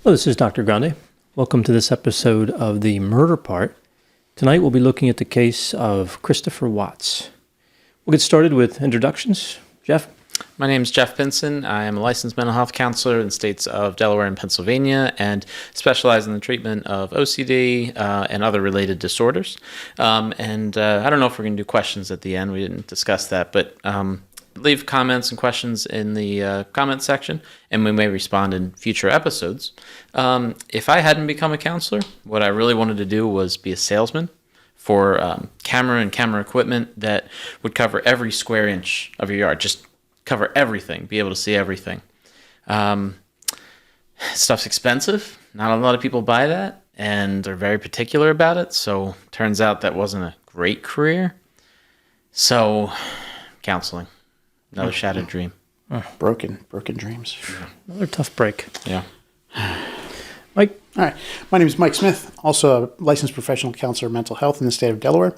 Hello, this is Dr. Grande. Welcome to this episode of the Murder Part. Tonight we'll be looking at the case of Christopher Watts. We'll get started with introductions. Jeff? My name is Jeff Pincin. I am a licensed mental health counselor in the states of Delaware and Pennsylvania and specialize in the treatment of OCD and other related disorders. I don't know if we're going to do questions at the end. We didn't discuss that, but leave comments and questions in the comment section, and we may respond in future episodes. If I hadn't become a counselor, what I really wanted to do was be a salesman for camera and camera equipment that would cover every square inch of your yard, just cover everything, be able to see everything. Stuff's expensive. Not a lot of people buy that, and they're very particular about it, so turns out that wasn't a great career. So, counseling. Another shattered dream. Broken dreams. Another tough break. Yeah. Mike? All right. My name is Mike Smith, also a licensed professional counselor of mental health in the state of Delaware.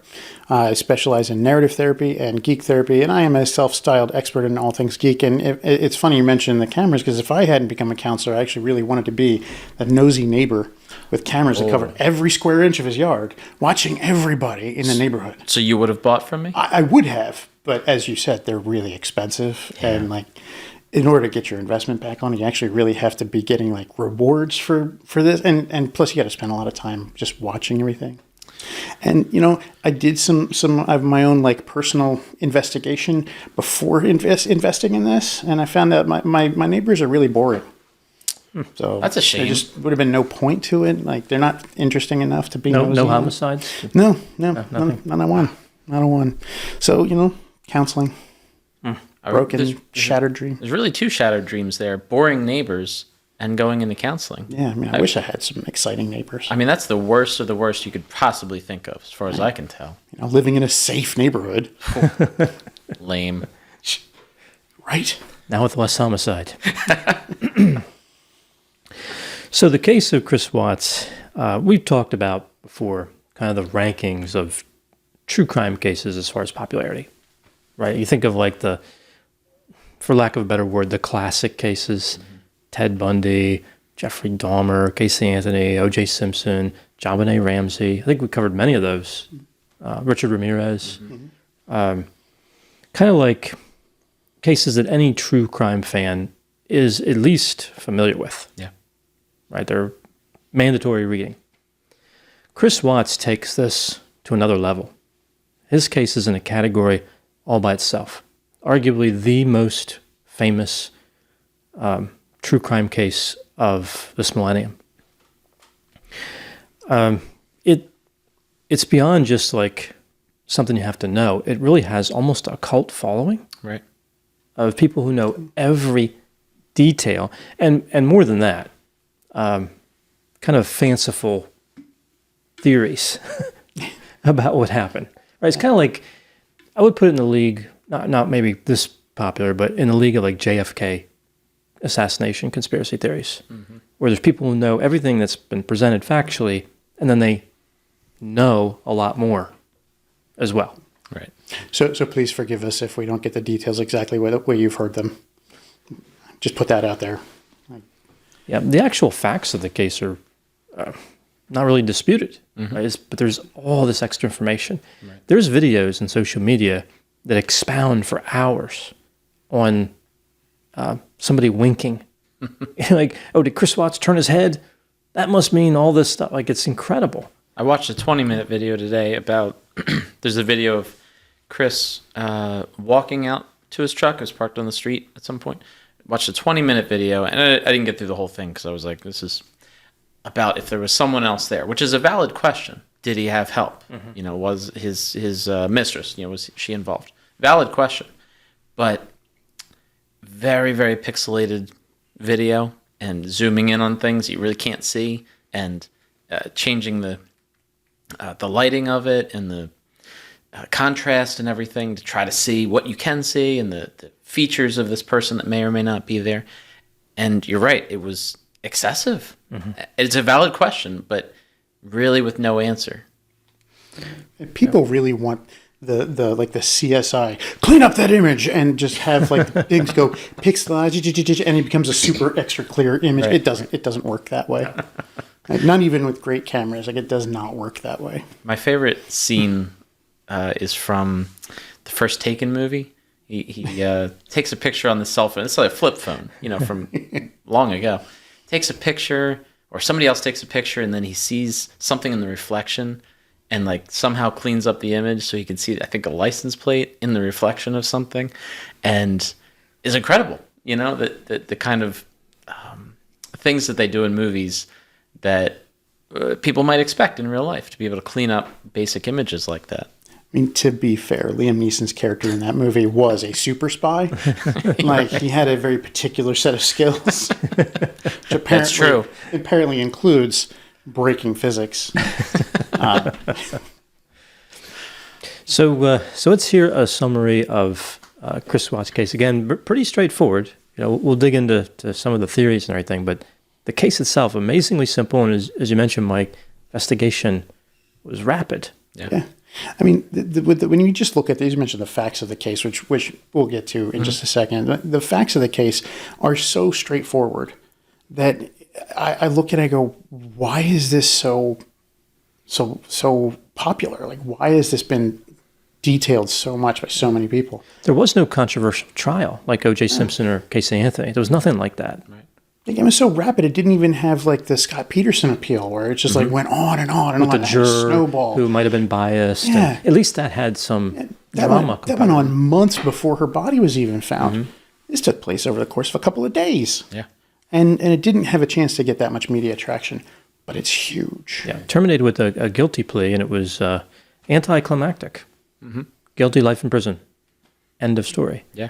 I specialize in narrative therapy and geek therapy, and I am a self-styled expert in all things geek. And it's funny you mentioned the cameras, because if I hadn't become a counselor, I actually really wanted to be that nosy neighbor with cameras that cover every square inch of his yard, watching everybody in the neighborhood. So you would have bought from me? I would have, but as you said, they're really expensive. Yeah. And in order to get your investment back on it, you actually really have to be getting rewards for this. And plus you got to spend a lot of time just watching everything. And, I did some of my own personal investigation before investing in this. And I found out my neighbors are really boring. So that's a shame. There just would have been no point to it. They're not interesting enough to be No homicides? No, not a one. Not a one. So, counseling. Broken, shattered dream. There's really two shattered dreams there. Boring neighbors and going into counseling. Yeah, I wish I had some exciting neighbors. That's the worst of the worst you could possibly think of, as far as I can tell. Living in a safe neighborhood. Lame. Right? Now with less homicide. So the case of Chris Watts, we've talked about before, kind of the rankings of true crime cases as far as popularity, right? You think of for lack of a better word, the classic cases, Ted Bundy, Jeffrey Dahmer, Casey Anthony, O.J. Simpson, JonBenet Ramsey. I think we covered many of those. Richard Ramirez. Kind of like cases that any true crime fan is at least familiar with. Yeah. Right? They're mandatory reading. Chris Watts takes this to another level. His case is in a category all by itself. Arguably the most famous true crime case of this millennium. It's beyond just something you have to know. It really has almost a cult following, right, of people who know every detail, and more than that, kind of fanciful theories about what happened. Right? It's kind of I would put it in the league, not maybe this popular, but in the league of JFK assassination conspiracy theories, where there's people who know everything that's been presented factually, and then they know a lot more as well. Right. So please forgive us if we don't get the details exactly where you've heard them. Just put that out there. Yeah, the actual facts of the case are not really disputed, right? But there's all this extra information. Right. There's videos in social media that expound for hours on somebody winking. Did Chris Watts turn his head? That must mean all this stuff. It's incredible. I watched a 20-minute video today about, there's a video of Chris walking out to his truck. It was parked on the street at some point. Watched a 20-minute video, and I didn't get through the whole thing because I was like, this is about if there was someone else there, which is a valid question. Did he have help? Was his mistress, was she involved? Valid question. But very, very pixelated video and zooming in on things you really can't see and changing the lighting of it and the contrast and everything to try to see what you can see and the features of this person that may or may not be there. And you're right, it was excessive. It's a valid question, but really with no answer. People really want the CSI, clean up that image, and just have like the things go pixelize, and it becomes a super extra clear image. Right. It doesn't work that way. Like, not even with great cameras, like it does not work that way. My favorite scene is from the first Taken movie. He takes a picture on the cell phone. It's like a flip phone, from long ago. Takes a picture, or somebody else takes a picture, and then he sees something in the reflection, and like somehow cleans up the image so he can see, I think, a license plate in the reflection of something, and is incredible. The kind of things that they do in movies that people might expect in real life, to be able to clean up basic images like that. I mean, to be fair, Liam Neeson's character in that movie was a super spy. Like, he had a very particular set of skills. Which That's true. Apparently includes breaking physics. So let's hear a summary of Chris Watts' case. Again, pretty straightforward. We'll dig into some of the theories and everything, but the case itself, amazingly simple, and as you mentioned, Mike, investigation was rapid. Yeah. I mean, when you just look at these, you mentioned the facts of the case, which we'll get to in just a second. The facts of the case are so straightforward that I look at it and I go, why is this so popular? Like, why has this been detailed so much by so many people? There was no controversial trial like O.J. Simpson or Casey Anthony. There was nothing like that. Right. The game was so rapid; it didn't even have like the Scott Peterson appeal, where it just like went on and on and With on. the It had a juror snowball. who might have been biased. Yeah. And at least that had some drama. That went on months before her body was even found. This took place over the course of a couple of days. Yeah. And it didn't have a chance to get that much media traction, but it's huge. Yeah, terminated with a guilty plea, and it was anticlimactic. Guilty, life in prison. End of story. Yeah.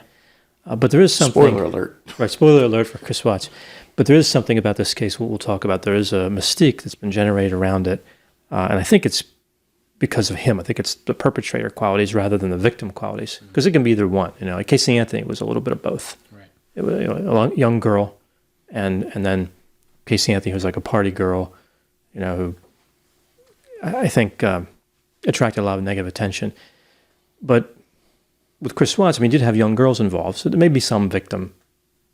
But there is something. Spoiler alert. Right, spoiler alert for Chris Watts. But there is something about this case we'll talk about. There is a mystique that's been generated around it, and I think it's because of him. I think it's the perpetrator qualities rather than the victim qualities, because it can be either one. Like Casey Anthony was a little bit of both. Right. It was a young girl, and then Casey Anthony was like a party girl, who I think attracted a lot of negative attention. But with Chris Watts, he did have young girls involved, so there may be some victim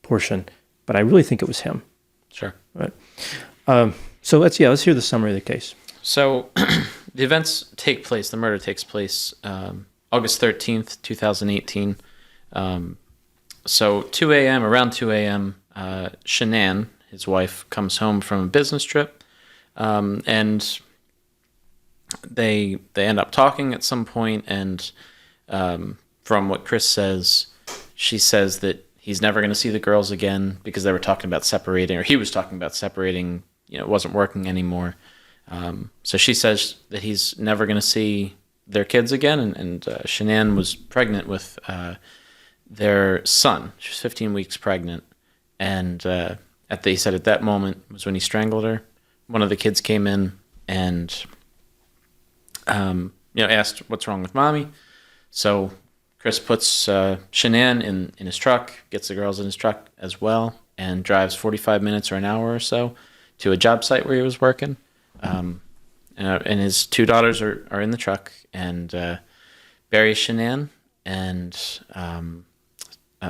portion, but I really think it was him. Sure. Right. So let's hear the summary of the case. So the events take place, the murder takes place August 13th, 2018. So around 2 a.m., Shanann, his wife, comes home from a business trip, and they end up talking at some point, and from what Chris says, she says that he's never going to see the girls again because they were talking about separating, or he was talking about separating, it wasn't working anymore. So she says that he's never going to see their kids again, and Shanann was pregnant with their son. She was 15 weeks pregnant, and he said at that moment was when he strangled her. One of the kids came in and asked, "What's wrong with mommy?" So Chris puts Shanann in his truck, gets the girls in his truck as well, and drives 45 minutes or an hour or so to a job site where he was working. And his two daughters are in the truck, and buries Shanann and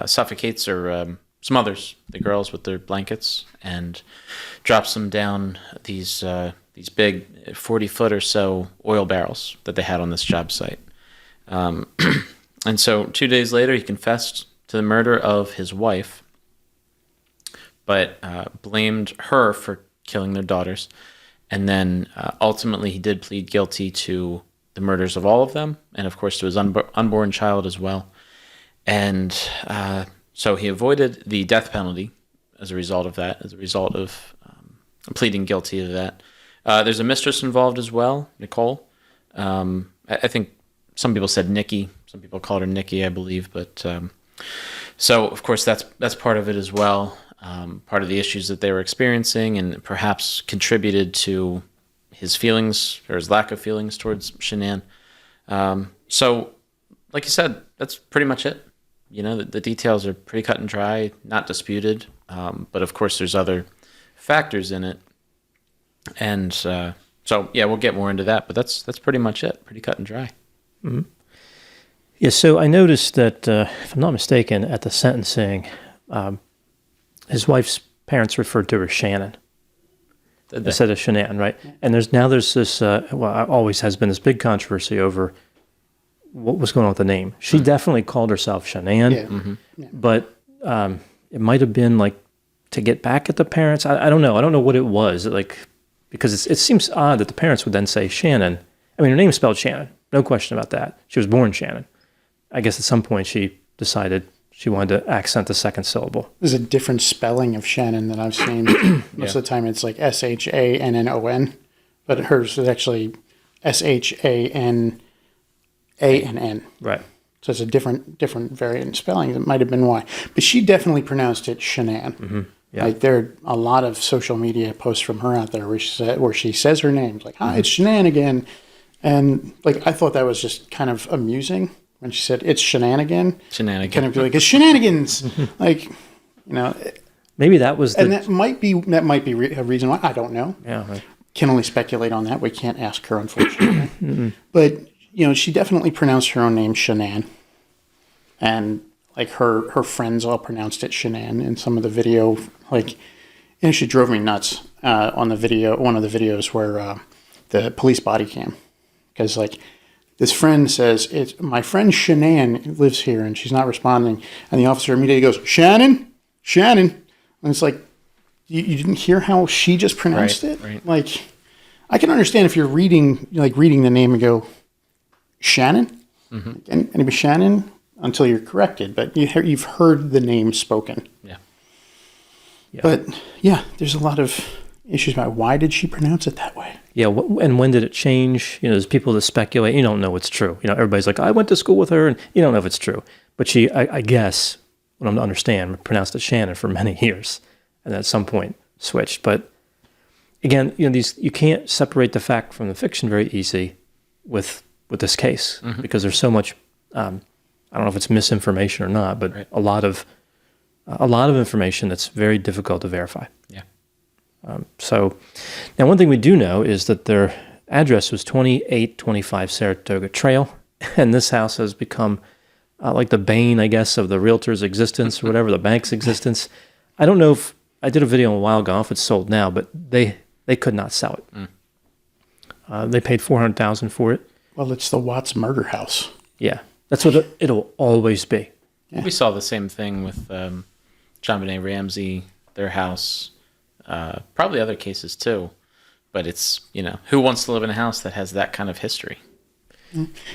suffocates or smothers the girls with their blankets, and drops them down these big 40-foot or so oil barrels that they had on this job site. And so 2 days later, he confessed to the murder of his wife, but blamed her for killing their daughters. And then ultimately, he did plead guilty to the murders of all of them, and of course to his unborn child as well. And so he avoided the death penalty as a result of that, as a result of pleading guilty to that. There's a mistress involved as well, Nicole. I think some people said Nikki. Some people called her Nikki, I believe. But so, of course, that's part of it as well. Part of the issues that they were experiencing, and perhaps contributed to his feelings or his lack of feelings towards Shanann. So, like you said, that's pretty much it. The details are pretty cut and dry, not disputed. But of course, there's other factors in it. And so, yeah, we'll get more into that. But that's pretty much it. Pretty cut and dry. Mm-hmm. Yeah, so I noticed that, if I'm not mistaken, at the sentencing, his wife's parents referred to her as Shannon instead of Shanann, right? And there's this, always has been this big controversy over what was going on with the name. She definitely called herself Shanann, but it might have been like to get back at the parents. I don't know. I don't know what it was, because it seems odd that the parents would then say Shannon. I mean, her name's spelled Shannon, no question about that. She was born Shannon. I guess at some point she decided she wanted to accent the second syllable. There's a different spelling of Shannon that I've seen. Most of the time it's like Shannon, but hers is actually Shanann. Right. So it's a different variant spelling. That might have been why. But she definitely pronounced it Shanann. Mm-hmm. Yeah. Like there are a lot of social media posts from her out there where she says her name. Like, hi, it's Shanann again. And like I thought that was just kind of amusing when she said it's Shenanigan. Shenanigan. Kind of like it's shenanigans. Like, maybe that was and that might be a reason why. I don't know. Yeah. Right. Can only speculate on that. We can't ask her, unfortunately. But she definitely pronounced her own name Shanann, and like her friends all pronounced it Shanann in some of the video. Like, she drove me nuts on the video. One of the videos where the police body cam, because like this friend says it's my friend Shanann lives here and she's not responding, and the officer immediately goes Shannon, and it's like you didn't hear how she just pronounced it. Right. Like, I can understand if you're reading the name and go Shannon, anybody Shannon, until you're corrected, but you've heard the name spoken. Yeah. But yeah, there's a lot of issues about why did she pronounce it that way. Yeah, and when did it change? There's people that speculate. You don't know what's true. Everybody's like, I went to school with her, and you don't know if it's true. But she, I guess, what I'm to understand, pronounced it Shannon for many years, and at some point switched. But again, you can't separate the fact from the fiction very easy with this case because there's so much. I don't know if it's misinformation or not, but a lot of information that's very difficult to verify. Yeah. So now one thing we do know is that their address was 2825 Saratoga Trail, and this house has become like the bane, I guess, of the realtor's existence or whatever, the bank's existence. I don't know if I did a video a while ago if it's sold now, but they could not sell it. They paid $400,000 for it. Well, it's the Watts murder house. Yeah, that's what it'll always be. Yeah. We saw the same thing with JonBenet Ramsey, their house, probably other cases too. But it's, who wants to live in a house that has that kind of history?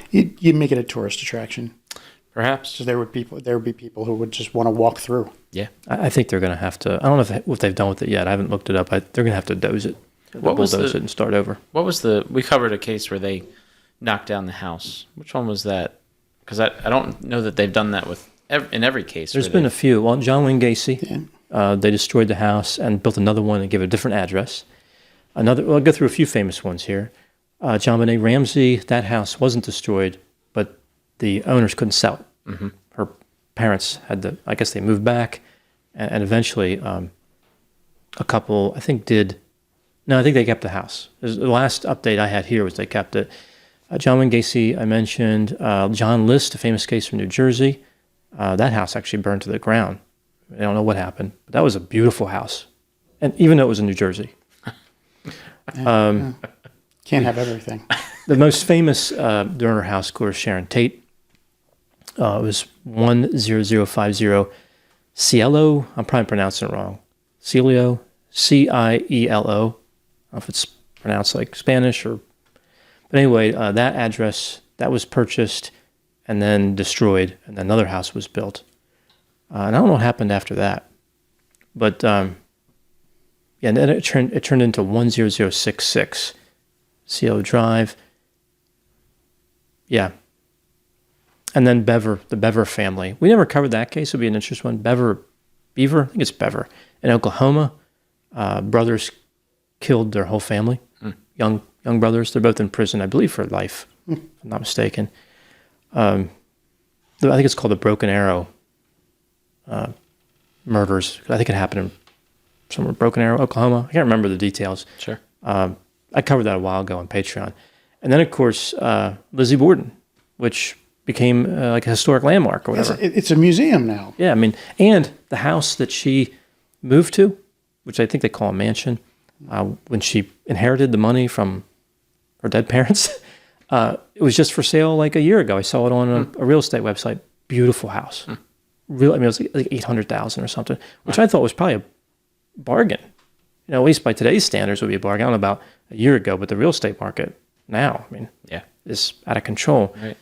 You'd make it a tourist attraction. Perhaps. So there would be people who would just want to walk through. Yeah. I think they're going to have to. I don't know if they've done with it yet. I haven't looked it up. They're going to have to doze it. Bulldoze it and start over. We covered a case where they knocked down the house. Which one was that? Because I don't know that they've done that in every case. There's been a few. Well, John Wayne Gacy, they destroyed the house and built another one and gave it a different address. I'll go through a few famous ones here. JonBenet Ramsey, that house wasn't destroyed, but the owners couldn't sell it. Mm-hmm. Her parents I guess they moved back, and eventually a couple, I think they kept the house. The last update I had here was they kept it. John Wayne Gacy, I mentioned. John List, a famous case from New Jersey. That house actually burned to the ground. I don't know what happened, but that was a beautiful house. And even though it was in New Jersey. Can't have everything. The most famous during her house, of course, Sharon Tate. It was 10050 Cielo. I'm probably pronouncing it wrong. Cielo, Cielo. I don't know if it's pronounced like Spanish or... But anyway, that address, that was purchased and then destroyed, and another house was built. And I don't know what happened after that. But, and then it turned into 10066 CO Drive. Yeah. And then the Bever family. We never covered that case. It would be an interesting one. Bever, I think it's Bever. In Oklahoma, brothers killed their whole family. Young brothers. They're both in prison, I believe, for life, if I'm not mistaken. I think it's called the Broken Arrow murders. I think it happened in somewhere Broken Arrow, Oklahoma. I can't remember the details. Sure. I covered that a while ago on Patreon. And then, of course, Lizzie Borden, which became like a historic landmark or Yes, whatever. it's a museum now. Yeah, I mean, and the house that she moved to, which I think they call a mansion, when she inherited the money from her dead parents, it was just for sale like a year ago. I saw it on a real estate website. Beautiful house. Real, I mean, it was like 800,000 or something, which I thought was probably a bargain. At least by today's standards, would be a bargain. I don't know about a year ago, but the real estate market now, I mean, is out of control. Right.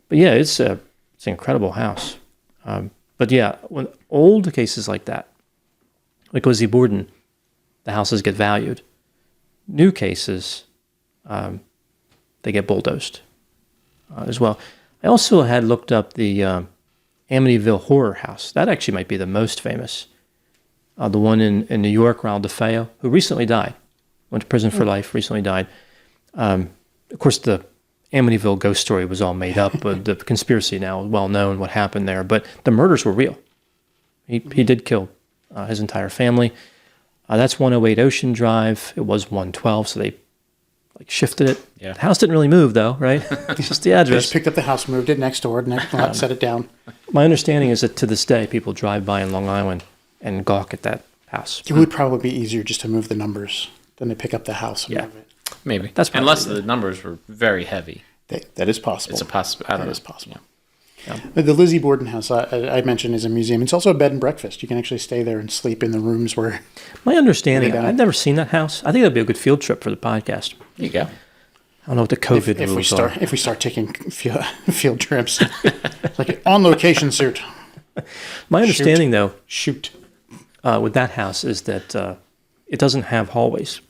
But yeah, it's an incredible house. But yeah, when old cases like that, like Lizzie Borden, the houses get valued. New cases, they get bulldozed as well. I also had looked up the Amityville Horror House. That actually might be the most famous. The one in New York, Raul DeFeo, who recently died, went to prison for life, recently died. Of course, the Amityville ghost story was all made up, but the conspiracy now is well known what happened there. But the murders were real. He did kill his entire family. That's 108 Ocean Drive. It was 112, so they shifted it. Yeah. The house didn't really move, though, right? It's just the They address. just picked up the house, moved it next door, set it down. My understanding is that to this day, people drive by in Long Island and gawk at that house. It would probably be easier just to move the numbers than to pick up the house and Yeah. move it. Maybe. That's probably Unless good. the numbers were very heavy. That is possible. It's a possibility. I don't That know. is possible. Yeah. But the Lizzie Borden house I mentioned is a museum. It's also a bed and breakfast. You can actually stay there and sleep in the rooms where. My understanding, Maybe I've never seen that house. I think that'd be a good field trip for the podcast. There you go. I don't know what the COVID If we rules start are. if we start taking field trips, like an on location suit. My understanding, though, Shoot. with that house is that it doesn't have hallways.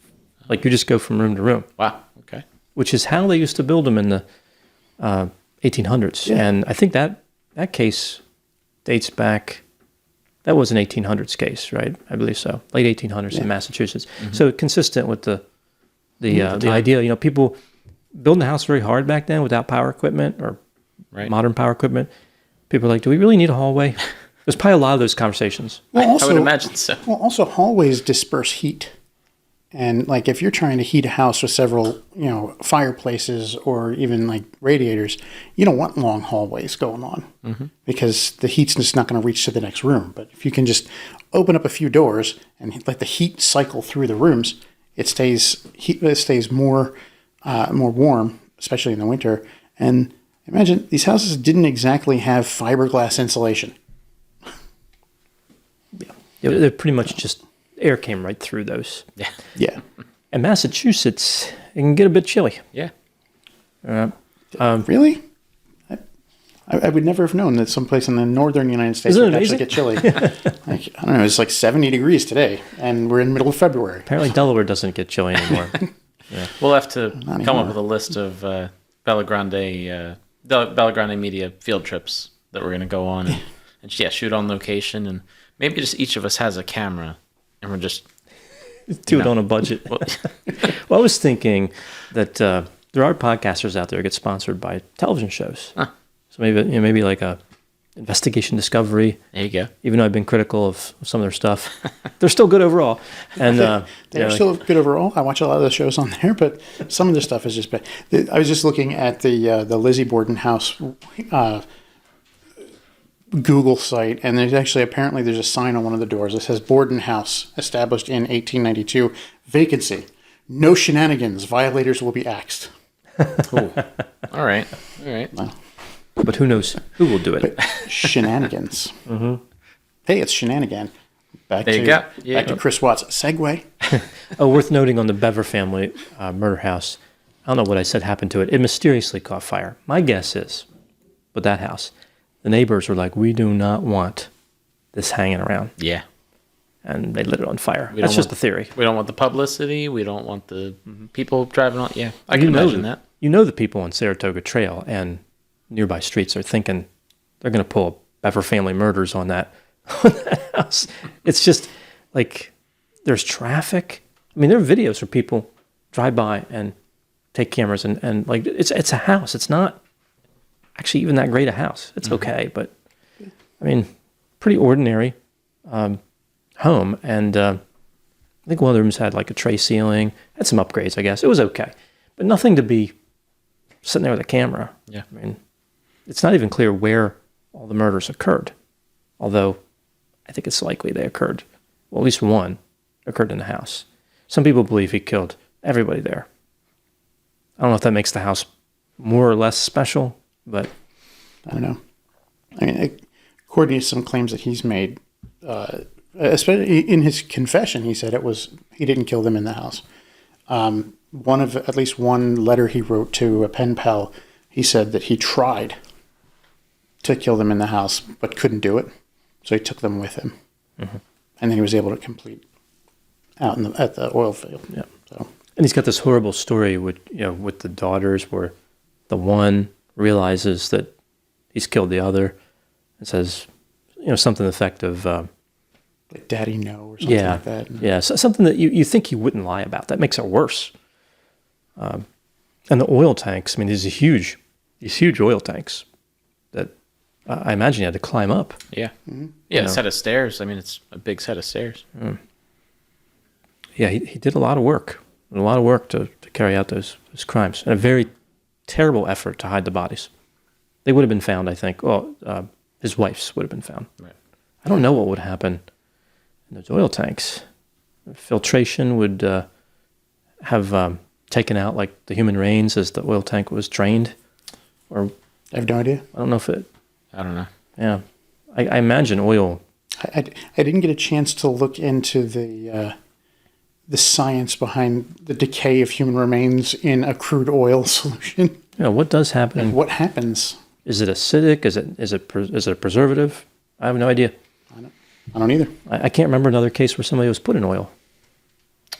Like you just go from room to room, Wow. Okay. which is how they used to build them in the 1800s. Yeah. And I think that case dates back. That was an 1800s case, right? I believe so. Late 1800s in Massachusetts. So consistent with the idea. People building a house very hard back then without power equipment or Right. modern power equipment. People are like, do we really need a hallway? There's probably a lot of those conversations. Well, I would imagine so. Well, also hallways disperse heat, and like if you're trying to heat a house with several, fireplaces or even like radiators, you don't want long hallways going on because the heat's just not going to reach to the next room. But if you can just open up a few doors and let the heat cycle through the rooms, it stays more warm, especially in the winter. And imagine these houses didn't exactly have fiberglass insulation. They're pretty much just air came right through those. Yeah. Yeah. And Massachusetts, it can get a bit chilly. Yeah. Really? I would never have known that someplace in the northern United States Isn't it would actually amazing? get chilly. I don't know, it's like 70 degrees today, and we're in the middle of February. Apparently Delaware doesn't get chilly anymore. We'll have to come anymore. up with a list of Bella Grande media field trips that we're going to go on and shoot on location. And maybe just each of us has a camera and we're just Do it on a budget. well, Well, I was thinking that there are podcasters out there who get sponsored by television shows. Huh. So maybe like a Investigation Discovery. there you go. Even though I've been critical of some of their stuff, they're still good overall. And They're still good overall. I watch a lot of the shows on there, but some of the stuff is just bad. I was just looking at the Lizzie Borden house Google site, and apparently there's a sign on one of the doors that says Borden House, established in 1892, vacancy. No shenanigans. Violators will be axed. All right. but who knows who will do it? Shenanigans. Hey, it's shenanigan. There you go. Yeah. Back to Chris Watts. Segue. Oh, worth noting on the Bever family murder house. I don't know what I said happened to it. It mysteriously caught fire. My guess is, with that house, the neighbors were like, we do not want this hanging around. Yeah. And they lit it on fire. We That's don't just want- a theory. We don't want the publicity. We don't want the people driving on. Yeah. I can imagine that. You know the people on Saratoga Trail and nearby streets are thinking they're going to pull Bever family murders on that house. It's just like there's traffic. I mean, there are videos where people drive by and take cameras and like it's a house. It's not actually even that great a house. It's okay, but I mean, pretty ordinary home. And I think one of the rooms had like a tray ceiling, had some upgrades, I guess. It was okay, but nothing to be sitting there with a camera. Yeah. I mean, it's not even clear where all the murders occurred, although I think it's likely they occurred, well, at least one occurred in the house. Some people believe he killed everybody there. I don't know if that makes the house more or less special, but I don't know. I mean, according to some claims that he's made, especially in his confession, he said he didn't kill them in the house. At least one letter he wrote to a pen pal, he said that he tried to kill them in the house but couldn't do it, so he took them with him, and then he was able to complete out at the oil field. yeah. So. And he's got this horrible story with the daughters, where the one realizes that he's killed the other, and says, something to the effect of, Like Daddy No or something like that. Yeah, so something that you think he wouldn't lie about. That makes it worse. And the oil tanks, I mean, these huge oil tanks that I imagine you had to climb up. Yeah. Yeah, a set of stairs. I mean, it's a big set of stairs. Yeah, he did a lot of work. To carry out those crimes. And a very terrible effort to hide the bodies. They would have been found, I think. Well, his wife's would have been found. Right. I don't know what would happen in those oil tanks. Filtration would have taken out like the human rains as the oil tank was drained. Or I have no idea. I don't know if it... I don't know. Yeah. I imagine oil... I didn't get a chance to look into the science behind the decay of human remains in a crude oil solution. What does happen? And what happens? Is it acidic? Is it a preservative? I have no idea. I don't either. I can't remember another case where somebody was put in oil,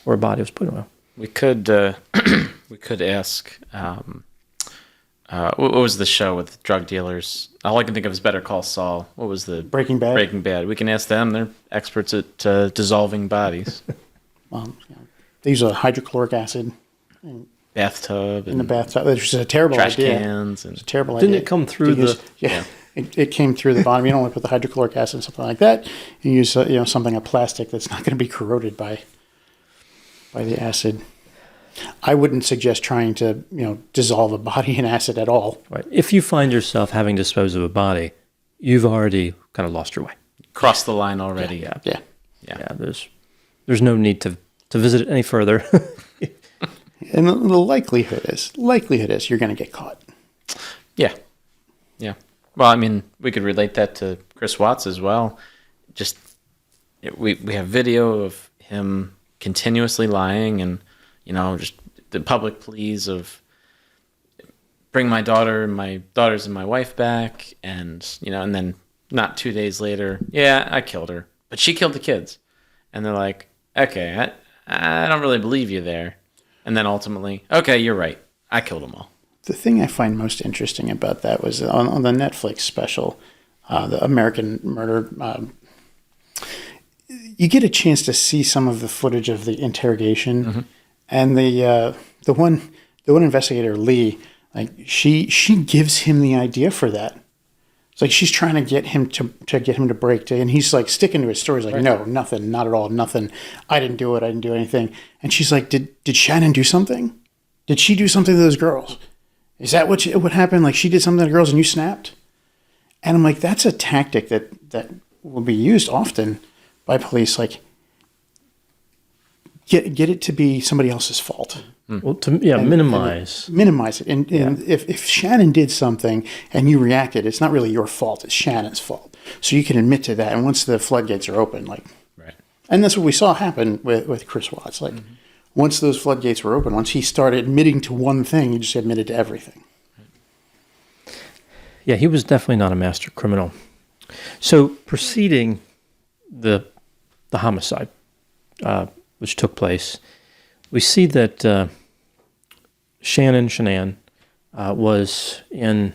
or a body was put in oil. We could ask. What was the show with drug dealers? All I can think of is Better Call Saul. What was the Breaking Bad? Breaking Bad. We can ask them. They're experts at dissolving bodies. They use a hydrochloric acid Bathtub. in the bathtub. It's a terrible trash idea. cans. And It's a terrible Didn't idea. it come through the... Yeah. It came through the bottom. You don't want to put the hydrochloric acid in something like that. You use something, a plastic that's not going to be corroded by the acid. I wouldn't suggest trying to dissolve a body in acid at all. Right. If you find yourself having disposed of a body, you've already kind of lost your way. crossed the line already. Yeah. There's no need to visit it any further. And the likelihood is you're going to get caught. Yeah. Well, I mean, we could relate that to Chris Watts as well. Just we have video of him continuously lying, and just the public pleas of bring my daughters and my wife back, and and then not 2 days later, yeah, I killed her, but she killed the kids, and they're like, okay, I don't really believe you there, and then ultimately, okay, you're right, I killed them all. The thing I find most interesting about that was on the Netflix special, the American Murder. You get a chance to see some of the footage of the interrogation, and the one investigator, Lee, like she gives him the idea for that. It's like she's trying to get him to break, and he's like sticking to his story. He's like, no, nothing, not at all, nothing. I didn't do it. I didn't do anything. And she's like, did Shannon do something? Did she do something to those girls? Is that what happened? Like she did something to the girls and you snapped? And I'm like, that's a tactic that will be used often by police. Like get it to be somebody else's fault. Well, minimize it. And if Shannon did something and you reacted, it's not really your fault. It's Shannon's fault. So you can admit to that. And once the floodgates are open, right. And that's what we saw happen with Chris Watts. Like once those floodgates were open, once he started admitting to one thing, he just admitted to everything. Yeah, he was definitely not a master criminal. So preceding the homicide, which took place, we see that Shannon was in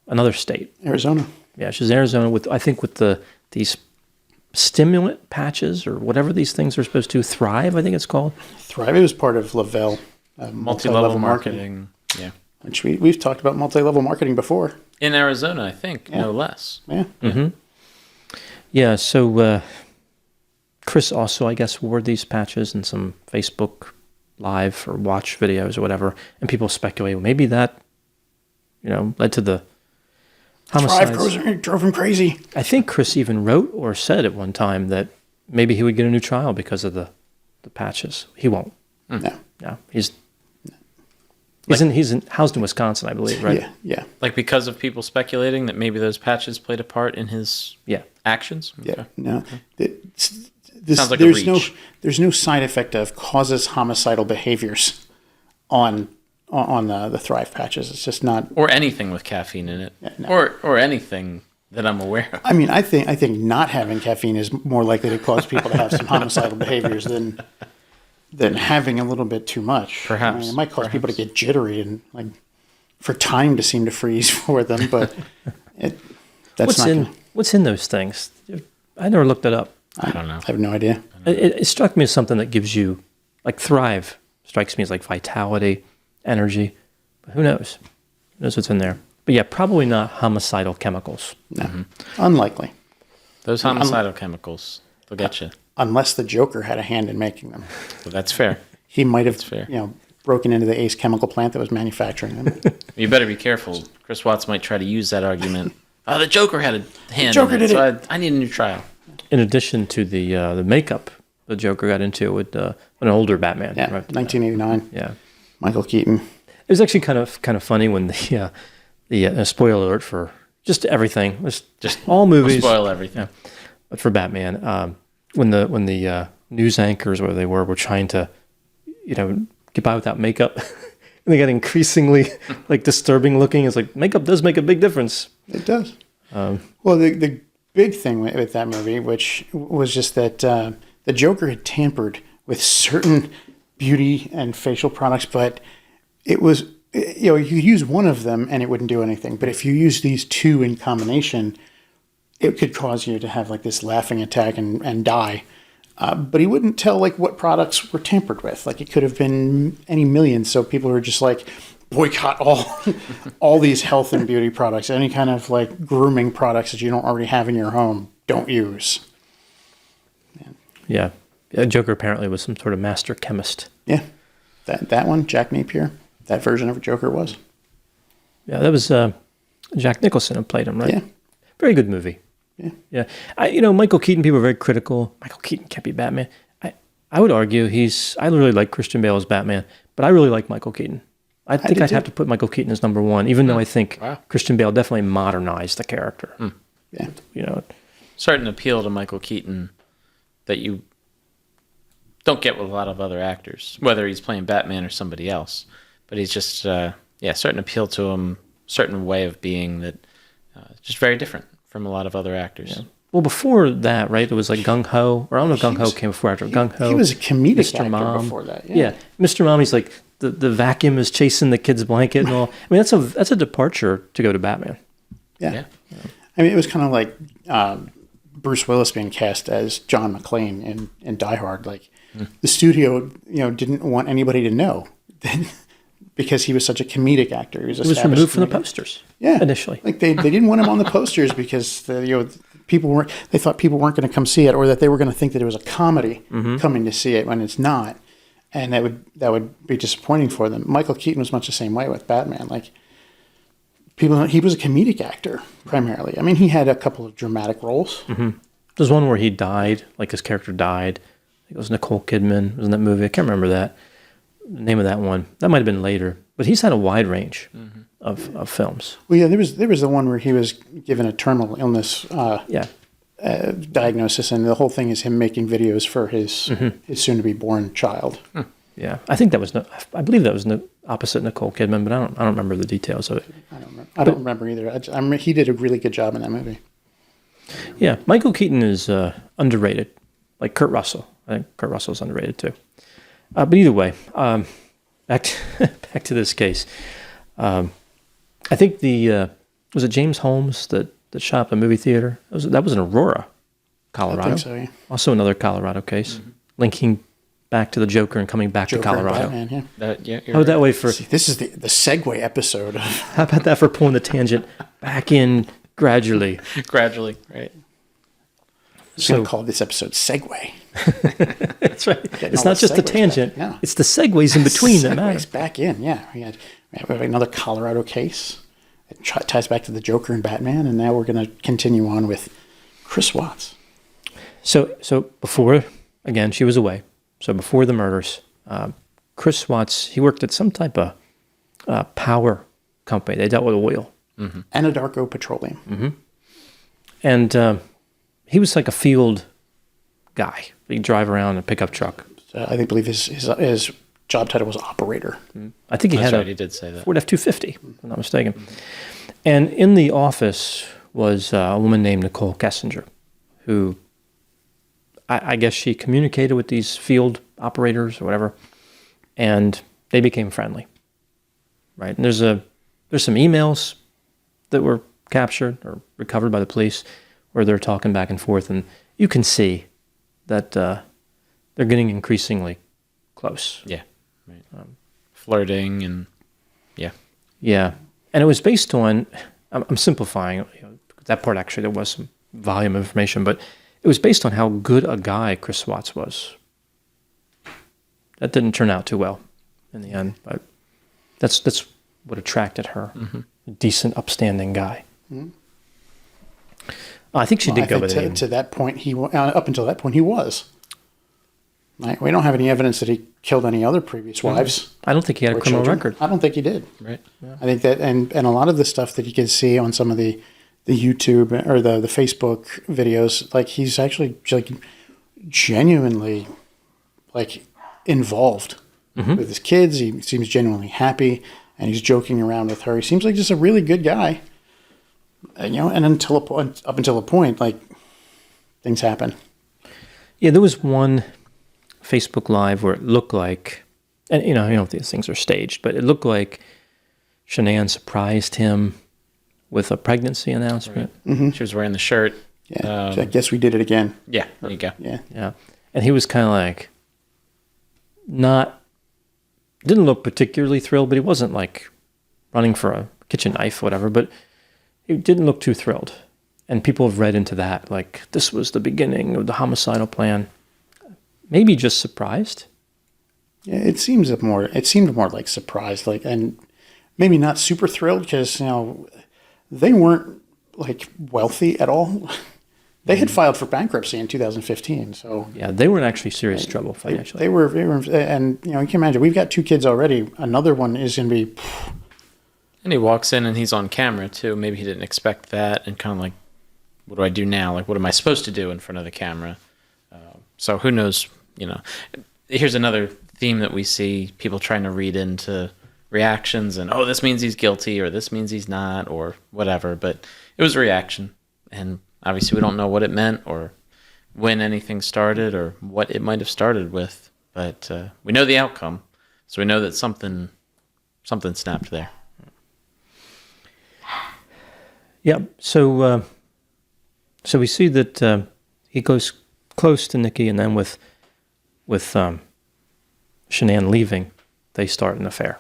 another state. Arizona. Yeah, she's in Arizona with these stimulant patches or whatever these things are supposed to. Thrive, I think it's called. Thrive. It was part of Lavelle. Multi-level marketing. Yeah. Which we've talked about multi-level marketing before. In Arizona, I think, no less. Yeah. Mm-hmm. Yeah, so Chris also, I guess, wore these patches in some Facebook Live or watch videos or whatever, and people speculate, well, maybe that, led to the Homicides. Drove him crazy. I think Chris even wrote or said at one time that maybe he would get a new trial because of the patches. He won't. No. No, he's housed in Wisconsin, I believe, right? Yeah. Like because of people speculating that maybe those patches played a part in his actions? Yeah. Okay. No. Sounds like a reach. There's no side effect of causes homicidal behaviors on the Thrive patches. It's just not. Or anything with caffeine in it. No. Or anything that I'm aware of. I mean, I think not having caffeine is more likely to cause people to have some homicidal behaviors than having a little bit too much. Perhaps. I mean, it might cause people to get jittery and like for time to seem to freeze for them, but what's in those things? I never looked it up. I don't know. I have no idea. It struck me as something that gives you, like Thrive strikes me as like vitality, energy. But who knows? Who knows what's in there? But yeah, probably not homicidal chemicals. No. Unlikely. Those homicidal chemicals, they'll get you. Unless the Joker had a hand in making them. Well, that's fair. He might have, broken into the Ace chemical plant that was manufacturing them. You better be careful. Chris Watts might try to use that argument. Oh, the Joker had a hand Joker in it, did so I need a new trial. In addition to the makeup the Joker got into with an older Batman. Yeah, right? 1989. Yeah. Michael Keaton. It was actually kind of funny when the spoiler alert for just everything. It was just all movies. We'll spoil everything. Yeah, but for Batman, when the news anchors where they were trying to, get by without makeup, and they got increasingly like disturbing looking. It's like makeup does make a big difference. It does. Well, the big thing with that movie, which was just that the Joker had tampered with certain beauty and facial products, but it was, you could use one of them and it wouldn't do anything. But if you use these two in combination, it could cause you to have like this laughing attack and die. But he wouldn't tell like what products were tampered with. Like it could have been any million. So people were just like, boycott all these health and beauty products. Any kind of like grooming products that you don't already have in your home, don't use. Yeah. Joker apparently was some sort of master chemist. Yeah. That one, Jack Napier, that version of Joker was. Yeah, that was Jack Nicholson who played him, right? Yeah. Very good movie. Yeah. Michael Keaton, people are very critical. Michael Keaton can't be Batman. I would argue I really like Christian Bale as Batman, but I really like Michael Keaton. I think I'd have to put Michael Keaton as number one, even though I think Christian Bale definitely modernized the character. Yeah. Certain appeal to Michael Keaton that you don't get with a lot of other actors, whether he's playing Batman or somebody else. But he's just, certain appeal to him, certain way of being that just very different from a lot of other actors. Yeah. Well, before that, right, it was like Gung Ho, or I don't know if Gung Ho came before after Gung Ho. He was a comedic Mr. actor Mom. before that. Yeah. Mr. Mom, he's like, the vacuum is chasing the kid's blanket and all. I mean, that's a departure to go to Batman. Yeah. I mean, it was kind of like Bruce Willis being cast as John McClane in Die Hard. Like the studio, didn't want anybody to know because he was such a comedic actor. He was removed from the posters. Yeah, initially. Like they didn't want him on the posters because they thought people weren't going to come see it, or that they were going to think that it was a comedy coming to see it when it's not, and that would be disappointing for them. Michael Keaton was much the same way with Batman. Like he was a comedic actor primarily. I mean, he had a couple of dramatic roles. There's one where he died, like his character died. I think it was Nicole Kidman was in that movie. I can't remember the name of that one. That might have been later, but he's had a wide range of films. Well, yeah, there was the one where he was given a terminal illness diagnosis, and the whole thing is him making videos for his soon-to-be-born child. Yeah, I believe that was opposite Nicole Kidman, but I don't remember the details of it. I don't remember either. He did a really good job in that movie. Yeah, Michael Keaton is underrated, like Kurt Russell. I think Kurt Russell's underrated too. But either way, back to this case. I think was it James Holmes that shot up a movie theater? That was in Aurora, Colorado. I think so, yeah. Also another Colorado case, linking back to the Joker and coming back to Colorado. Batman, yeah. That way for... See, this is the segue episode. How about that for pulling the tangent back in gradually? Gradually, right. I'm going to call this episode Segue. That's right. It's not just the tangent. No. It's the segues in between that matter. Back in, yeah. We have another Colorado case. It ties back to the Joker and Batman, and now we're going to continue on with Chris Watts. So before, again, she was away. So before the murders, Chris Watts, he worked at some type of power company. They dealt with oil. Anadarko Petroleum. And he was like a field guy. He'd drive around in a pickup truck. I believe his job title was operator. I think he That's had right, a he did say that. Ford F-250, if I'm not mistaken. And in the office was a woman named Nicole Kessinger, who I guess she communicated with these field operators or whatever, and they became friendly, right? And there's some emails that were captured or recovered by the police where they're talking back and forth, and you can see that they're getting increasingly close. Yeah. Right. Flirting and yeah. Yeah. And it was based on, I'm simplifying, that part actually, there was some volume of information, but it was based on how good a guy Chris Watts was. That didn't turn out too well in the end, but that's what attracted her. A decent, upstanding guy. I think she did go by the name. To that point, up until that point, he was. Right? We don't have any evidence that he killed any other previous wives. I don't think he had a or criminal children. record. I don't think he did. Right. Yeah. I think that, and a lot of the stuff that you can see on some of the YouTube or the Facebook videos, like he's actually like genuinely like involved with his kids. He seems genuinely happy, and he's joking around with her. He seems like just a really good guy. And, and up until a point, like things happen. Yeah, there was one Facebook Live where it looked like, and you know if these things are staged, but it looked like Shanann surprised him with a pregnancy announcement. Right. She was wearing the shirt. Yeah, so I guess we did it again. Yeah, there you go. Yeah. Yeah, and he was kind of like, didn't look particularly thrilled, but he wasn't like running for a kitchen knife or whatever, but he didn't look too thrilled. And people have read into that, like this was the beginning of the homicidal plan. Maybe just surprised. Yeah, it seemed more like surprised, like, and maybe not super thrilled because they weren't like wealthy at all. They had filed for bankruptcy in 2015, so Yeah, they were in actually serious trouble financially. they were, and you can imagine we've got 2 kids already. Another one is going to be. And he walks in and he's on camera too. Maybe he didn't expect that, and kind of like, what do I do now? Like, what am I supposed to do in front of the camera? So who knows? Here's another theme that we see: people trying to read into reactions, and this means he's guilty, or this means he's not, or whatever. But it was a reaction, and obviously we don't know what it meant, or when anything started, or what it might have started with. But we know the outcome, so we know that something snapped there. Yeah, so we see that he goes close to Nikki, and then with Shanann leaving, they start an affair.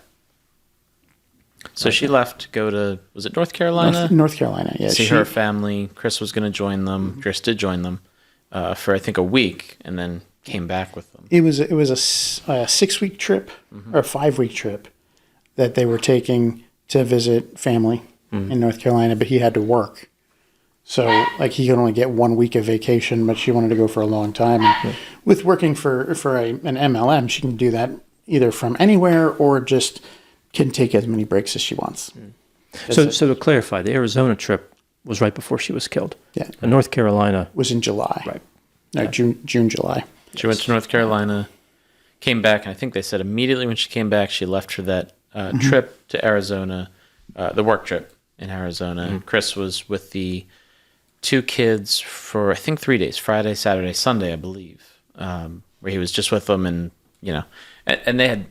So she left to go to, was it North Carolina? North Carolina, yeah. See her family. Chris was going to join them. Chris did join them for, I think, a week, and then came back with them. It was a 6-week trip or a 5-week trip that they were taking to visit family in North Carolina, but he had to work. So, like, he could only get 1 week of vacation, but she wanted to go for a long time. And with working for an MLM, she can do that either from anywhere or just can take as many breaks as she wants. So to clarify, the Arizona trip was right before she was killed. Yeah. And North Carolina was in July. Right. No, Yeah. June, July. She went to North Carolina, came back, and I think they said immediately when she came back, she left for that trip to Arizona, the work trip in Arizona. Chris was with the 2 kids for, I think, 3 days, Friday, Saturday, Sunday, I believe, where he was just with them, and and they had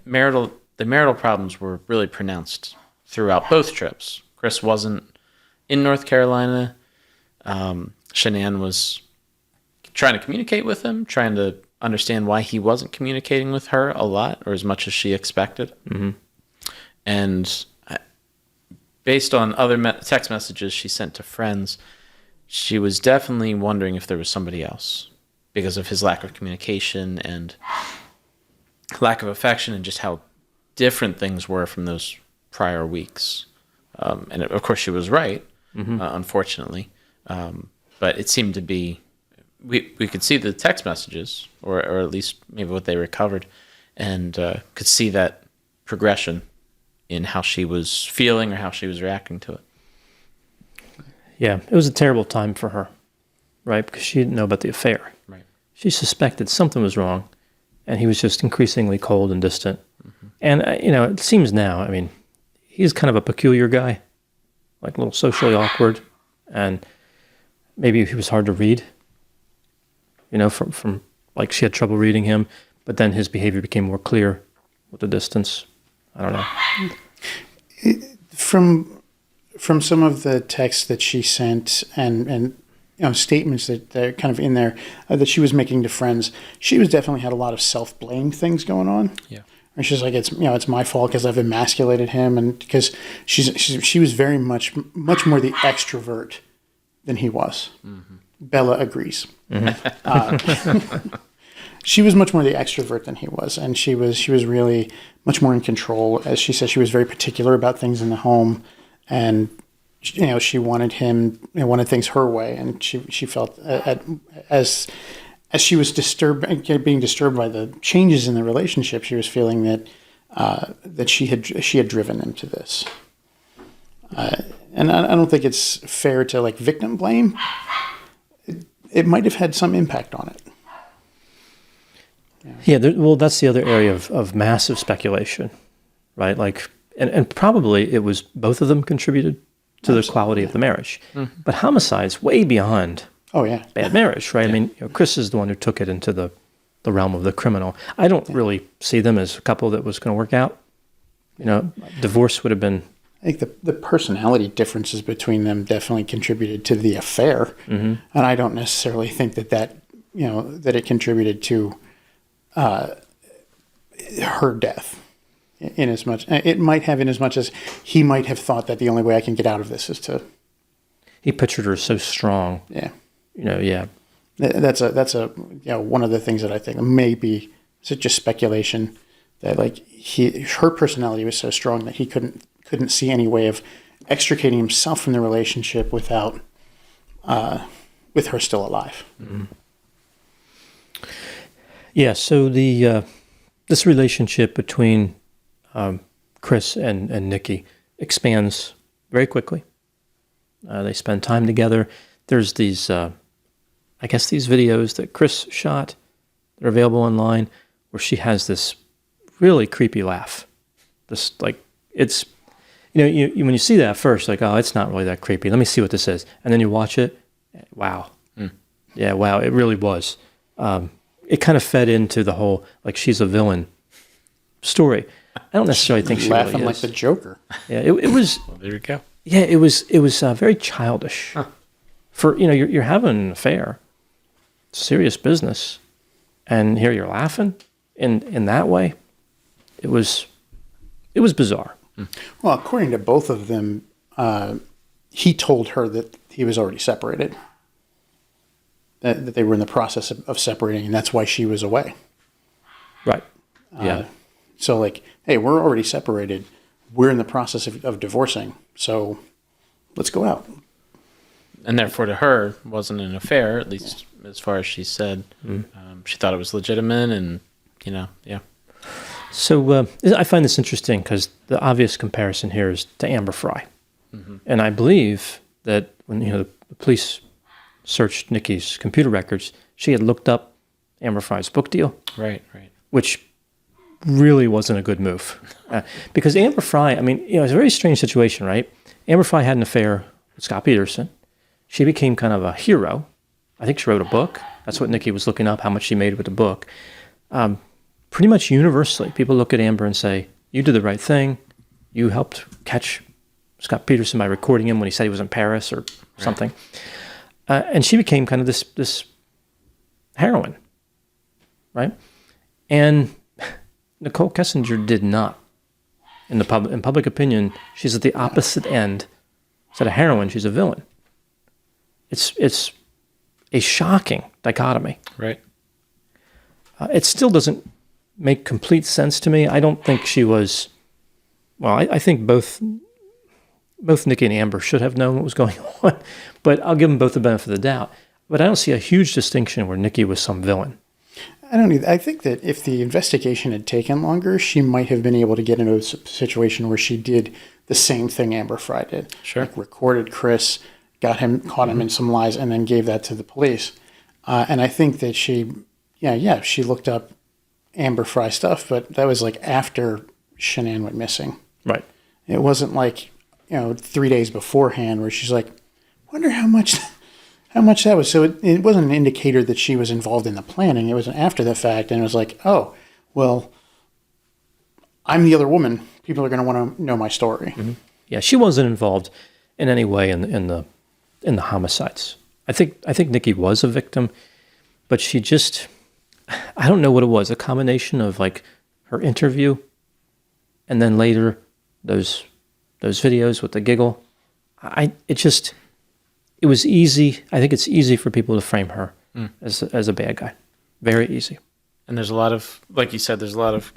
the marital problems were really pronounced throughout both trips. Chris wasn't in North Carolina. Shanann was trying to communicate with him, trying to understand why he wasn't communicating with her a lot or as much as she expected. And based on other text messages she sent to friends, she was definitely wondering if there was somebody else because of his lack of communication and lack of affection, and just how different things were from those prior weeks. And of course she was right, unfortunately. But it seemed to be, we could see the text messages, or at least maybe what they recovered, and could see that progression in how she was feeling or how she was reacting to it. Yeah, it was a terrible time for her, right? Because she didn't know about the affair. Right. She suspected something was wrong, and he was just increasingly cold and distant. And, it seems now, I mean, he's kind of a peculiar guy, like a little socially awkward, and maybe he was hard to read, from like she had trouble reading him, but then his behavior became more clear with the distance. I don't know. From some of the texts that she sent and statements that are kind of in there that she was making to friends, she was definitely had a lot of self-blame things going on. Yeah. And she's like, it's my fault because I've emasculated him, and because she was very much more the extrovert than he was. Mm-hmm. Bella agrees. Mm-hmm. She was much more the extrovert than he was, and she was really much more in control. As she said, she was very particular about things in the home, and she wanted wanted things her way, and she felt as she was being disturbed by the changes in the relationship, she was feeling that she had driven him to this. And I don't think it's fair to victim blame. It might have had some impact on it. Yeah, that's the other area of massive speculation, right? And probably it was both of them contributed to the quality of the marriage. Mm-hmm. But homicide's way beyond bad marriage, right? Yeah. I mean, Chris is the one who took it into the realm of the criminal. I don't really see them as a couple that was going to work out. Divorce would have been... I think the personality differences between them definitely contributed to the affair. Mm-hmm. And I don't necessarily think that it contributed to her death. It might have, in as much as he might have thought that the only way I can get out of this is to... He pictured her so strong. Yeah. Yeah. That's one of the things that I think maybe it's just speculation that her personality was so strong that he couldn't see any way of extricating himself from the relationship without with her still alive. Mm-hmm. Yeah. So this relationship between Chris and Nikki expands very quickly. They spend time together. There's these, these videos that Chris shot that are available online where she has this really creepy laugh. This it's, when you see that at first, oh, it's not really that creepy. Let me see what this is. And then you watch it. Wow. Mm. Yeah, wow. It really was. It kind of fed into the whole, she's a villain story. I don't necessarily think she laughing really like is. the Joker. Yeah, it was. Well, there you go. Yeah, it was very childish. Huh. For you're having an affair, serious business, and here you're laughing in that way. It was bizarre. Well, according to both of them, he told her that he was already separated, that they were in the process of separating, and that's why she was away. Right. Yeah. So hey, we're already separated. We're in the process of divorcing, so let's go out. And therefore, to her, wasn't an affair, at least as far as she said. Mm. She thought it was legitimate, and yeah. So I find this interesting because the obvious comparison here is to Amber Frey. Mm-hmm. And I believe that when the police searched Nikki's computer records, she had looked up Amber Frey's book deal. Right. Which really wasn't a good move. Because Amber Frey, it's a very strange situation, right? Amber Frey had an affair with Scott Peterson. She became kind of a hero. I think she wrote a book. That's what Nikki was looking up, how much she made with the book. Pretty much universally, people look at Amber and say, you did the right thing. You helped catch Scott Peterson by recording him when he said he was in Paris or something. And she became kind of this heroine, right? And Nicole Kessinger did not. In public opinion, she's at the opposite end. Instead of heroine, she's a villain. It's a shocking dichotomy. Right. It still doesn't make complete sense to me. I don't think she was... Well, I think both both Nikki and Amber should have known what was going on, but I'll give them both the benefit of the doubt. But I don't see a huge distinction where Nikki was some villain. I don't either. I think that if the investigation had taken longer, she might have been able to get into a situation where she did the same thing Amber Fry did. Sure. Like recorded Chris, caught him in some lies, and then gave that to the police. And I think that she looked up Amber Fry stuff, but that was like after Shanann went missing. Right. It wasn't like, 3 days beforehand where she's like, wonder how much that was. So it wasn't an indicator that she was involved in the planning. It was after the fact, and it was like, oh, well, I'm the other woman. People are going to want to know my story. Mm-hmm. Yeah, she wasn't involved in any way in the homicides. I think Nikki was a victim, but she just, I don't know what it was. A combination of like her interview, and then later those videos with the giggle. It was easy. I think it's easy for people to frame her as a bad guy. Very easy. And there's a lot of, like you said, there's a lot of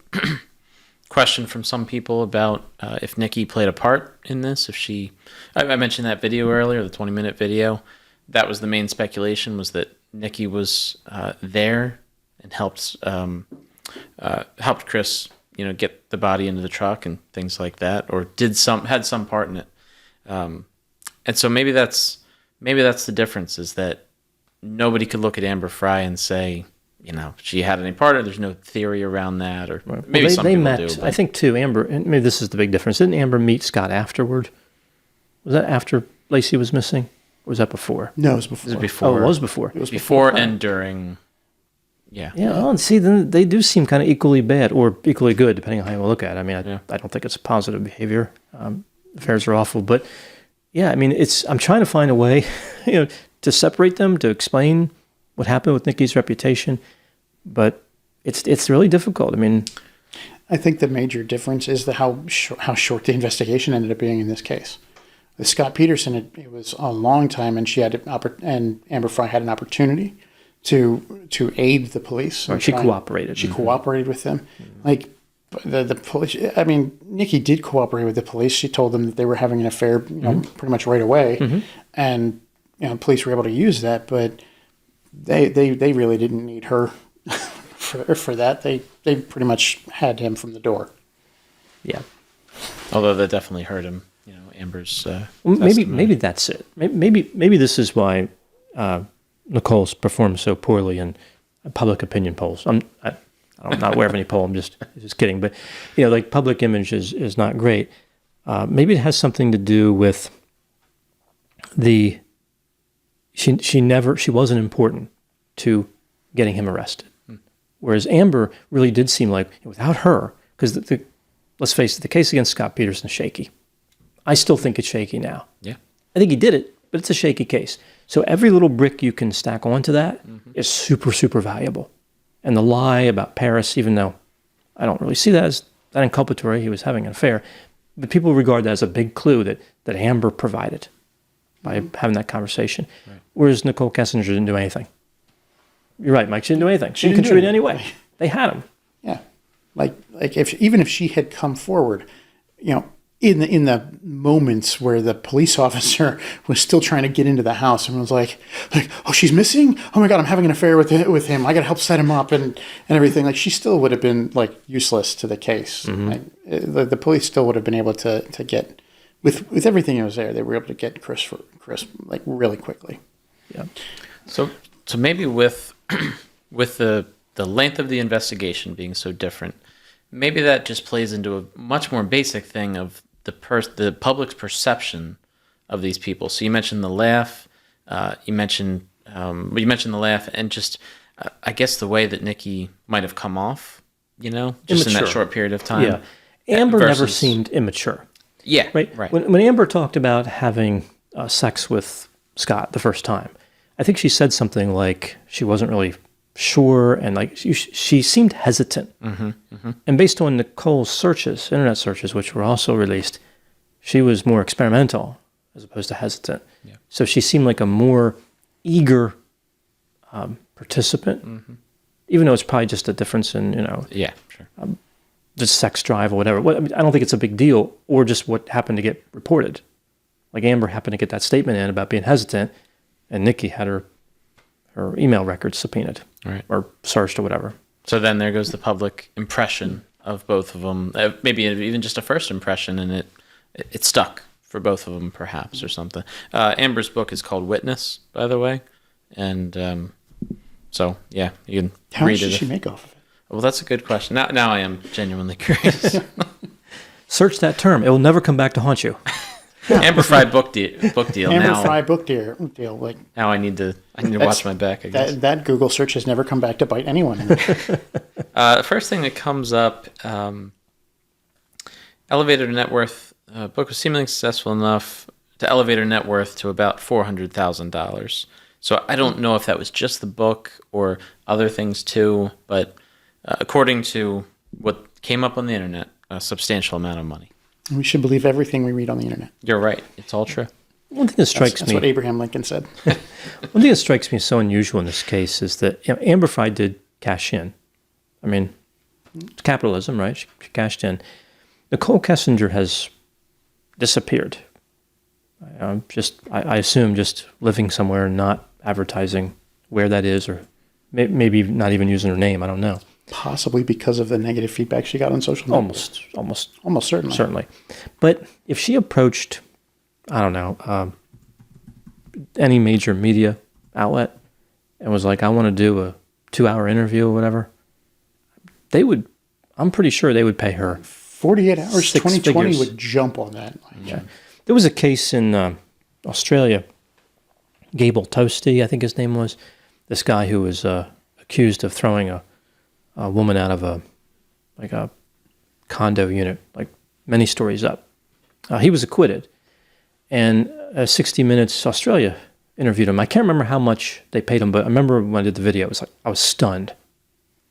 question from some people about if Nikki played a part in this. I mentioned that video earlier, the 20-minute video. That was the main speculation, was that Nikki was there and helped Chris, get the body into the truck and things like that, or had some part in it. And so maybe that's the difference, is that nobody could look at Amber Fry and say, she had any part of it. There's no theory around that, or maybe some people met, do. But. I think too, Amber, and maybe this is the big difference. Didn't Amber meet Scott afterward? Was that after Lacey was missing? Or was that before? No, it was before. It was before. Oh, it was before. It was before and during. Yeah. Yeah. Oh, and see, then they do seem kind of equally bad or equally good, depending on how you look at it. I mean, I don't think it's a positive behavior. Affairs are awful, but yeah, I mean, I'm trying to find a way, to separate them, to explain what happened with Nikki's reputation, but it's really difficult. I mean, I think the major difference is how short the investigation ended up being in this case. With Scott Peterson, it was a long time, and and Amber Fry had an opportunity to aid the police. She cooperated. She cooperated with them. Like the police. I mean, Nikki did cooperate with the police. She told them that they were having an affair, pretty much right away, and police were able to use that. But they really didn't need her for that. They pretty much had him from the door. Yeah. Although that definitely hurt him. Amber's. Maybe that's it. Maybe this is why Nicole's performed so poorly in public opinion polls. I'm not aware of any poll. I'm just kidding. But like public image is not great. Maybe it has something to do with she wasn't important to getting him arrested. Whereas Amber really did seem like, without her, because let's face it, the case against Scott Peterson is shaky. I still think it's shaky now. Yeah. I think he did it, but it's a shaky case. So every little brick you can stack onto that is super, super valuable. And the lie about Paris, even though I don't really see that as that inculpatory, he was having an affair, but people regard that as a big clue that Amber provided by having that conversation. Right. Whereas Nicole Kessinger didn't do anything. You're right, Mike. She didn't do anything. She didn't contribute anyway. They had him. Yeah. Like even if she had come forward, in the moments where the police officer was still trying to get into the house and was like, oh, she's missing? Oh my God, I'm having an affair with him. I got to help set him up and everything. Like, she still would have been like useless to the case. Like, the police still would have been able to get with everything that was there. They were able to get Chris like really quickly. Yeah. So maybe with the length of the investigation being so different, maybe that just plays into a much more basic thing of the public's perception of these people. So you mentioned the laugh, you mentioned the laugh, and just I guess the way that Nikki might have come off, just immature. In that short period of time. Yeah, Amber never seemed immature. Yeah, right. Right. When Amber talked about having sex with Scott the first time, I think she said something like she wasn't really sure, and like she seemed hesitant. And based on Nicole's internet searches, which were also released, she was more experimental as opposed to hesitant. Yeah. So she seemed like a more eager participant, even though it's probably just a difference in yeah, sure, the sex drive or whatever. I don't think it's a big deal, or just what happened to get reported. Like Amber happened to get that statement in about being hesitant, and Nikki had her email records subpoenaed Right. or searched or whatever. So then there goes the public impression of both of them, maybe even just a first impression, and it stuck for both of them, perhaps, or something. Amber's book is called Witness, by the way, and so yeah, you can How read much it. did she make off of it? Well, that's a good question. Now I am genuinely curious. Search that term; it will never come back to haunt you. Amber Fry book deal. Amber Now, Fry book deal. Like now I need to watch my back. I guess. that Google search has never come back to bite anyone. First thing that comes up, elevator net worth. Book was seemingly successful enough to elevate her net worth to about $400,000. So I don't know if that was just the book or other things too, but according to what came up on the internet, a substantial amount of money. We should believe everything we read on the internet. You're right. It's all true. One thing that strikes That's me. what Abraham Lincoln said. One thing that strikes me so unusual in this case is that Amber Fry did cash in. I mean, it's capitalism, right? She cashed in. Nicole Kessinger has disappeared. I assume just living somewhere and not advertising where that is, or maybe not even using her name. I don't know. Possibly because of the negative feedback she got on social media. Almost certainly. Certainly. But if she approached, I don't know, any major media outlet and was like, I want to do a 2-hour interview or whatever, I'm pretty sure they would pay her 48 hours, 6 2020 figures. would jump on that. Yeah. There was a case in Australia, Gable Toasty, I think his name was, this guy who was accused of throwing a woman out of a condo unit, like many stories up. He was acquitted. And 60 Minutes Australia interviewed him. I can't remember how much they paid him, but I remember when I did the video, it was like, I was stunned.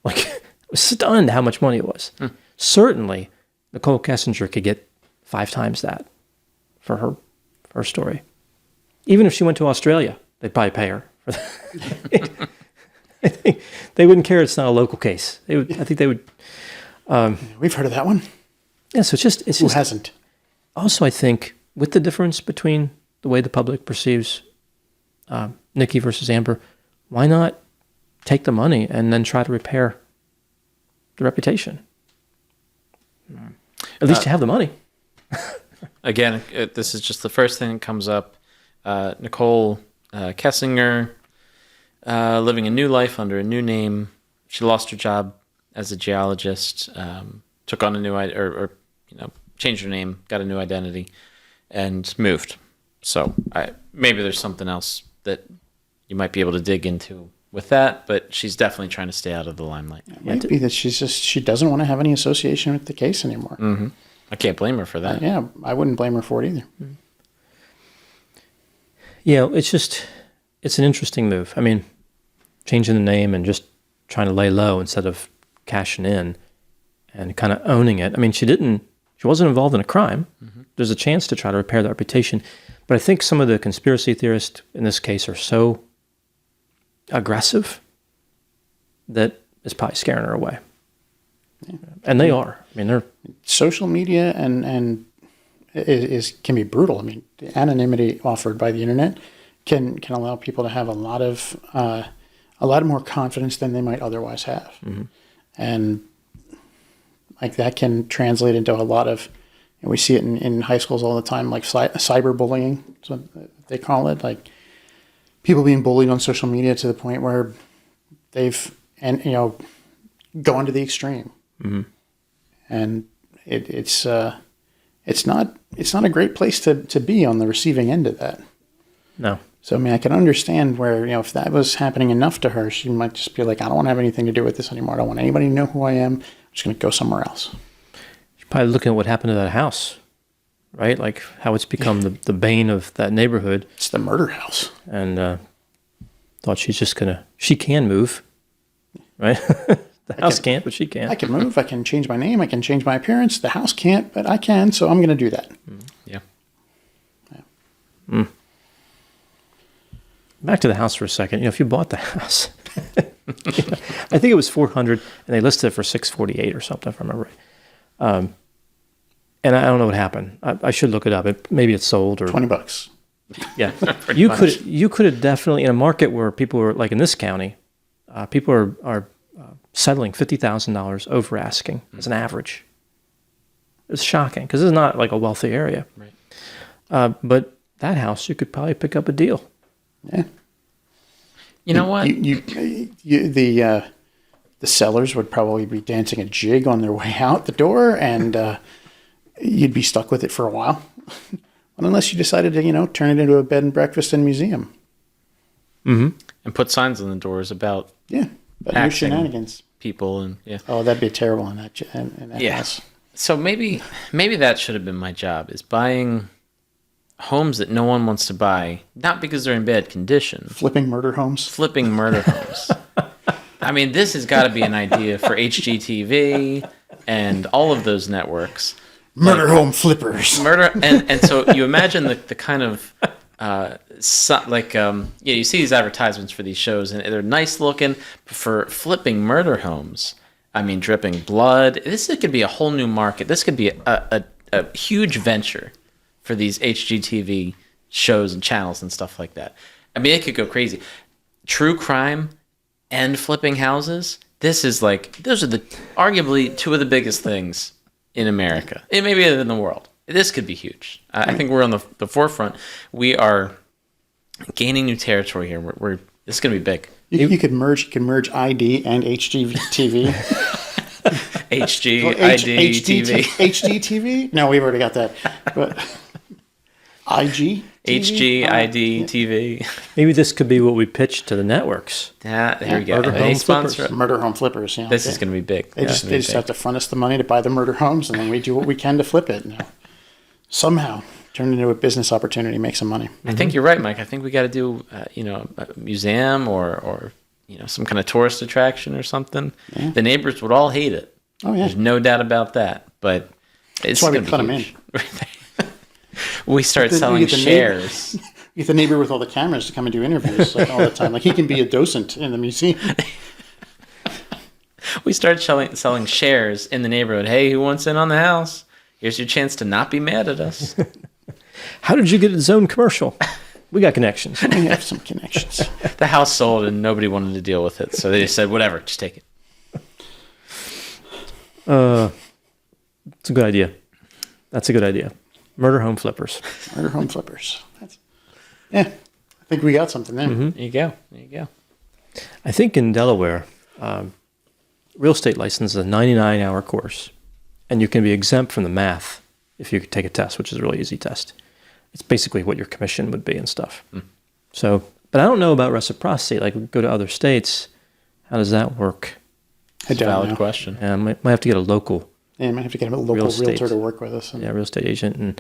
Like, I was stunned how much money it was. Certainly, Nicole Kessinger could get 5 times that for her story. Even if she went to Australia, they'd probably pay her. I think they wouldn't care. It's not a local case. I think they would. We've heard of that one. Yeah, so it's Who just. hasn't? Also, I think with the difference between the way the public perceives Nikki versus Amber, why not take the money and then try to repair the reputation? At least you have the money. Again, this is just the first thing that comes up. Nicole Kessinger, living a new life under a new name. She lost her job as a geologist, took on a new changed her name, got a new identity, and moved. So maybe there's something else that you might be able to dig into with that, but she's definitely trying to stay out of the limelight. It might be that she doesn't want to have any association with the case anymore. Mm-hmm. I can't blame her for that. Yeah, I wouldn't blame her for it either. Yeah, it's an interesting move. I mean, changing the name and just trying to lay low instead of cashing in and kind of owning it. I mean, she wasn't involved in a crime. Mm-hmm. There's a chance to try to repair that reputation. But I think some of the conspiracy theorists in this case are so aggressive that it's probably scaring her away. Yeah. And they are. I mean, they're social media and can be brutal. I mean, the anonymity offered by the internet can allow people to have a lot more confidence than they might otherwise have. Mm-hmm. And like that can translate into a lot of, and we see it in high schools all the time, like cyberbullying, is what they call it. Like people being bullied on social media to the point where they've gone to the extreme. Mm-hmm. And it's not a great place to be on the receiving end of that. No. So I mean, I can understand where if that was happening enough to her, she might just be like, I don't want to have anything to do with this anymore. I don't want anybody to know who I am. I'm just going to go somewhere else. She's probably looking at what happened to that house, right? Like how it's become the bane of that neighborhood. It's the murder house. And thought she can move, right? The house can't, but she can. I can move. I can change my name. I can change my appearance. The house can't, but I can. So I'm going to do that. Yeah. Mm. Back to the house for a second. If you bought the house, I think it was $400, and they listed it for $648 or something, if I remember right. and I don't know what happened. I should look it up. Maybe it's sold or $20. yeah. Pretty you much. could have definitely, in a market where people are like in this county, people are settling $50,000 over asking as an average. It's shocking because it's not like a wealthy area. Right. But that house, you could probably pick up a deal. Yeah. You know what? The sellers would probably be dancing a jig on their way out the door, and you'd be stuck with it for a while. Unless you decided to, turn it into a bed and breakfast and museum. Mm-hmm. And put signs on the doors about Yeah. But no Taxing. shenanigans. people and yeah. Oh, that'd be terrible in that Yeah. house. So maybe that should have been my job, is buying homes that no one wants to buy, not because they're in bad condition, Flipping murder homes. flipping murder homes. I mean, this has got to be an idea for HGTV and all of those networks. Murder home flippers. Murder, and so you imagine the kind of you see these advertisements for these shows, and they're nice looking. But for flipping murder homes, I mean, dripping blood. This could be a whole new market. This could be a huge venture for these HGTV shows and channels and stuff like that. I mean, it could go crazy. True crime and flipping houses. Those are arguably two of the biggest things in America, and maybe in the world. This could be huge. I think we're on the forefront. We are gaining new territory here. This is going to be big. You could merge ID and HGTV. HGID HDTV? No, we've already got that. But IG? HGID TV. Maybe this could be what we pitch to the networks. Yeah, there we go. Murder They home sponsor flippers. it. Murder home flippers. Yeah. This is going to be big. They just have to front us the money to buy the murder homes, and then we do what we can to flip it. Now, somehow turn it into a business opportunity, make some money. I think you're right, Mike. I think we got to do, a museum or some kind of tourist attraction or something. Yeah. The neighbors would all hate it. Oh yeah, There's no doubt about that. But it's that's why we going to cut be them in. huge. We start Then selling you get the shares. You get the neighbor with all the cameras to come and do interviews all the time. Like he can be a docent in the museum. We start selling shares in the neighborhood. Hey, who wants in on the house? Here's your chance to not be mad at us. How did you get a Zone commercial? We got connections. We have some connections. The house sold and nobody wanted to deal with it. So they just said, whatever, just take it. It's a good idea. That's a good idea. Murder home flippers. Murder home flippers. I think we got something there. There you go. There you go. I think in Delaware, real estate license is a 99-hour course, and you can be exempt from the math if you could take a test, which is a really easy test. It's basically what your commission would be and stuff. So, but I don't know about reciprocity. Like, we go to other states, how does that work? I don't Valid know. question. I might have to get a local, Yeah, might have to get a local Real estate. realtor to work with us. real estate agent, and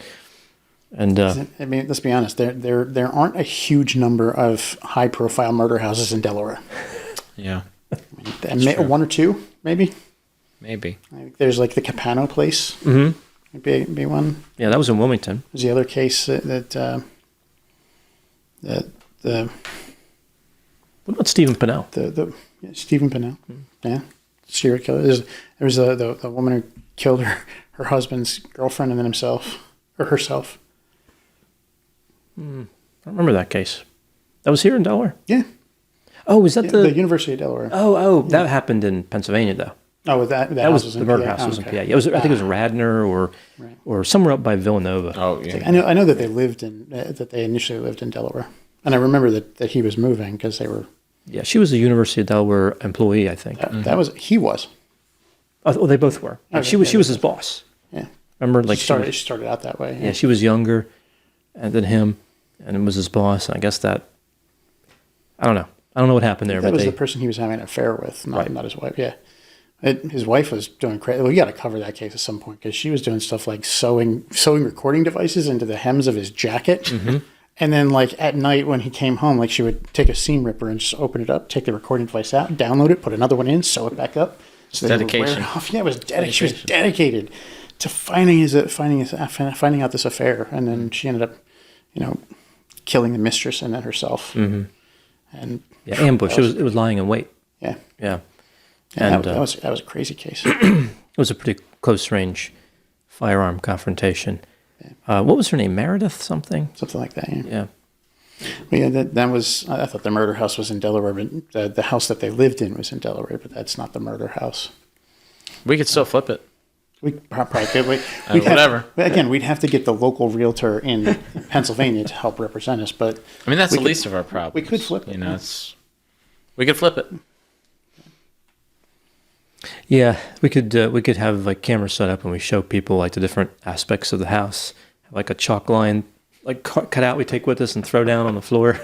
I mean, let's be honest. There aren't a huge number of high-profile murder houses in Delaware. Yeah, One or two, maybe. maybe. I think there's like the Capano place. Mhm. Be one. yeah, that was in Wilmington. There's the other case that What about Stephen Pinnell? Stephen Pinnell. Yeah, serial killer. There was the woman who killed her husband's girlfriend and then himself or herself. I don't remember that case. That was here in Delaware. Yeah, Oh, was that the University of Delaware. that happened in Pennsylvania though. Oh, that That house was the in murder PA. house Oh, was in okay. PA. It was, I think it was Radnor or somewhere up by Villanova. Oh, yeah. I know that they lived in that they initially lived in Delaware, and I remember that he was moving because they were. Yeah, she was a University of Delaware employee, I think. He was. Oh, they both were. Okay, she was his boss. Yeah. Remember, like She started out that way. yeah, she was younger than him, and it was his boss. And I guess that I don't know. I don't know what happened there, That but was they, the person he was having an affair with, Right. not his wife. Yeah, his wife was doing crazy. Well, we got to cover that case at some point because she was doing stuff like sewing recording devices into the hems of his jacket, Mm-hmm. and then like at night when he came home, like she would take a seam ripper and just open it up, take the recording device out, download it, put another one in, sew it back up. So they would wear Dedication. it off. Yeah, it was she was dedicated to finding out this affair, and then she ended up, killing the mistress and then herself. Mm-hmm. And yeah, ambush. It was lying in wait. yeah. Yeah, Yeah, and that was a crazy case. it was a pretty close range firearm confrontation. What was her name? Meredith something? Something like that, yeah. Yeah. Well, yeah, that was, I thought the murder house was in Delaware, but the house that they lived in was in Delaware, but that's not the murder house. We could still flip it. We probably could. Whatever. We'd have to get the local realtor in Pennsylvania to help represent us, but... I mean, that's the least of our problems. We could flip it. You know, we could flip it. Yeah, we could have like cameras set up and we show people like the different aspects of the house, like a chalk line, like cut out we take with us and throw down on the floor.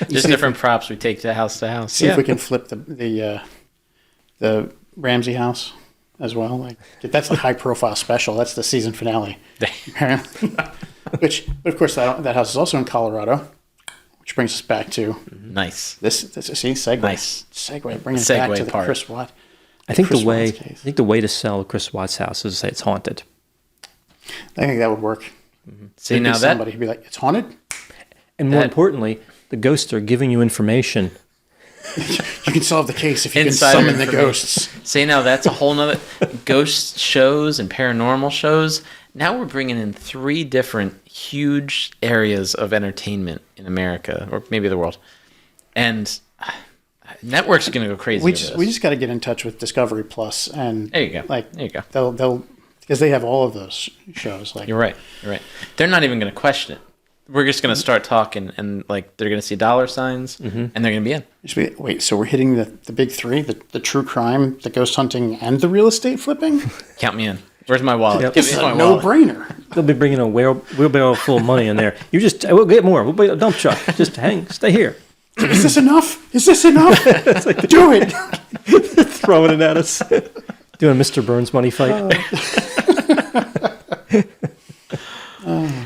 Just different props we take to house. See if we can flip the Ramsey house as well. Like that's a high profile special. That's the season finale. Which, of course, that house is also in Colorado. Which brings us back to nice. This see segue. Nice Segue. Bringing it back to the Chris Watt. I think the way to sell Chris Watt's house is to say it's haunted. I think that would work. Mm-hmm. See, now somebody would be like, it's haunted? And more importantly, the ghosts are giving you information. You can solve the case if you can summon the ghosts. See, now that's a whole nother... Ghost shows and paranormal shows. Now we're bringing in 3 different huge areas of entertainment in America, or maybe the world. And networks are going to go crazy. We just got to get in touch with Discovery Plus, and there you go. Like, there you go. They'll because they have all of those shows. Like you're right. They're not even going to question it. We're just going to start talking, and like they're going to see dollar signs, and they're going to be in. Wait, so we're hitting the big 3: the true crime, the ghost hunting, and the real estate flipping. Count me in. Where's my wallet? Yep. This is a no-brainer. They'll be bringing a wheelbarrow full of money in there. We'll get more. We'll be a dump truck. Just stay here. Is this enough? Like do it. Throwing it at us. Doing a Mr. Burns money fight.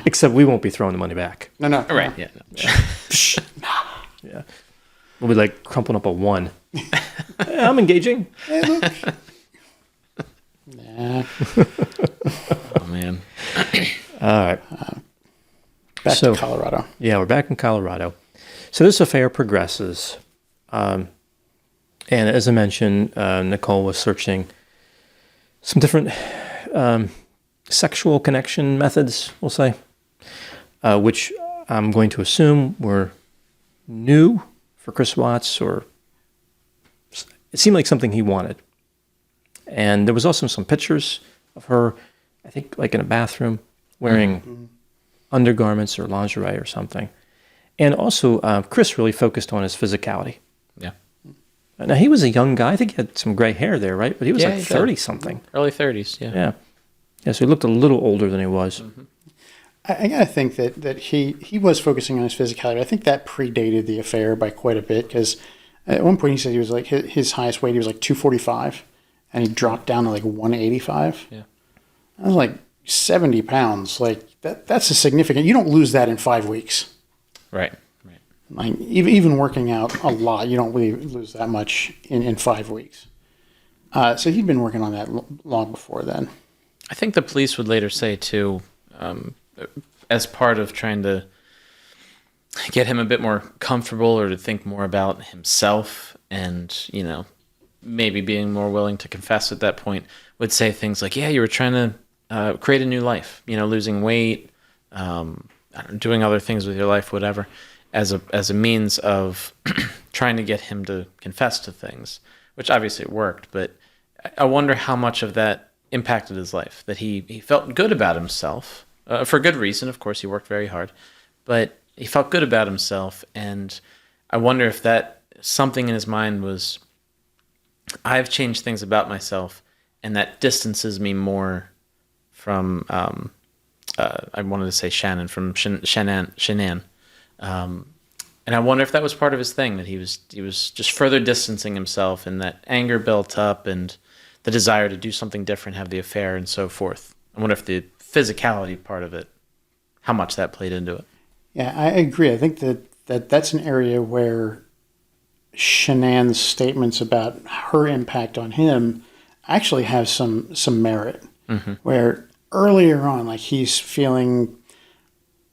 Except we won't be throwing the money back. No. All right. Yeah. Yeah. We'll be like crumpling up a 1. I'm engaging. Hey, look. Nah. Oh man. All right. Back to Colorado. Yeah, we're back in Colorado. So this affair progresses. And as I mentioned, Nicole was searching some different sexual connection methods, we'll say, which I'm going to assume were new for Chris Watts, or it seemed like something he wanted. And there was also some pictures of her, I think, like in a bathroom, wearing undergarments or lingerie or something. And also, Chris really focused on his physicality. Yeah. Now, he was a young guy. I think he had some gray hair there, right? But he was like 30-something. Early 30s, yeah. Yeah, so he looked a little older than he was. Mm-hmm. I gotta think that he was focusing on his physicality. I think that predated the affair by quite a bit, because at one point he said he was like, his highest weight, he was like 245, and he dropped down to like 185. Yeah. I was like 70 pounds. Like that's a significant, you don't lose that in 5 weeks. Right. Like even working out a lot, you don't really lose that much in 5 weeks. So he'd been working on that long before then. I think the police would later say too, as part of trying to get him a bit more comfortable or to think more about himself, and maybe being more willing to confess at that point, would say things like, yeah, you were trying to create a new life, losing weight, doing other things with your life, whatever, as a means of trying to get him to confess to things, which obviously it worked. But I wonder how much of that impacted his life, that he felt good about himself, for good reason. Of course, he worked very hard, but he felt good about himself. And I wonder if that something in his mind was, I've changed things about myself, and that distances me more from, I wanted to say Shannon, from Shanann. And I wonder if that was part of his thing, that he was just further distancing himself, and that anger built up, and the desire to do something different, have the affair, and so forth. I wonder if the physicality part of it, how much that played into it. Yeah, I agree. I think that's an area where Shanann's statements about her impact on him actually have some merit. Mm-hmm. Where earlier on, like, he's feeling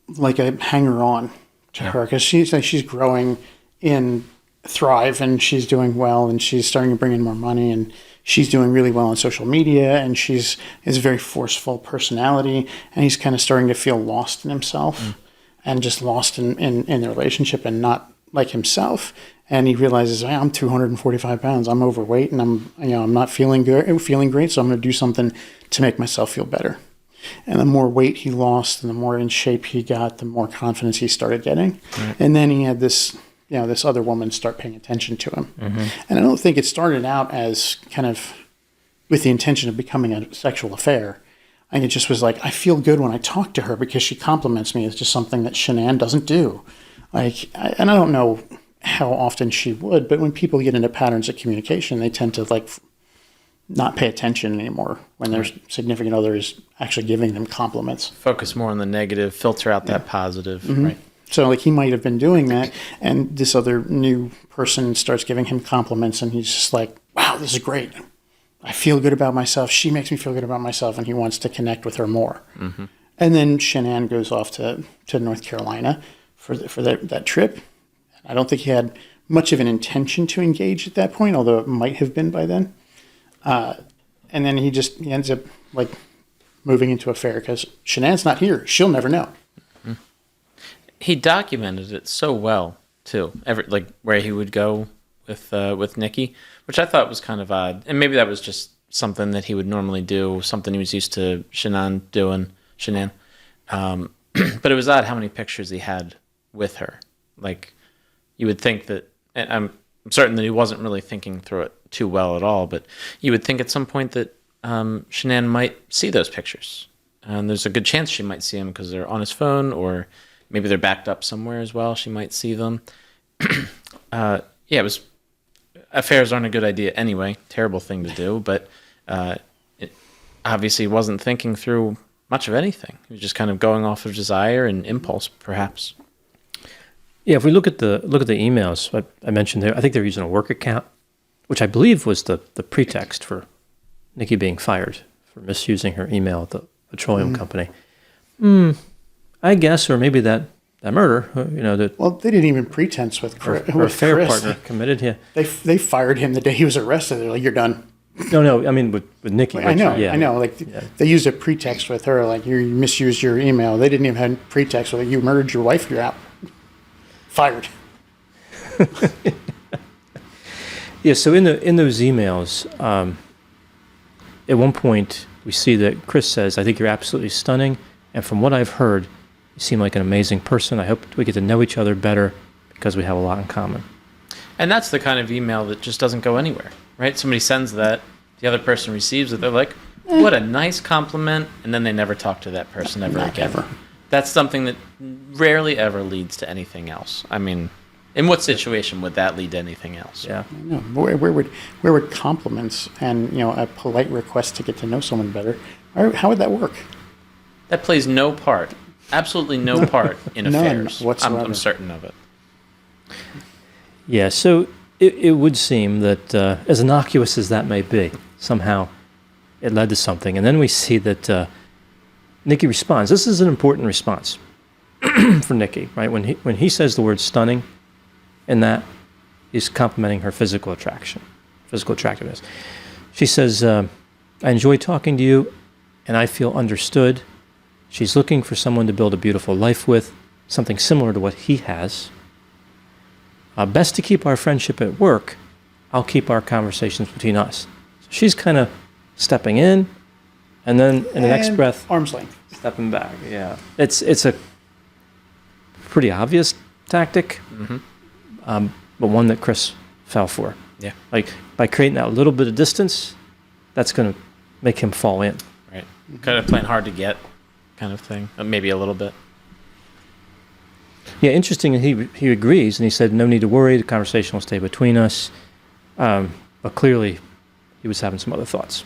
like a hanger-on to her, because she's growing in Thrive, and she's doing well, and she's starting to bring in more money, and she's doing really well on social media, and she's is a very forceful personality, and he's kind of starting to feel lost in himself and just lost in the relationship and not like himself. And he realizes, hey, I'm 245 pounds, I'm overweight, and I'm not feeling great, so I'm going to do something to make myself feel better. And the more weight he lost and the more in shape he got, the more confidence he started getting. Right. And then he had this other woman start paying attention to him. And I don't think it started out as kind of with the intention of becoming a sexual affair. I think it just was like, I feel good when I talk to her because she compliments me. It's just something that Shanann doesn't do. And I don't know how often she would, but when people get into patterns of communication, they tend to not pay attention anymore when their significant other is actually giving them compliments. Focus more on the negative, filter out that positive, right? So he might have been doing that, and this other new person starts giving him compliments, and he's just like, wow, this is great. I feel good about myself. She makes me feel good about myself, and he wants to connect with her more. And then Shanann goes off to North Carolina for that trip. I don't think he had much of an intention to engage at that point, although it might have been by then. And then he ends up moving into affair because Shanann's not here. She'll never know. He documented it so well too. Where he would go with Nikki, which I thought was kind of odd, and maybe that was just something that he would normally do, something he was used to Shanann doing. But it was odd how many pictures he had with her. You would think that, and I'm certain that he wasn't really thinking through it too well at all, but you would think at some point that Shanann might see those pictures. And there's a good chance she might see them because they're on his phone, or maybe they're backed up somewhere as well. She might see them. Affairs aren't a good idea anyway. Terrible thing to do, but it obviously wasn't thinking through much of anything. He was just kind of going off of desire and impulse, perhaps. Yeah, if we look at the emails I mentioned there, I think they're using a work account, which I believe was the pretext for Nikki being fired for misusing her email at the petroleum company. I guess, or maybe that murder. Well, they didn't even pretense with Chris. Her affair partner committed. Yeah, they fired him the day he was arrested. They're like, "You're done." No. I mean, with Nikki. I know. They used a pretext with her, you misused your email. They didn't even have a pretext with you murdered your wife. You're out. Fired. Yeah. So in those emails, at one point we see that Chris says, "I think you're absolutely stunning, and from what I've heard, you seem like an amazing person. I hope we get to know each other better because we have a lot in common." And that's the kind of email that just doesn't go anywhere, right? Somebody sends that, the other person receives it, they're like, what a nice compliment, and then they never talk to that person ever again. Ever. That's something that rarely ever leads to anything else. I mean, in what situation would that lead to anything else? Yeah. No. Where would compliments and a polite request to get to know someone better, how would that work? That plays no part, absolutely no part in affairs. None whatsoever. I'm certain of it. Yeah, so it would seem that as innocuous as that may be, somehow it led to something. And then we see that Nikki responds. This is an important response for Nikki, right? When he says the word stunning, and that is complimenting her physical attractiveness. She says, I enjoy talking to you, and I feel understood. She's looking for someone to build a beautiful life with, something similar to what he has. Best to keep our friendship at work. I'll keep our conversations between us. So she's kind of stepping in, and then in the next breath, arm's length, stepping back. Yeah, it's a pretty obvious tactic, but one that Chris fell for. Yeah, by creating that little bit of distance, that's going to make him fall in. Right, kind of playing hard to get, kind of thing. Maybe a little bit. Yeah, interesting. And he agrees, and he said, "No need to worry. The conversation will stay between us." But clearly, he was having some other thoughts.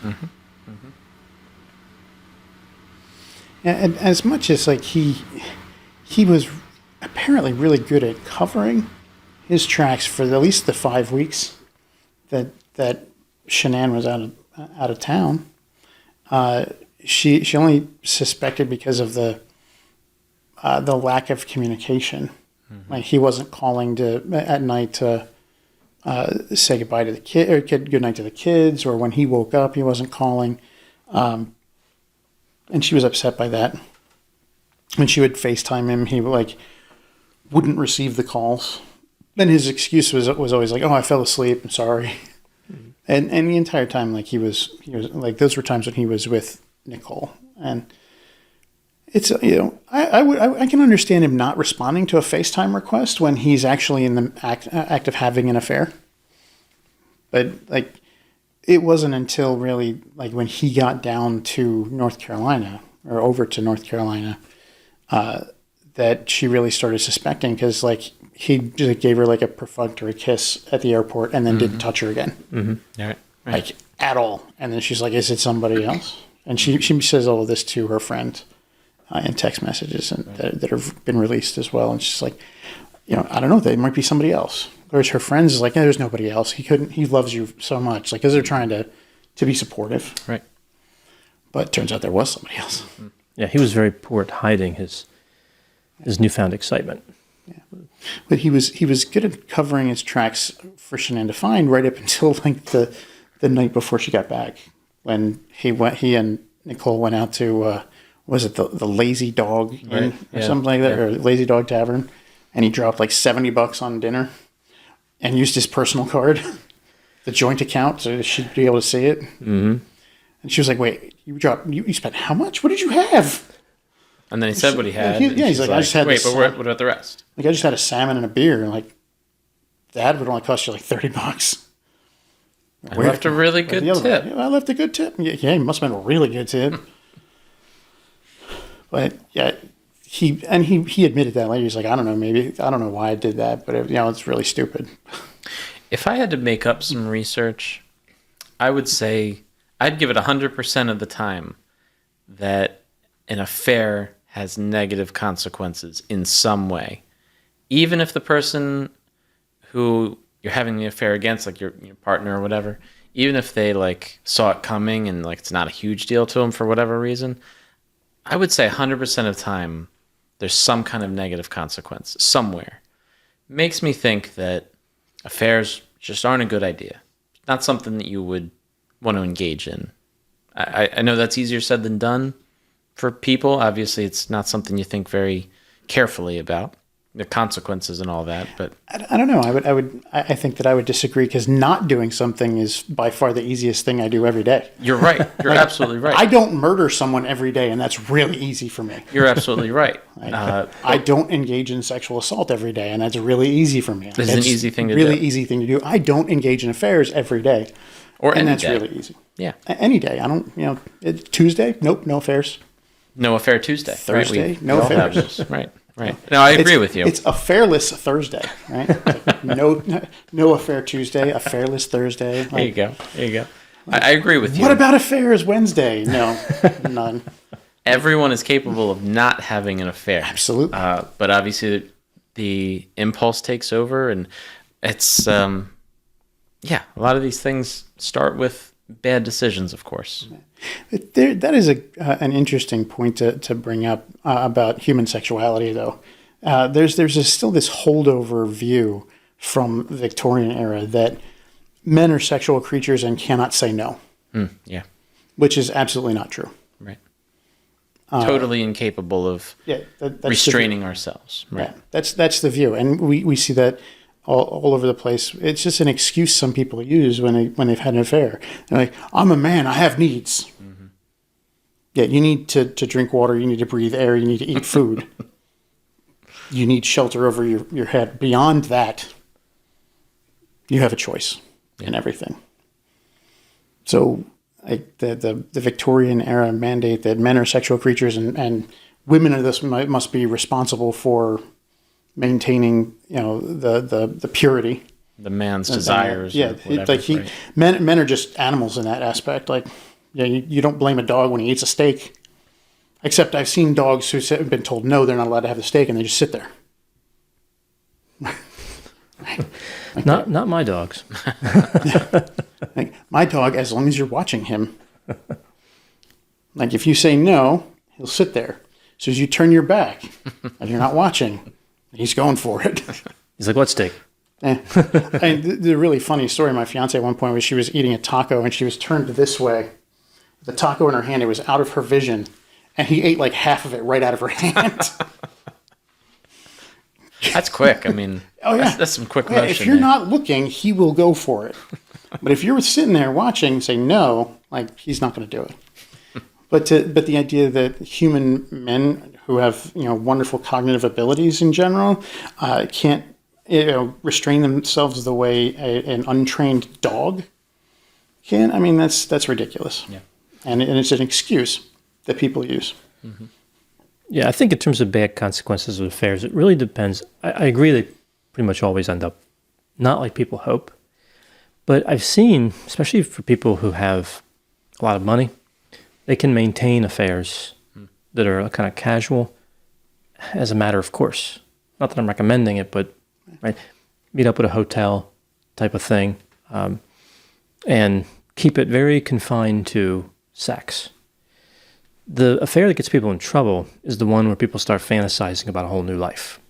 And as much as he was apparently really good at covering his tracks for at least the 5 weeks that Shanann was out of town. She only suspected because of the lack of communication. Like he wasn't calling at night to say goodbye to the kid or good night to the kids, or when he woke up, he wasn't calling. And she was upset by that. When she would FaceTime him, he wouldn't receive the calls. Then his excuse was always like, "Oh, I fell asleep. I'm sorry." Mm-hmm. And the entire time, he was like, those were times when he was with Nicole. And it's, I can understand him not responding to a FaceTime request when he's actually in the act of having an affair. But it wasn't until really when he got down to North Carolina or over to North Carolina that she really started suspecting, because he just gave her a perfunctory kiss at the airport and then didn't touch her again. Mm-hmm. Right. At all. And then she's like, "Is it somebody else?" And she says all of this to her friend in text messages and that have been released as well. And she's like, "I don't know, there might be somebody else." Whereas her friends is like, "There's nobody else. He loves you so much." Because they're trying to be supportive. Right. But it turns out there was somebody else. Yeah, he was very poor at hiding his newfound excitement. Yeah. But he was good at covering his tracks for Shanann to find right up until the night before she got back, when he and Nicole went out to was it the Lazy Dog Inn or something like that, or Lazy Dog Tavern, and he dropped $70 on dinner and used his personal card, the joint account, so she'd be able to see it. Mm-hmm. And she was like, "Wait, you spent how much? What did you have?" And then he said what he had. He's like, "I just had wait, but what about the rest?" I just had a salmon and a beer. And that would only cost you $30. I left a really good tip. I left a good tip. Yeah, he must have been a really good tip. But yeah, he admitted that later. He's like, "I don't know why I did that, but it's really stupid." If I had to make up some research, I would say I'd give it 100% of the time that an affair has negative consequences in some way. Even if the person who you're having the affair against, your partner or whatever, even if they saw it coming and it's not a huge deal to them for whatever reason, I would say 100% of the time there's some kind of negative consequence somewhere. Makes me think that affairs just aren't a good idea. Not something that you would want to engage in. I know that's easier said than done for people. Obviously, it's not something you think very carefully about, the consequences and all that. But I don't know. I think that I would disagree, because not doing something is by far the easiest thing I do every day. You're right. You're absolutely right. I don't murder someone every day, and that's really easy for me. You're absolutely right. I don't engage in sexual assault every day, and that's really easy for me. It's an easy thing to do. Really easy thing to do. I don't engage in affairs every day, and that's day. really easy. Yeah, any day. I don't. Tuesday, nope, no affairs. No affair Tuesday. Thursday, right? No affairs. Right. No, I agree with you. It's a fairless Thursday, right? No affair Tuesday, a fairless Thursday. There you go. I agree with you. What about affairs Wednesday? No, none. Everyone is capable of not having an affair. Absolutely. But obviously the impulse takes over, and it's, a lot of these things start with bad decisions, of course. That is an interesting point to bring up about human sexuality, though. There's still this holdover view from the Victorian era that men are sexual creatures and cannot say no. Yeah. Which is absolutely not true. Right. Totally incapable of restraining ourselves. Right. Yeah, that's the view. And we see that all over the place. It's just an excuse some people use when they've had an affair. They're like, "I'm a man, I have needs." Mm-hmm. Yeah, you need to drink water, you need to breathe air, you need to eat food. You need shelter over your head. Beyond that, you have a choice in everything. So the Victorian era mandate that men are sexual creatures and women must be responsible for maintaining, the purity, the man's desires. Yeah, whatever, men are just animals in that aspect. You don't blame a dog when he eats a steak. Except I've seen dogs who have been told no, they're not allowed to have the steak, and they just sit there. Not my dogs. My dog, as long as you're watching him, if you say no, he'll sit there. So as you turn your back and you're not watching, he's going for it. He's like, "What steak?" The really funny story, my fiance at one point was she was eating a taco and she was turned this way. The taco in her hand, it was out of her vision. And he ate like half of it right out of her hand. That's quick. I mean, that's some quick motion. If you're not looking, he will go for it. But if you're sitting there watching, say no, like he's not going to do it. But the idea that human men who have wonderful cognitive abilities in general can't restrain themselves the way an untrained dog can. I mean that's ridiculous. Yeah, and it's an excuse that people use. Mm-hmm. Yeah, I think in terms of bad consequences of affairs, it really depends. I agree they pretty much always end up not like people hope. But I've seen, especially for people who have a lot of money, they can maintain affairs that are kind of casual as a matter of course. Not that I'm recommending it, but right, meet up at a hotel type of thing and keep it very confined to sex. The affair that gets people in trouble is the one where people start fantasizing about a whole new life.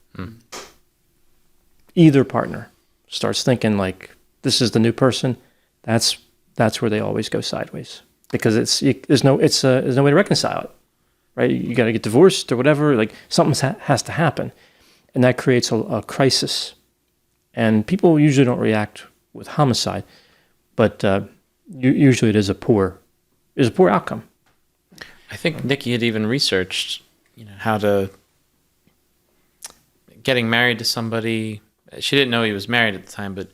Either partner starts thinking like, this is the new person. That's where they always go sideways because there's no way to reconcile it, right? You got to get divorced or whatever. Like something has to happen, and that creates a crisis. And people usually don't react with homicide, but usually it is a poor outcome. I think Nikki had even researched, how to getting married to somebody. She didn't know he was married at the time, but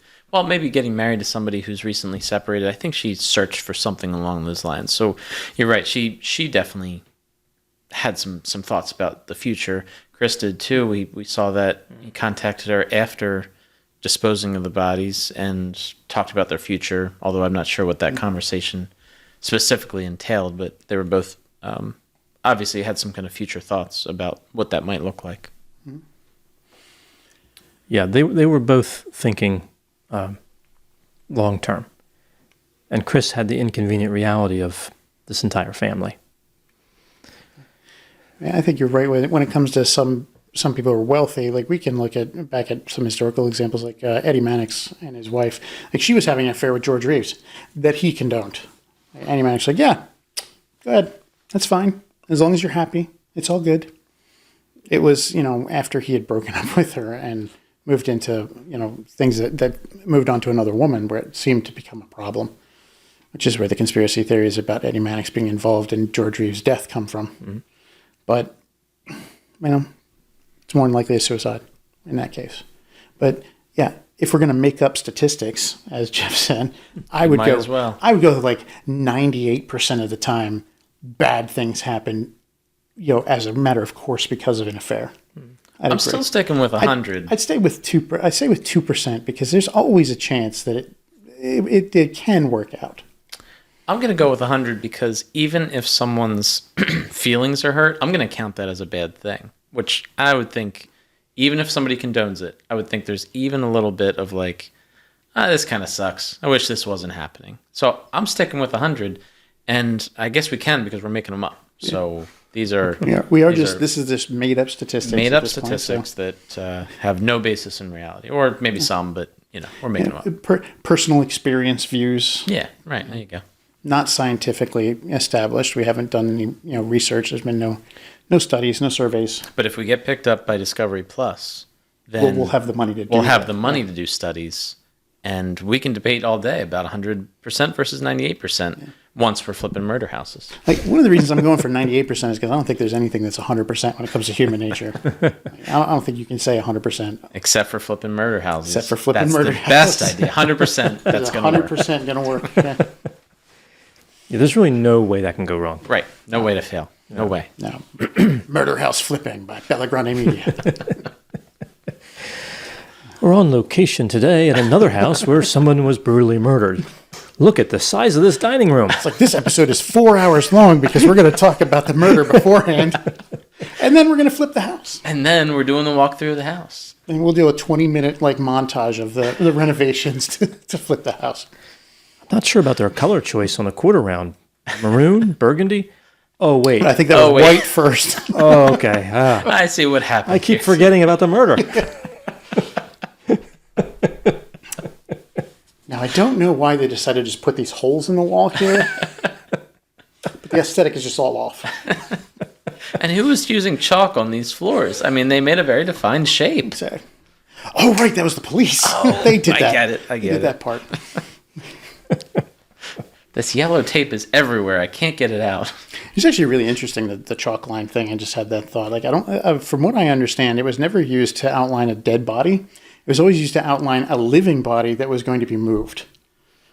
maybe getting married to somebody who's recently separated. I think she searched for something along those lines. So you're right. She definitely had some thoughts about the future. Chris did too. We saw that he contacted her after disposing of the bodies and talked about their future. Although I'm not sure what that conversation specifically entailed, but they were both obviously had some kind of future thoughts about what that might look like. Yeah, they were both thinking long term. And Chris had the inconvenient reality of this entire family. Yeah, I think you're right when it comes to some people who are wealthy. Like we can look back at some historical examples, like Eddie Mannix and his wife. Like she was having an affair with George Reeves that he condoned. Eddie Mannix was like, yeah, go ahead. That's fine. As long as you're happy, it's all good. It was, after he had broken up with her and moved into, things that moved on to another woman where it seemed to become a problem, which is where the conspiracy theories about Eddie Mannix being involved in George Reeves' death come from. Mm-hmm. But, it's more than likely a suicide in that case. But, yeah, if we're going to make up statistics, as Jeff said, I would go like 98% of the time, bad things happen, as a matter of course because of an affair. I'm still sticking with 100. I'd stay with 2%. I say with 2% because there's always a chance that it can work out. I'm going to go with 100 because even if someone's feelings are hurt, I'm going to count that as a bad thing, which I would think, even if somebody condones it, I would think there's even a little bit of like, this kind of sucks. I wish this wasn't happening. So I'm sticking with 100, and I guess we can because we're making them up. So these are... Yeah, this is just made-up statistics. Made-up statistics that have no basis in reality, or maybe some, but, we're making them up. Personal experience views. Yeah, right. There you go. Not scientifically established. We haven't done any research. There's been no studies, no surveys. But if we get picked up by Discovery Plus, then we'll have the money to do We'll have the money to do studies, and we can debate all day about 100% versus 98% once we're flipping murder houses. Like one of the reasons I'm going for 98% is because I don't think there's anything that's 100% when it comes to human nature. I don't think you can say 100%. Except for flipping murder houses. Except for flipping murder houses. That's the best idea. 100% that's going to work. 100% going to work. Yeah. Yeah, there's really no way that can go wrong. Right. No way to fail. No way. No. Murder House Flipping by Grande Media. We're on location today at another house where someone was brutally murdered. Look at the size of this dining room. It's like this episode is 4 hours long because we're going to talk about the murder beforehand. And then we're going to flip the house. And then we're doing the walkthrough of the house. And we'll do a 20-minute montage of the renovations to flip the house. Not sure about their color choice on the quarter round. Maroon? Burgundy? Oh, wait. I think that was white first. Oh, okay. I see what happened. I keep forgetting about the murder. Now, I don't know why they decided to just put these holes in the wall here, but the aesthetic is just all off. And who was using chalk on these floors? I mean, they made a very defined shape. So, oh, right, that was the police. They did I that. get it. I They get did it. that part. This yellow tape is everywhere. I can't get it out. It's actually really interesting, the chalk line thing. I just had that thought. Like, I don't. From what I understand, it was never used to outline a dead body. It was always used to outline a living body that was going to be moved.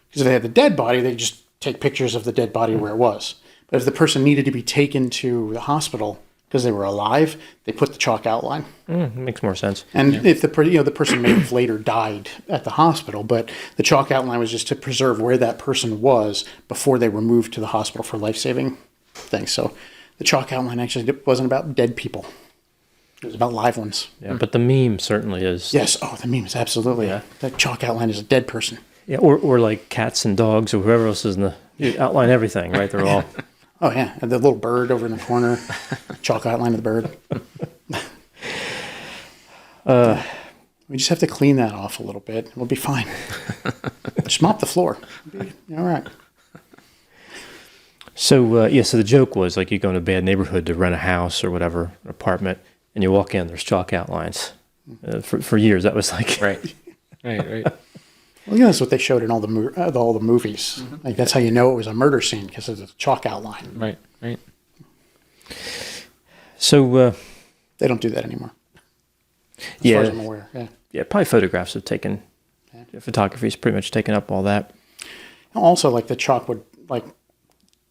Because if they had the dead body, they just take pictures of the dead body where it was. But if the person needed to be taken to the hospital because they were alive, they put the chalk outline. Makes more sense. And if the person may have later died at the hospital, but the chalk outline was just to preserve where that person was before they were moved to the hospital for life-saving things. So the chalk outline actually wasn't about dead people. It was about live ones. Yeah, but the meme certainly is. Yes. Oh, the meme is absolutely. Yeah. That chalk outline is a dead person. Yeah, or like cats and dogs or whoever else is in the. You outline everything, right? They're all. Oh, yeah. And the little bird over in the corner, chalk outline of the bird. We just have to clean that off a little bit. We'll be fine. Just mop the floor. All right. So, so the joke was like you go in a bad neighborhood to rent a house or whatever, an apartment, and you walk in, there's chalk outlines. For years, that was like. Right. Right. Well, that's what they showed in all the movies. Like, that's how you know it was a murder scene, because of the chalk outline. Right. So. They don't do that anymore. As far as I'm aware. Yeah, probably photographs have taken. Yeah. Photography's pretty much taken up all that. Also, like, the chalk would, like,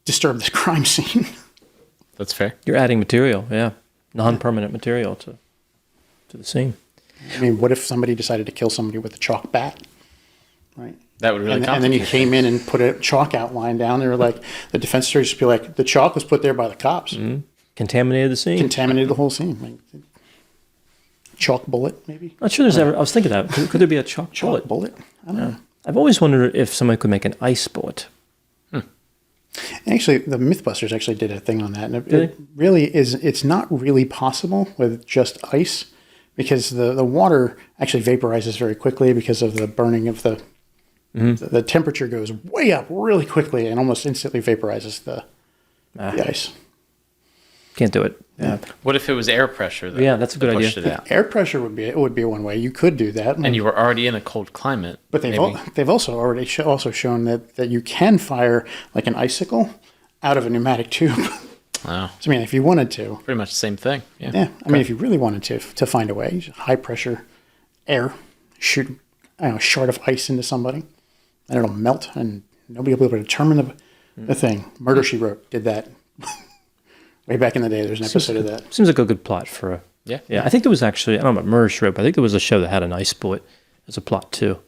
disturb the crime scene. That's fair. You're adding material, non-permanent material to the scene. I mean, what if somebody decided to kill somebody with a chalk bat? Right. That would really and then you came in and put a chalk outline down there, like the defense attorney just be like, the chalk was put there by the cops. Contaminated the scene. Contaminated the whole scene. Like, chalk bullet, maybe? Not sure there's ever. I was thinking that. Could there be a chalk bullet? I don't know. I've always wondered if somebody could make an ice bullet. Actually, the Mythbusters actually did a thing on that. And it really is, it's not really possible with just ice, because the water actually vaporizes very quickly because of the burning of the temperature goes way up really quickly and almost instantly vaporizes the ice. Can't do it. Yeah. What if it was air pressure? Though, Yeah, that's a good that idea. pushed it out? Air pressure would be one way. You could do that. And you were already in a cold climate. But they've also already also shown that you can fire like an icicle out of a pneumatic tube. Wow. So, I mean, if you wanted to. Pretty much the same thing. Yeah. Yeah. I mean, if you really wanted to find a way, high pressure air, shoot a shard of ice into somebody, and it'll melt, and nobody will be able to determine the thing. Murder, She Wrote did that. Way back in the day, there's an episode of that. Seems like a good plot for a. Yeah. I think there was actually, I don't know about Murder, She Wrote, but I think there was a show that had an ice bullet as a plot too.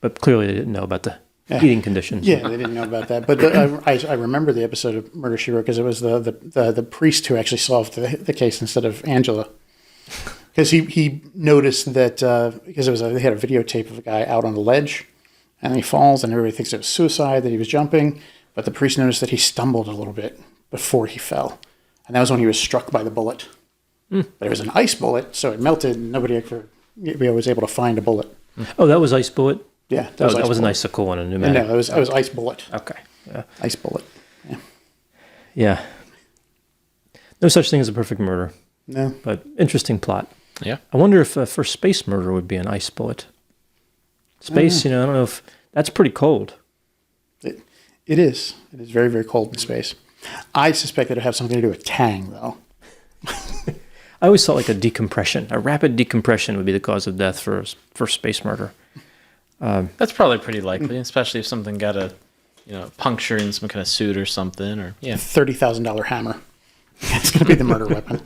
But clearly they didn't know about the eating conditions. Yeah, they didn't know about that. But I remember the episode of Murder, She Wrote, because it was the priest who actually solved the case instead of Angela. Because he noticed that, because they had a videotape of a guy out on the ledge, and he falls, and everybody thinks it was suicide, that he was jumping. But the priest noticed that he stumbled a little bit before he fell. And that was when he was struck by the bullet. But it was an ice bullet, so it melted, and nobody was able to find a bullet. Oh, that was ice bullet? Yeah. That was an icicle on a pneumatic. No, it was ice bullet. Okay. Yeah. Ice bullet. Yeah. Yeah. No such thing as a perfect murder. No. But interesting plot. Yeah. I wonder if for space murder would be an ice bullet. Space, I don't know if that's pretty cold. It is. It is very, very cold in space. I suspect it would have something to do with Tang, though. I always thought like a rapid decompression would be the cause of death for space murder. That's probably pretty likely, especially if something got a puncture in some kind of suit or something. Or $30,000 hammer. That's going to be the murder weapon.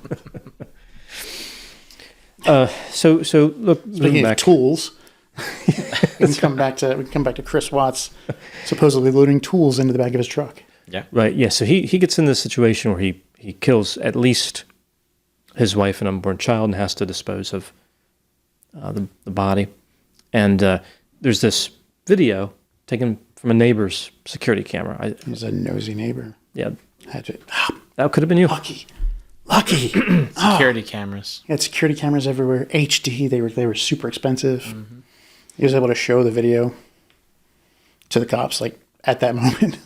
So look, speaking of tools, we can come back to Chris Watts supposedly loading tools into the back of his truck. Yeah. Right. Yeah. So he gets in this situation where he kills at least his wife and unborn child and has to dispose of the body. And there's this video taken from a neighbor's security camera. He's a nosy neighbor. Yeah. That could have been you. Lucky. Security cameras. He had security cameras everywhere. HD. They were super expensive. Mm-hmm. He was able to show the video. to the cops, like at that moment.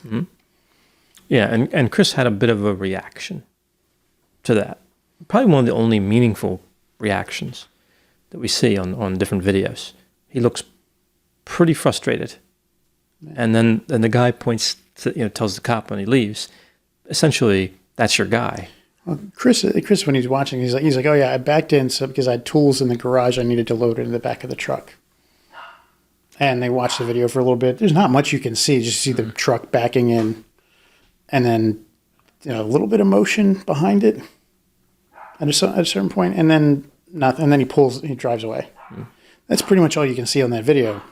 Yeah, and Chris had a bit of a reaction to that. Probably one of the only meaningful reactions that we see on different videos. He looks pretty frustrated. And then the guy points to, tells the cop when he leaves, essentially, that's your guy. Well, Chris, when he's watching, he's like, oh yeah, I backed in because I had tools in the garage I needed to load into the back of the truck. And they watch the video for a little bit. There's not much you can see. Just see the truck backing in, and then a little bit of motion behind it at a certain point, and then nothing. And then he drives away. That's pretty much all you can see on that video.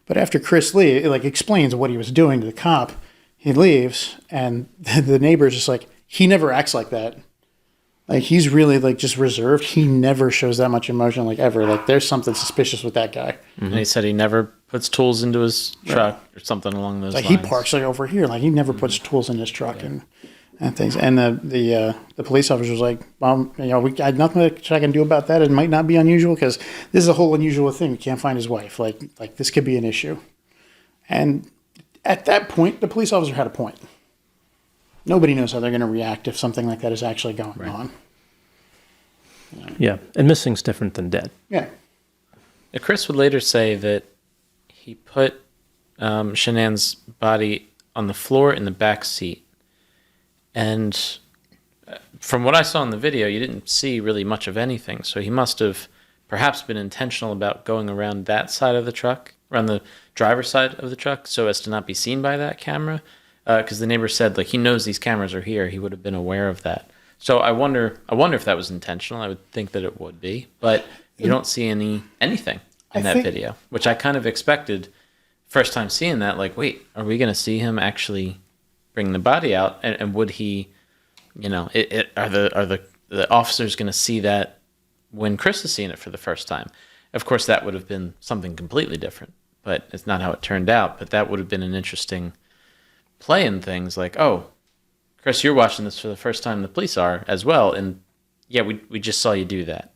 But after Chris explains what he was doing to the cop, he leaves, and the neighbor's just like, he never acts like that. Like, he's really, just reserved. He never shows that much emotion, ever. Like, there's something suspicious with that guy. And he said he never puts tools into his truck or something along those lines. He parks, over here. He never puts tools in his truck and things. And the police officer was like, well, we got nothing that I can do about that. It might not be unusual because this is a whole unusual thing. We can't find his wife. Like this could be an issue. And at that point, the police officer had a point. Nobody knows how they're going to react if something like that is actually going on. Yeah, and missing's different than dead. Yeah. Chris would later say that he put Shanann's body on the floor in the back seat. And from what I saw in the video, you didn't see really much of anything. So he must have perhaps been intentional about going around that side of the truck, around the driver's side of the truck, so as to not be seen by that camera. Because the neighbor said, he knows these cameras are here. He would have been aware of that. So I wonder if that was intentional. I would think that it would be. But you don't see anything in that video, which I kind of expected. First time seeing that, wait, are we going to see him actually bring the body out? And would he, are the officers going to see that when Chris is seeing it for the first time? Of course, that would have been something completely different. But it's not how it turned out. But that would have been an interesting play in things oh, Chris, you're watching this for the first time. The police are as well. And yeah, we just saw you do that.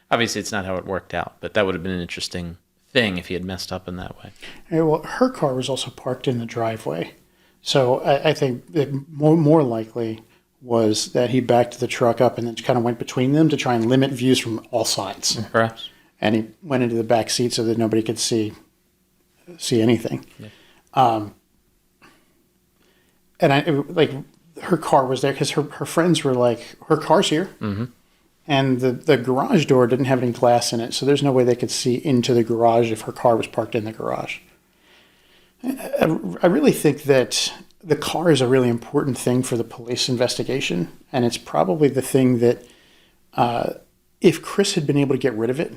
Obviously it's not how it worked out, but that would have been an interesting thing if he had messed up in that way. Yeah, well, her car was also parked in the driveway. So I think that more likely was that he backed the truck up and then kind of went between them to try and limit views from all sides. Perhaps. And he went into the back seat so that nobody could see anything. Yeah. And her car was there because her friends were like, her car's here. Mm-hmm. And the garage door didn't have any glass in it, so there's no way they could see into the garage if her car was parked in the garage. I really think that the car is a really important thing for the police investigation, and it's probably the thing that if Chris had been able to get rid of it,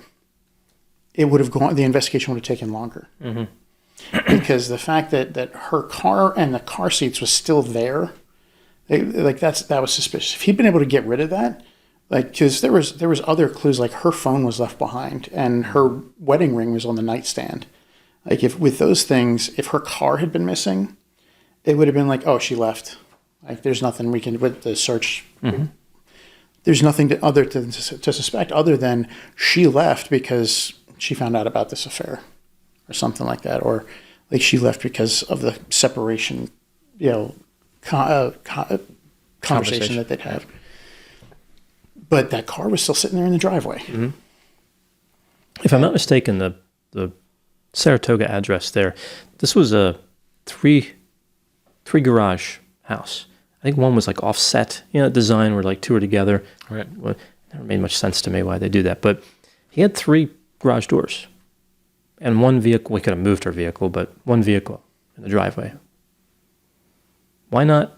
it would have gone. The investigation would have taken longer. Mm-hmm. Because the fact that her car and the car seats was still there, that was suspicious. If he'd been able to get rid of that, because there was other clues, her phone was left behind and her wedding ring was on the nightstand. If with those things, if her car had been missing, it would have been oh, she left. There's nothing we can with the search. Mm-hmm. There's nothing to suspect other than she left because she found out about this affair. Or something like that, or she left because of the separation, conversation that they'd have. But that car was still sitting there in the driveway. Mm-hmm. If I'm not mistaken, the Saratoga address there, this was a three garage house. I think one was offset, design where two are together. Right. Well, it never made much sense to me why they do that, but he had 3 garage doors. And one vehicle, we could have moved her vehicle, but one vehicle in the driveway. Why not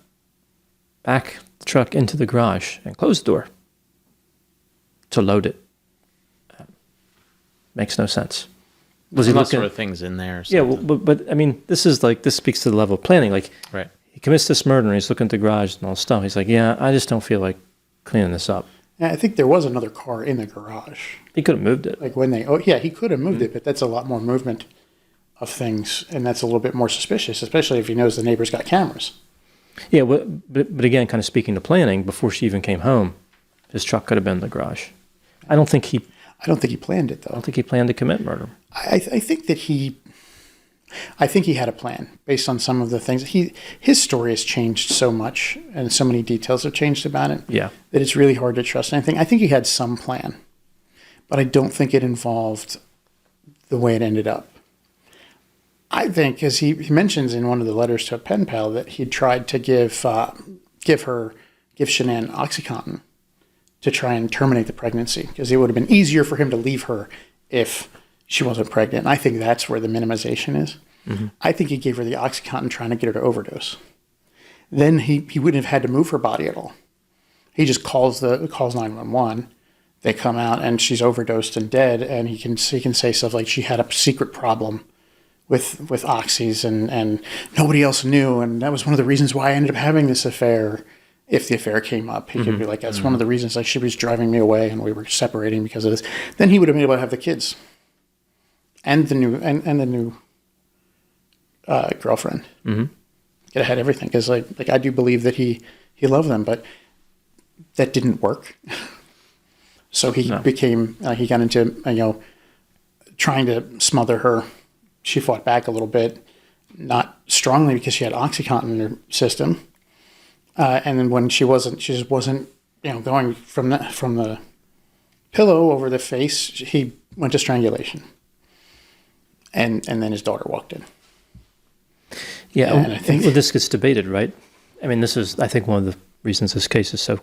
back the truck into the garage and close the door to load it? Makes no sense. Was he looking at things in there? Yeah, well, but I mean, this is this speaks to the level of planning. Right. He commits this murder and he's looking at the garage and all this stuff. He's like, yeah, I just don't feel like cleaning this up. Yeah, I think there was another car in the garage. He could have moved it. He could have moved it, but that's a lot more movement of things, and that's a little bit more suspicious, especially if he knows the neighbor's got cameras. Yeah, but again, kind of speaking to planning, before she even came home, his truck could have been in the garage. I don't think he planned it, though. I don't think he planned to commit murder. I think that he I think he had a plan based on some of the things. His story has changed so much, and so many details have changed about it. Yeah. That it's really hard to trust anything. I think he had some plan, but I don't think it involved the way it ended up. I think, as he mentions in one of the letters to a pen pal, that he tried to give Shanann OxyContin to try and terminate the pregnancy, because it would have been easier for him to leave her if she wasn't pregnant. And I think that's where the minimization is. Mm-hmm. I think he gave her the OxyContin trying to get her to overdose. Then he wouldn't have had to move her body at all. He just calls 911. They come out and she's overdosed and dead. And he can say stuff like she had a secret problem with oxys and nobody else knew. And that was one of the reasons why I ended up having this affair. If the affair came up, he could be like, that's one of the reasons, like, she was driving me away and we were separating because of this. Then he would have been able to have the kids and the new girlfriend. Mm-hmm. Could have had everything, because like I do believe that he loved them, but that didn't work. So he became he got into trying to smother her. She fought back a little bit, not strongly because she had OxyContin in her system. And then when she just wasn't going from the pillow over the face, he went to strangulation. And then his daughter walked in. Yeah, and I think this gets debated, right? I mean, this is, I think, one of the reasons this case is so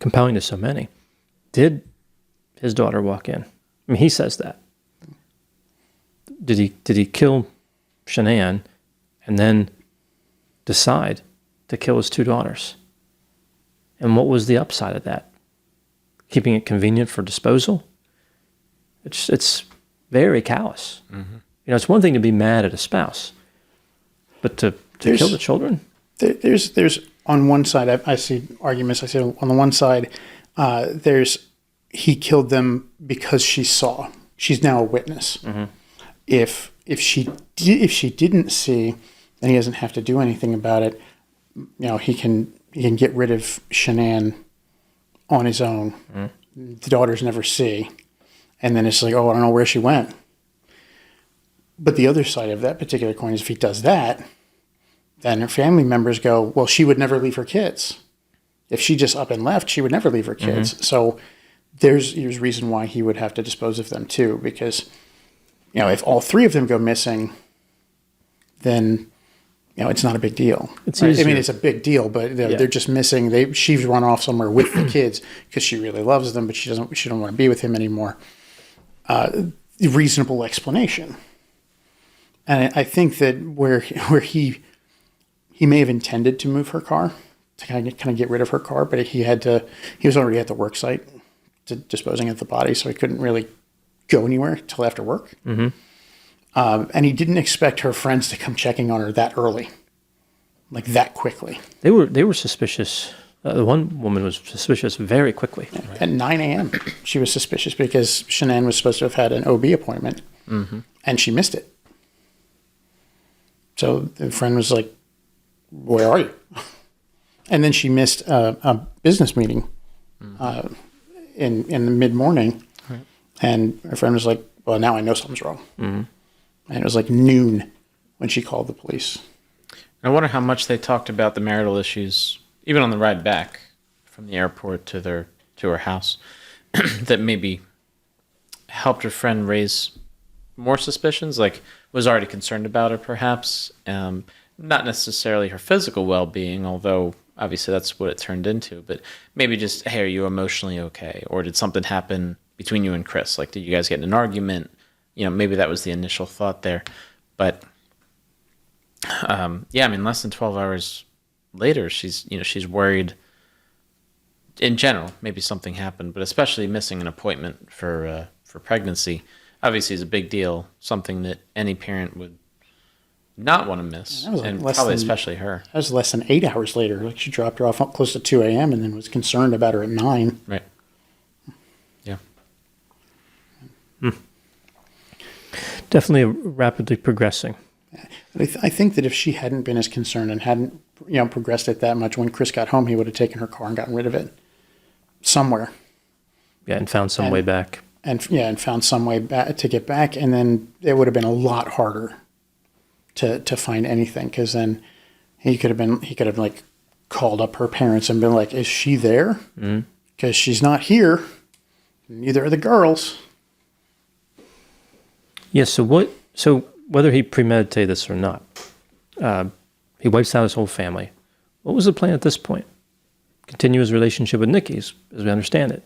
compelling to so many. Did his daughter walk in? I mean, he says that. Did he kill Shanann and then decide to kill his two daughters? And what was the upside of that? Keeping it convenient for disposal? It's very callous. Mm-hmm. It's one thing to be mad at a spouse, but to kill the children? There's on one side, I see arguments. I say on the one side, he killed them because she saw. She's now a witness. Mm-hmm. If she didn't see, then he doesn't have to do anything about it. He can get rid of Shanann on his own. Mm-hmm. The daughters never see, and then it's like, oh, I don't know where she went. But the other side of that particular coin is, if he does that, then her family members go, well, she would never leave her kids. If she just up and left, she would never leave her kids. Mm-hmm. So there's reason why he would have to dispose of them too, because if all three of them go missing, then it's not a big deal. It's right? I mean, it's a big deal, but they're just missing. She's run off somewhere with the kids because she really loves them, but she don't want to be with him anymore. Reasonable explanation. And I think that where he may have intended to move her car, to kind of get rid of her car, but he was already at the work site disposing of the body, so he couldn't really go anywhere till after work. Mm-hmm. And he didn't expect her friends to come checking on her that early, like that quickly. They were suspicious. The one woman was suspicious very quickly. Right. At 9 a.m., she was suspicious because Shanann was supposed to have had an OB appointment, mm-hmm. and she missed it. So the friend was like, where are you? And then she missed a business meeting in the mid-morning. Right. And her friend was like, well, now I know something's wrong. Mm-hmm. And it was like noon when she called the police. I wonder how much they talked about the marital issues, even on the ride back from the airport to her house, that maybe helped her friend raise more suspicions, like was already concerned about her perhaps. Not necessarily her physical well-being, although obviously that's what it turned into, but maybe just, hey, are you emotionally okay? Or did something happen between you and Chris? Like, did you guys get in an argument? Maybe that was the initial thought there. But, less than 12 hours later, she's worried in general. Maybe something happened, but especially missing an appointment for pregnancy, obviously is a big deal, something that any parent would not want to miss, and probably especially her. That was less than 8 hours later. Like, she dropped her off close to 2 a.m. and then was concerned about her at 9. Right. Yeah. Definitely rapidly progressing. I think that if she hadn't been as concerned and hadn't progressed it that much, when Chris got home, he would have taken her car and gotten rid of it somewhere. Yeah, and found some way back. And found some way back to get back, and then it would have been a lot harder to find anything, because then he could have like called up her parents and been like, is she there? Because she's not here. Neither are the girls. Yeah. So whether he premeditated this or not, he wipes out his whole family. What was the plan at this point? Continue his relationship with Nikki, as we understand it.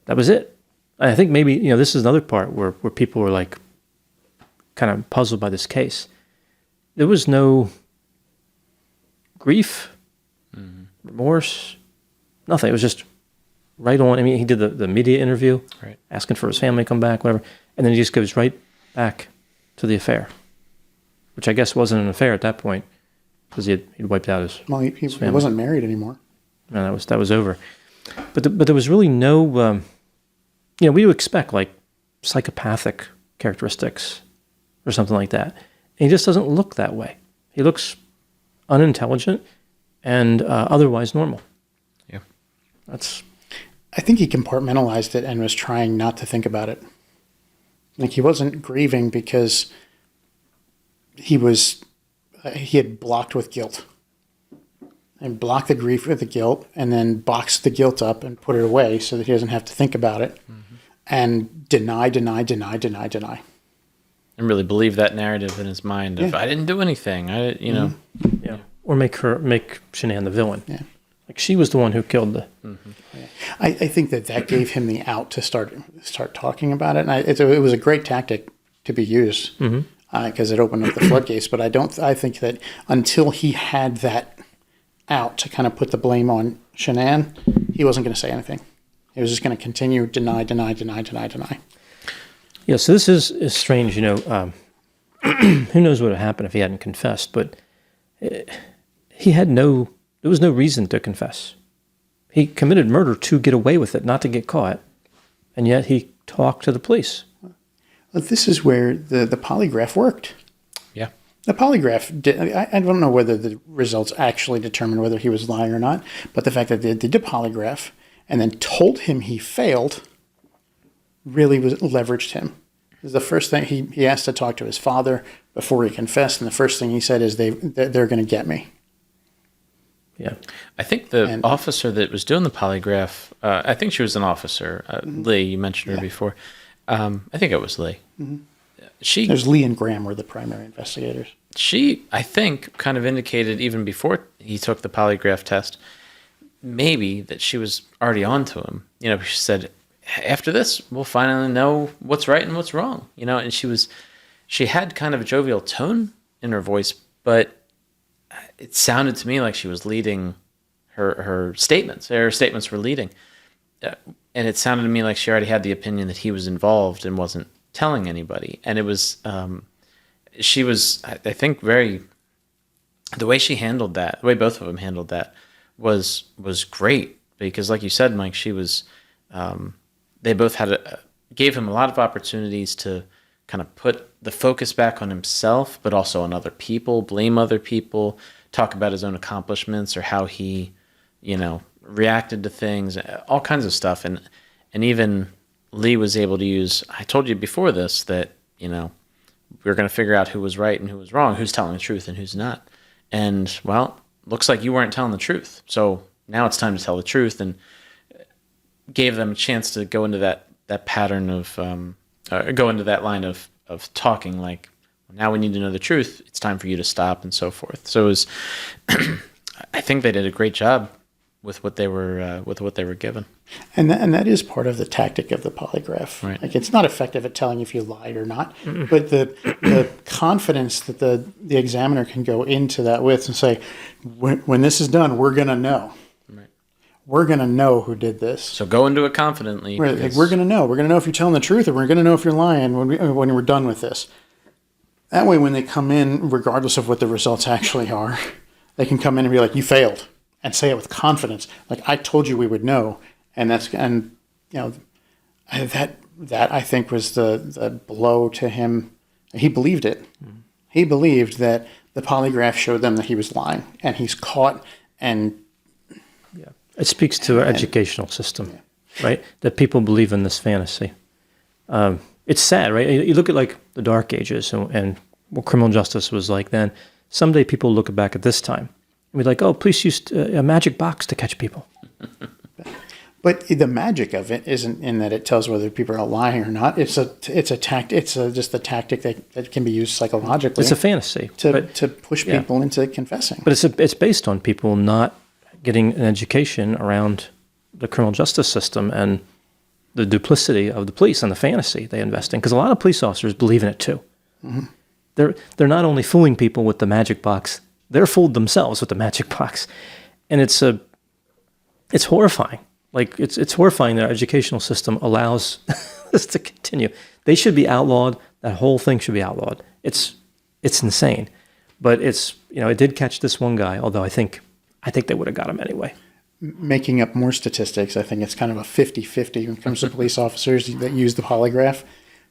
That was it. I think maybe, this is another part where people were like kind of puzzled by this case. There was no grief, remorse, nothing. It was just right on. I mean, he did the media interview, right, asking for his family to come back, whatever. And then he just goes right back to the affair, which I guess wasn't an affair at that point because he'd wiped out his He wasn't married anymore. No, that was over. But there was really no, we would expect like psychopathic characteristics or something like that. And he just doesn't look that way. He looks unintelligent and otherwise normal. Yeah. I think he compartmentalized it and was trying not to think about it. Like, he wasn't grieving because he had blocked with guilt. And blocked the grief with the guilt, and then boxed the guilt up and put it away so that he doesn't have to think about it. And deny. And really believe that narrative in his mind of, I didn't do anything. Yeah. Or make Shanann the villain. Yeah. Like, she was the one who killed the... Yeah. I think that gave him the out to start talking about it. And it was a great tactic to be used because it opened up the floodgates. But I think that until he had that out to kind of put the blame on Shanann, he wasn't going to say anything. He was just going to continue deny. Yeah, so this is strange, who knows what would have happened if he hadn't confessed, but there was no reason to confess. He committed murder to get away with it, not to get caught, and yet he talked to the police. Well, this is where the polygraph worked. Yeah. The polygraph, I don't know whether the results actually determined whether he was lying or not, but the fact that they did the polygraph and then told him he failed really leveraged him. The first thing he asked to talk to his father before he confessed, and the first thing he said is they're going to get me. Yeah. I think the officer that was doing the polygraph, I think she was an officer. Lee, you mentioned her before. I think it was Lee. There's Lee and Graham were the primary investigators. She, I think, kind of indicated even before he took the polygraph test, maybe that she was already on to him. She said, after this, we'll finally know what's right and what's wrong. And she had kind of a jovial tone in her voice, but it sounded to me like she was leading her statements. Her statements were leading. And it sounded to me like she already had the opinion that he was involved and wasn't telling anybody. And it was, she was, I think, the way she handled that, the way both of them handled that was great. Because like you said, Mike, she was, they both gave him a lot of opportunities to kind of put the focus back on himself, but also on other people, blame other people, talk about his own accomplishments or how he, reacted to things, all kinds of stuff. And even Lee was able to use, I told you before this that, we were going to figure out who was right and who was wrong, who's telling the truth and who's not. And, well, looks like you weren't telling the truth. So now it's time to tell the truth, and gave them a chance to go into that pattern of, go into that line of talking like, now we need to know the truth. It's time for you to stop and so forth. So it was, I think they did a great job with what they were given. And that is part of the tactic of the polygraph. Right. Like, it's not effective at telling if you lied or not, but the confidence that the examiner can go into that with and say, when this is done, we're going to know. Right. We're going to know who did this. So go into it confidently. Right. Like, we're going to know. We're going to know if you're telling the truth, or we're going to know if you're lying when we're done with this. That way, when they come in, regardless of what the results actually are, they can come in and be like, you failed. And say it with confidence, like, I told you we would know, that I think was the blow to him. He believed it. He believed that the polygraph showed them that he was lying, and he's caught. And it speaks to our educational system, right? That people believe in this fantasy. It's sad, right? You look at like the Dark Ages and what criminal justice was like then, someday people look back at this time and be like, oh, police used a magic box to catch people. But the magic of it isn't in that it tells whether people are lying or not. It's just a tactic that can be used psychologically. It's a fantasy to push people into confessing. But it's based on people not getting an education around the criminal justice system and the duplicity of the police and the fantasy they invest in. Because a lot of police officers believe in it too. Mm-hmm. They're not only fooling people with the magic box, they're fooled themselves with the magic box, and it's horrifying. Like it's horrifying that our educational system allows this to continue. They should be outlawed. That whole thing should be outlawed. It's insane, but it did catch this one guy. Although I think they would have got him anyway. Making up more statistics, I think it's kind of a 50-50 when it comes to police officers that use the polygraph.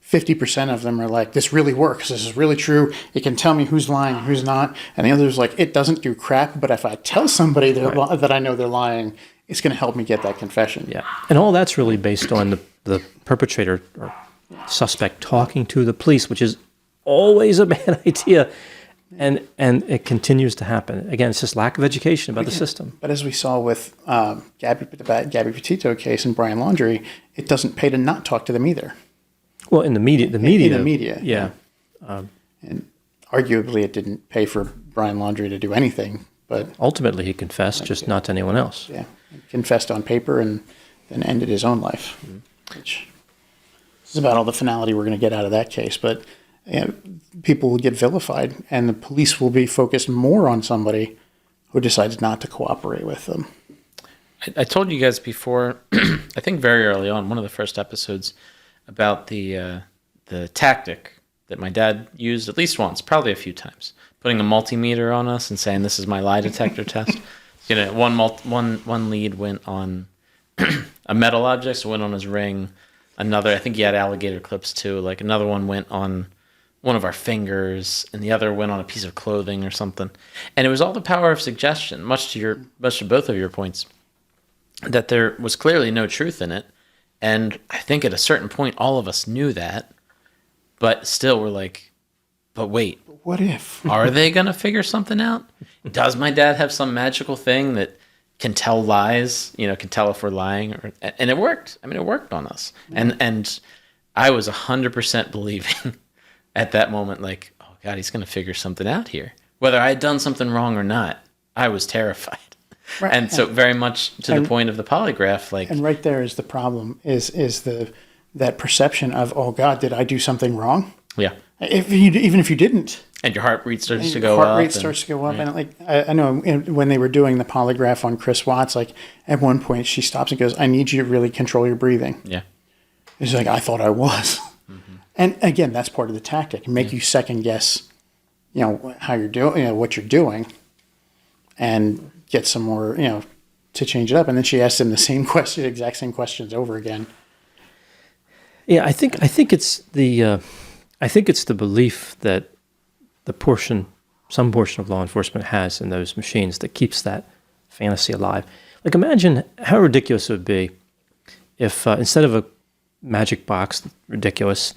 50% of them are like, this really works. This is really true. It can tell me who's lying and who's not. And the others like, it doesn't do crap, but if I tell somebody that I know they're lying, it's going to help me get that confession. Yeah. And all that's really based on the perpetrator or suspect talking to the police, which is always a bad idea. And it continues to happen. Again, it's just lack of education about the system. But as we saw with Gabby Petito case and Brian Laundrie, it doesn't pay to not talk to them either. Well, in the media. Yeah. And arguably it didn't pay for Brian Laundrie to do anything. But ultimately he confessed, just not to anyone else. Yeah. He confessed on paper and then ended his own life. Mm-hmm. Which is about all the finality we're going to get out of that case. But people will get vilified, and the police will be focused more on somebody who decides not to cooperate with them. I told you guys before, I think very early on, one of the first episodes, about the tactic that my dad used at least once, probably a few times, putting a multimeter on us and saying, this is my lie detector test. One lead went on a metal object, so went on his ring. Another, I think he had alligator clips too. Like another one went on one of our fingers, and the other went on a piece of clothing or something. And it was all the power of suggestion, much to both of your points, that there was clearly no truth in it. And I think at a certain point, all of us knew that, but still we're like, but wait, what if? Are they going to figure something out? Does my dad have some magical thing that can tell lies, can tell if we're lying? And it worked. I mean, it worked on us. Mm-hmm. And I was 100% believing at that moment, like, oh God, he's going to figure something out here. Whether I had done something wrong or not, I was terrified. Right. And so very much to the point of the polygraph, like. And right there is the problem, is that perception of, oh God, did I do something wrong? Yeah. Even if you didn't. And your heart rate starts to go up. Heart rate starts to go up. Right. And I know when they were doing the polygraph on Chris Watts, like at one point she stops and goes, I need you to really control your breathing. Yeah. It's like, I thought I was. Mm-hmm. And again, that's part of the tactic. Make you second guess, how you're doing, what you're doing, and get some more, to change it up. And then she asked him the exact same questions over again. Yeah, I think it's the belief that some portion of law enforcement has in those machines that keeps that fantasy alive. Like, imagine how ridiculous it would be if instead of a magic box, ridiculous,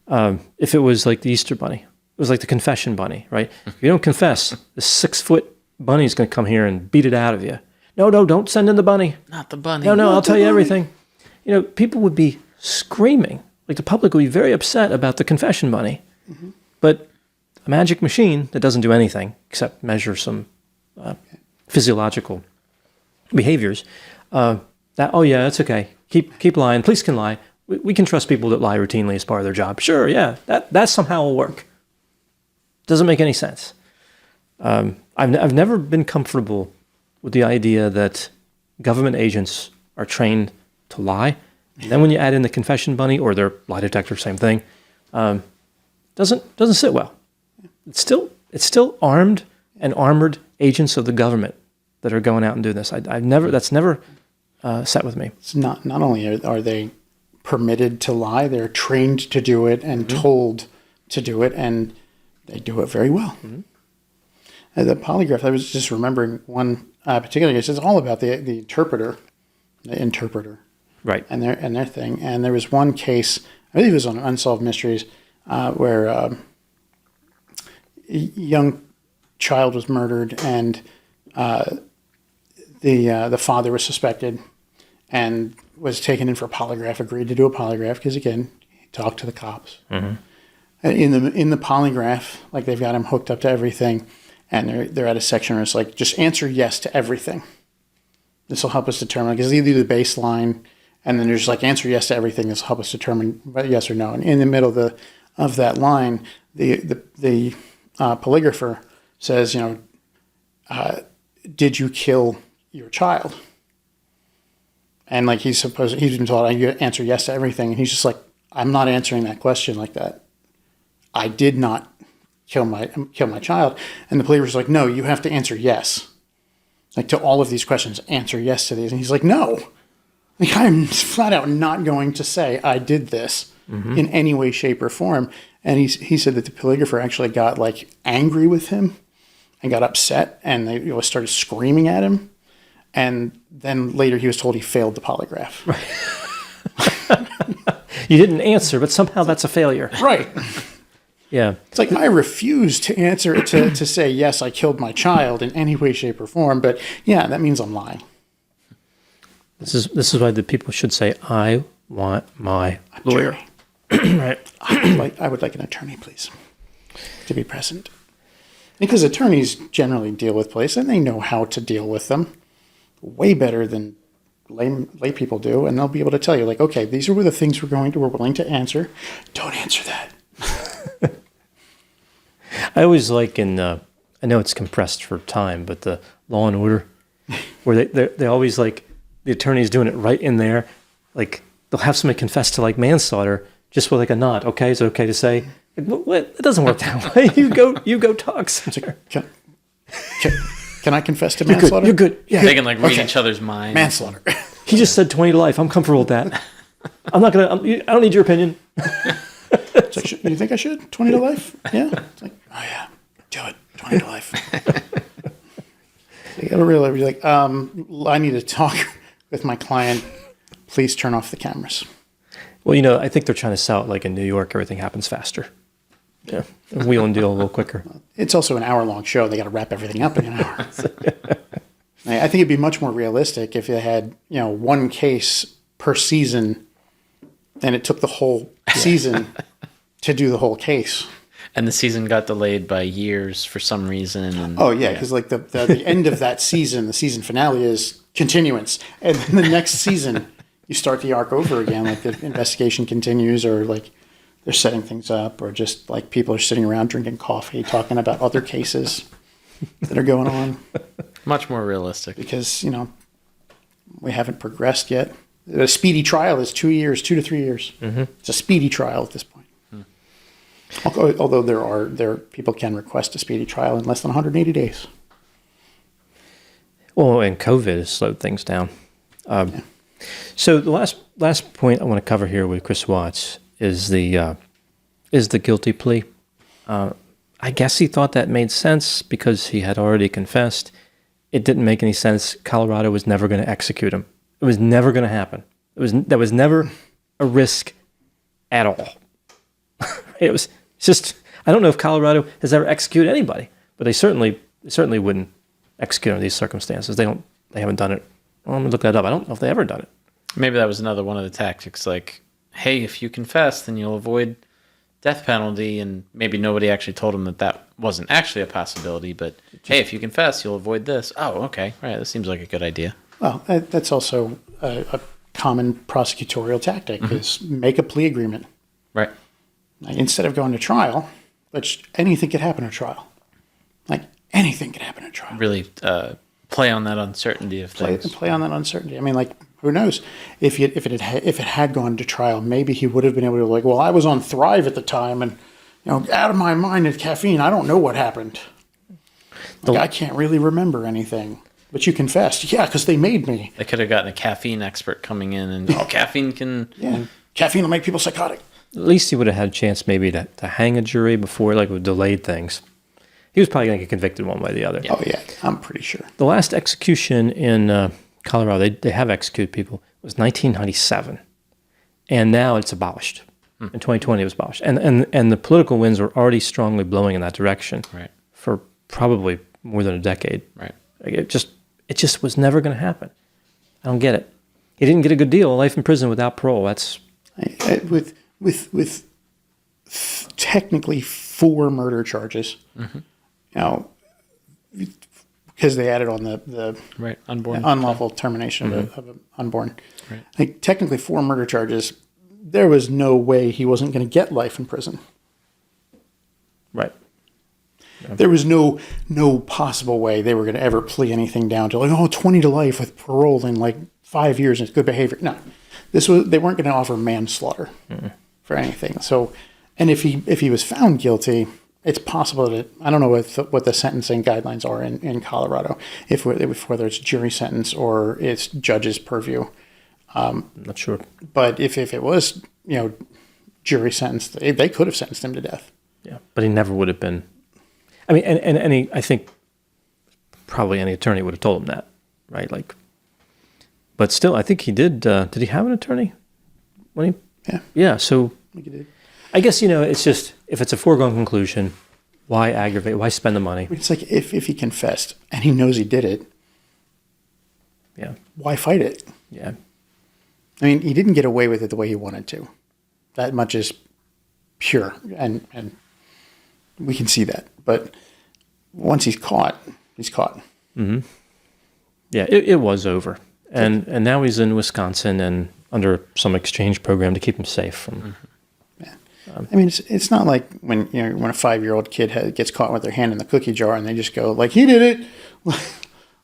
if it was like the Easter Bunny. It was like the confession bunny, right? If you don't confess, the 6-foot bunny is going to come here and beat it out of you. No, don't send in the bunny. Not the bunny. No, I'll tell you everything. People would be screaming. Like, the public would be very upset about the confession bunny. Mm-hmm. But a magic machine that doesn't do anything except measure some physiological behaviors, that's okay. Keep lying. Police can lie. We can trust people that lie routinely as part of their job. Sure, yeah, that somehow will work. Doesn't make any sense. I've never been comfortable with the idea that government agents are trained to lie. And then when you add in the confession bunny or their lie detector, same thing, doesn't sit well. It's still armed and armored agents of the government that are going out and doing this. That's never sat with me. It's not only are they permitted to lie, they're trained to do it and told to do it, and they do it very well. Mm-hmm. The polygraph, I was just remembering one particular case. It's all about the interpreter, right? And their thing. And there was one case, I believe it was on Unsolved Mysteries, where young child was murdered, and the father was suspected and was taken in for a polygraph. Agreed to do a polygraph because, again, he talked to the cops. Mm-hmm. In the polygraph, like, they've got him hooked up to everything, and they're at a section where it's like, just answer yes to everything. This will help us determine, because they do the baseline, and then there's like, answer yes to everything. This will help us determine yes or no. And in the middle of that line, the polygrapher says, did you kill your child? And like, he's been told, you answer yes to everything, and he's just like, I'm not answering that question like that. I did not kill my child. And the polygrapher's like, no, you have to answer yes. Like, to all of these questions, answer yes to these. And he's like, no. Like, I'm flat out not going to say I did this in any way, shape, or form. And he said that the polygrapher actually got like angry with him and got upset, and they started screaming at him. And then later he was told he failed the polygraph. Right. You didn't answer, but somehow that's a failure. Right. Yeah. It's like, I refuse to answer to say, yes, I killed my child in any way, shape, or form. But yeah, that means I'm lying. This is why the people should say, I want my lawyer. Right. I would like an attorney, please, to be present. Because attorneys generally deal with police, and they know how to deal with them way better than lay people do. And they'll be able to tell you, like, okay, these are the things we're willing to answer. Don't answer that. I always like I know it's compressed for time, but the Law and Order, where they always like, the attorney's doing it right in there. Like, they'll have somebody confess to like manslaughter just with like a nod. Okay, is it okay to say? Like, what? It doesn't work that way. You go talk. Like, can I confess to manslaughter? You're good. Yeah. They can like read each other's minds. Manslaughter. He just said 20 to life. I'm comfortable with that. I don't need your opinion. It's like, you think I should? 20 to life? Yeah. It's like, oh yeah, do it. 20 to life. You gotta really be like, I need to talk with my client. Please turn off the cameras. Well, I think they're trying to sell it like in New York, everything happens faster. Yeah. Wheel and deal a little quicker. It's also an hour-long show. They got to wrap everything up in an hour. I think it'd be much more realistic if they had, one case per season, and it took the whole season to do the whole case. And the season got delayed by years for some reason. And, because like the end of that season, the season finale is continuance, and then the next season you start the arc over again. Like, the investigation continues, or like they're setting things up, or just like people are sitting around drinking coffee, talking about other cases that are going on. Much more realistic. Because, we haven't progressed yet. A speedy trial is 2 years, 2 to 3 years. Mm-hmm. It's a speedy trial at this point. Although there people can request a speedy trial in less than 180 days. Well, and COVID has slowed things down. So the last point I want to cover here with Chris Watts is the guilty plea. I guess he thought that made sense because he had already confessed. It didn't make any sense. Colorado was never going to execute him. It was never going to happen. That was never a risk at all. It was just, I don't know if Colorado has ever executed anybody, but they certainly wouldn't execute under these circumstances. They haven't done it. Well, I'm gonna look that up. I don't know if they ever done it. Maybe that was another one of the tactics. Like, hey, if you confess, then you'll avoid death penalty, and maybe nobody actually told him that wasn't actually a possibility. But hey, if you confess, you'll avoid this. Oh, okay, right. That seems like a good idea. Well, that's also a common prosecutorial tactic: is make a plea agreement. Right. Like, instead of going to trial, which anything could happen at trial. Like, anything could happen at trial. Really play on that uncertainty of things. Play on that uncertainty. I mean, like, who knows? If it had gone to trial, maybe he would have been able to, like, well, I was on Thrive at the time, and out of my mind with caffeine, I don't know what happened. Like, I can't really remember anything. But you confessed, yeah, because they made me. They could have gotten a caffeine expert coming in, and caffeine can. Yeah, caffeine will make people psychotic. At least he would have had a chance maybe to hang a jury before, like, with delayed things. He was probably going to get convicted one way or the other. Oh, yeah, I'm pretty sure. The last execution in Colorado, they have executed people, was 1997. And now it's abolished. In 2020, it was abolished, and the political winds were already strongly blowing in that direction Right. for probably more than a decade. Right. Like, it just was never going to happen. I don't get it. He didn't get a good deal, life in prison without parole. That's with technically 4 murder charges. Mm-hmm. You know, because they added on the Right. Unborn. unlawful termination of an unborn. Right. Like technically 4 murder charges. There was no way he wasn't going to get life in prison. right. There was no possible way they were going to ever plea anything down to like 20 to life with parole in like 5 years and it's good behavior. No, they weren't going to offer manslaughter for anything. So, and if he was found guilty, it's possible that I don't know what the sentencing guidelines are in Colorado, if whether it's jury sentence or it's judge's purview. I'm not sure. But if it was jury sentence, they could have sentenced him to death. Yeah, but he never would have been. I mean, and I think probably any attorney would have told him that, right? Like, but still, I think he did. Did he have an attorney? Yeah. So I think he did. I guess it's just if it's a foregone conclusion, why aggravate? Why spend the money? It's like if he confessed and he knows he did it, Yeah. why fight it? Yeah. I mean, he didn't get away with it the way he wanted to. That much is pure, and we can see that. But once he's caught, he's caught. Mm-hmm. Yeah, it was over, and now he's in Wisconsin and under some exchange program to him safe from. Yeah. I mean, it's not like when when a 5-year-old kid gets caught with their hand in the cookie jar and they just go like he did it.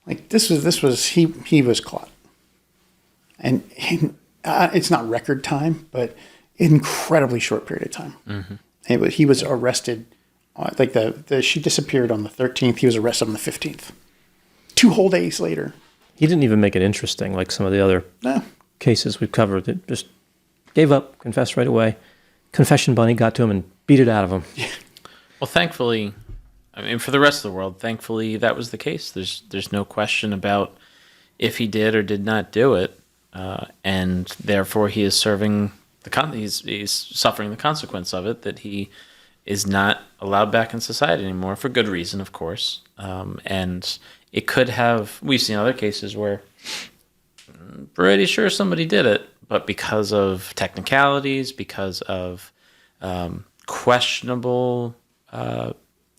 Like this was he was caught, and it's not record time, but incredibly short period of time. Mm-hmm. He was arrested. Like she disappeared on the 13th. He was arrested on the 15th. 2 whole days later. He didn't even make it interesting like some of the other cases we've covered. It just gave up, confessed right away. Confession bunny got to him and beat it out of him. Yeah. Well, thankfully, I mean, for the rest of the world, thankfully that was the case. There's no question about if he did or did not do it, and therefore he is serving he's suffering the consequence of it. That he is not allowed back in society anymore for good reason, of course. And it could have. We've seen other cases where I'm pretty sure somebody did it, but because of technicalities, because of questionable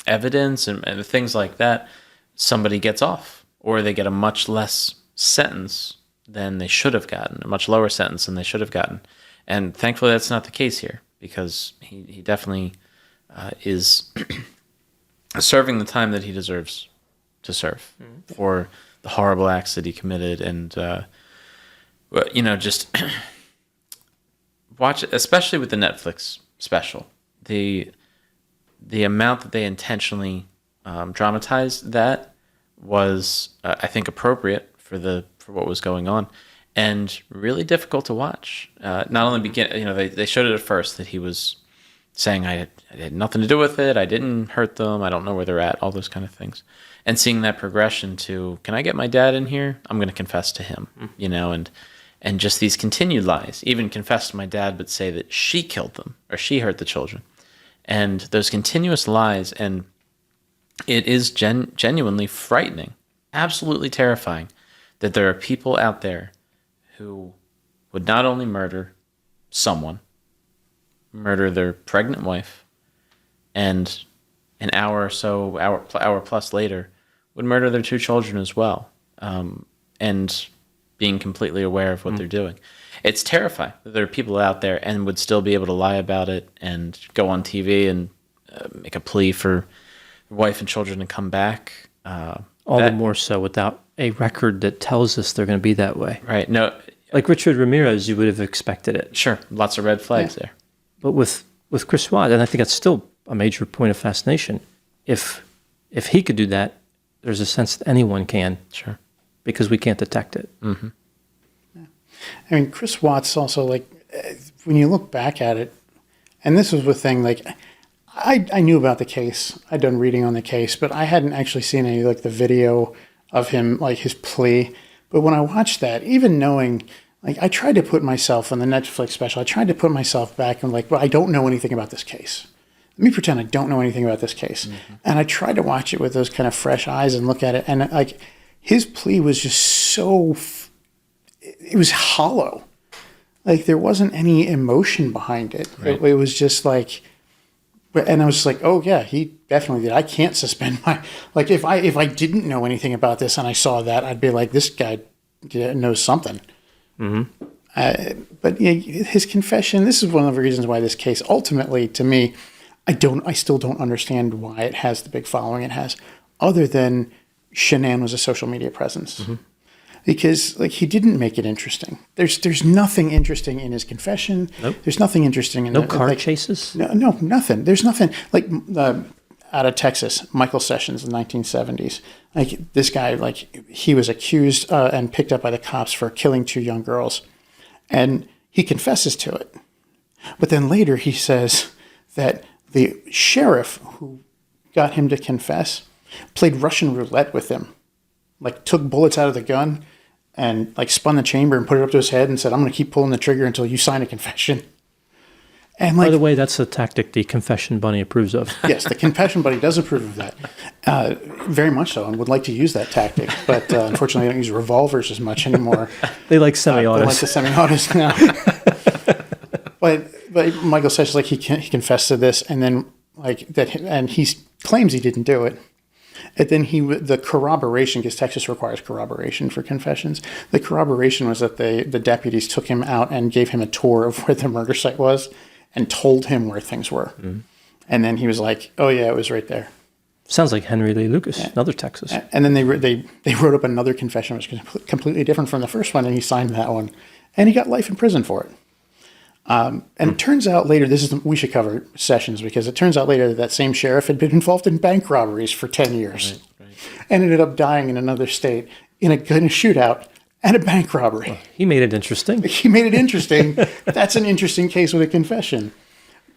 evidence and things like that, somebody gets off, or they get a much less sentence than they should have gotten, a much lower sentence than they should have gotten. And thankfully that's not the case here, because he definitely is serving the time that he deserves to serve for the horrible acts that he committed. And, just watch it, especially with the Netflix special, the amount that they intentionally dramatized that was, I think, appropriate for what was going on, and really difficult to watch. Not only they showed it at first that he was saying I had nothing to do with it, I didn't hurt them, I don't know where they're at, all those kind of things, and seeing that progression to, can I get my dad in here? I'm going to confess to him, and just these continued lies, even confess to my dad, but say that she killed them or she hurt the children. And those continuous lies, and it is genuinely frightening, absolutely terrifying, that there are people out there who would not only murder someone, murder their pregnant wife, and an hour plus later, would murder their 2 children as well, and being completely aware of what they're doing. It's terrifying that there are people out there and would still be able to lie about it and go on TV and make a plea for wife and children to come back. All the more so without a record that tells us they're going to be that way. Right. No. Like Richard Ramirez, you would have expected it. Sure. Lots of red flags there. But with Chris Watts, and I think that's still a major point of fascination, if he could do that, there's a sense that anyone can. Sure. Because we can't detect it. Mm-hmm. Yeah. I mean, Chris Watts also, like, when you look back at it, and this was the thing, like, I knew about the case. I'd done reading on the case, but I hadn't actually seen any, like, the video of him, like, his plea. But when I watched that, even knowing, Like, I tried to put myself on the Netflix special. I tried to put myself back and like, well, I don't know anything about this case. Let me pretend I don't know anything about this case. And I tried to watch it with those kind of fresh eyes and look at it. And like, his plea was just so, it was hollow. Like, there wasn't any emotion behind it. Right. It was just like, and I was just like, oh yeah, he definitely did. I can't suspend my, like, if I didn't know anything about this and I saw that, I'd be like, this guy knows something. But yeah, his confession, this is one of the reasons why this case ultimately, to me, I still don't understand why it has the big following it has, other than Shanann was a social media presence. Because like, he didn't make it interesting. There's nothing interesting in his confession. Nope. There's nothing interesting in No car chases? No, nothing. There's nothing like out of Texas, Michael Sessions in the 1970s. Like, this guy, like, he was accused and picked up by the cops for killing 2 young girls, and he confesses to it. But then later he says that the sheriff who got him to confess played Russian roulette with him, like took bullets out of the gun and like spun the chamber and put it up to his head and said, I'm going to keep pulling the trigger until you sign a confession. And like, By the way, that's a tactic the confession bunny approves of. yes, the confession buddy does approve of that, very much so, and would like to use that tactic. But unfortunately, I don't use revolvers as much anymore. They like I semi-autos. like the semi-autos now. but Michael Sessions, like, he confessed to this, and then like that, and he claims he didn't do it. And then the corroboration, because Texas requires corroboration for confessions. The corroboration was that the deputies took him out and gave him a tour of where the murder site was, and told him where things were. And then he was like, "Oh yeah, it was right there." Sounds like Henry Lee Lucas, another Texas. And then they wrote up another confession, which was completely different from the first one, and he signed that one, and he got life in prison for it. And it turns out later, we should cover Sessions, because it turns out later that same sheriff had been involved in bank robberies for 10 years, and ended up dying in another state in a shootout and a bank robbery. He made it interesting. He made it interesting. That's an interesting case with a confession.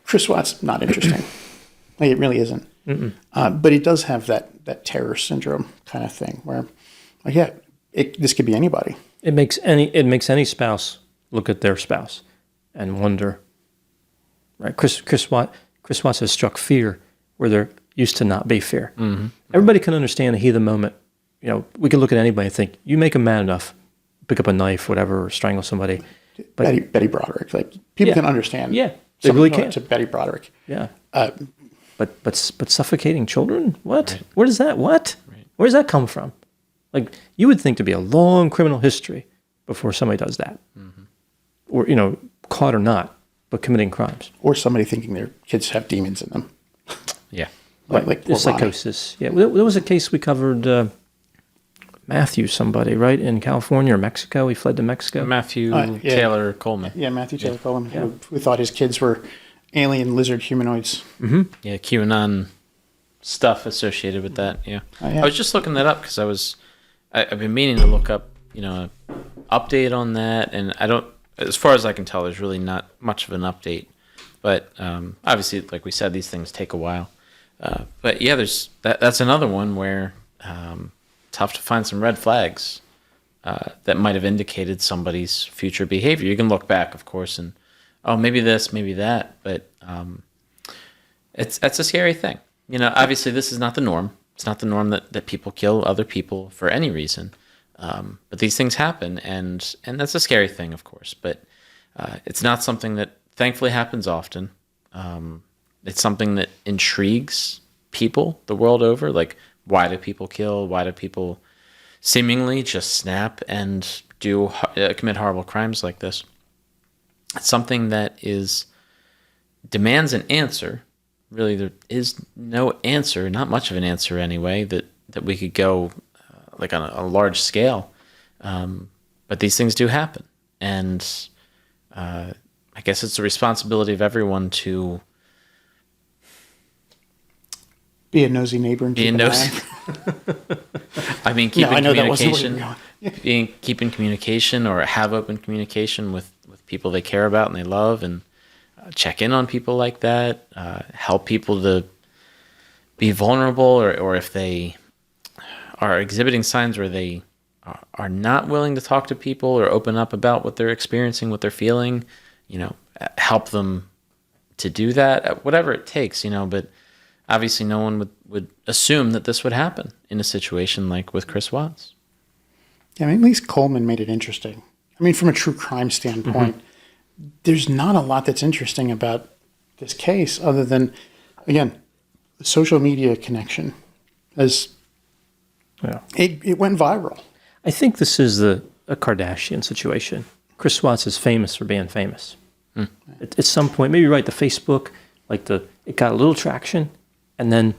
Chris Watts, not interesting. Like, it really isn't. But he does have that terror syndrome kind of thing where, like, yeah, this could be anybody. It makes any spouse look at their spouse and wonder. Right? Chris Watts has struck fear where there used to not be fear. Everybody can understand the heat of the moment. You know, we can look at anybody and think, you make them mad enough, pick up a knife, whatever, or strangle somebody. But Betty Broderick, like, people can understand. Yeah, they really can. To Betty Broderick. Yeah. But suffocating children? What? Right. Where does that? What? Right. Where does that come from? Like, you would think to be a long criminal history before somebody does that, or caught or not, but committing crimes, or somebody thinking their kids have demons in them. Yeah. Like psychosis. Yeah, there was a case we covered. Matthew, somebody, right, in California or Mexico. He fled to Mexico. Matthew Taylor Coleman. Yeah, Matthew Taylor Coleman, who thought his kids were alien lizard humanoids. Yeah, QAnon stuff associated with that. Yeah. I was just looking that up because I've been meaning to look up, an update on that, and I don't, as far as I can tell, there's really not much of an update. But obviously, like we said, these things take a while. But yeah, that's another one where tough to find some red flags that might have indicated somebody's future behavior. You can look back, of course, and maybe this, maybe that, but that's a scary thing. Obviously, this is not the norm. It's not the norm that people kill other people for any reason. But these things happen, and that's a scary thing, of course. But it's not something that thankfully happens often. It's something that intrigues people the world over. Like, why do people kill? Why do people seemingly just snap and commit horrible crimes like this? It's something that demands an answer. Really, there is no answer, not much of an answer anyway, that we could go like on a large scale. But these things do happen. And I guess it's the responsibility of everyone to be a nosy neighbor and keep an eye. I mean, keep in communication. Keep in communication, or have open communication with people they care about and they love, and check in on people like that. Help people to be vulnerable, or if they are exhibiting signs where they are not willing to talk to people or open up about what they're experiencing, what they're feeling, help them to do that, whatever it takes, but obviously no one would assume that this would happen in a situation like with Chris Watts. Yeah, I mean, at least Coleman made it interesting. I mean, from a true crime standpoint, there's not a lot that's interesting about this case other than, again, the social media connection. It went viral. I think this is a Kardashian situation. Chris Watts is famous for being famous. At some point, maybe you're right, the Facebook, it got a little traction, and then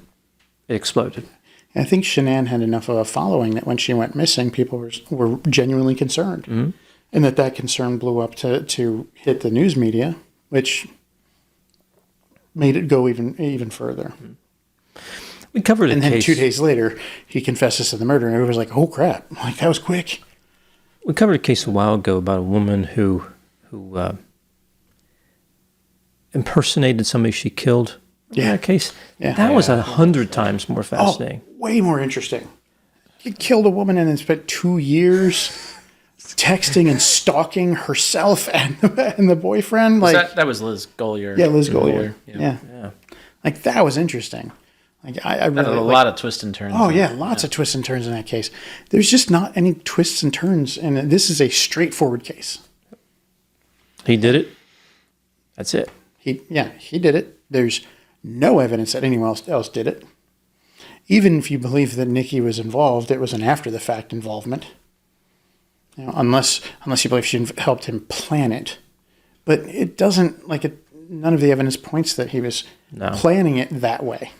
it exploded. And I think Shanann had enough of a following that when she went missing, people were genuinely concerned. Mm-hmm. And that concern blew up to hit the news media, which made it go even further. We covered a and case. then 2 days later, he confesses to the murder, and everyone was like, oh, crap. That was quick. We covered a case a while ago about a woman who impersonated somebody she killed. Yeah. That case? Yeah. That was 100 times more fascinating. Way more interesting. He killed a woman and then spent 2 years texting and stalking herself and the boyfriend. That was Liz Golier. Yeah, Liz Golier. Yeah. That was interesting. I really a lot of twists and turns. Oh yeah, lots of twists and turns in that case. There's just not any twists and turns, and this is a straightforward case. He did it. That's it. He did it. There's no evidence that anyone else did it. Even if you believe that Nikki was involved, it was an after-the-fact involvement. Unless you believe she helped him plan it. But it doesn't, none of the evidence points that he was planning it that way.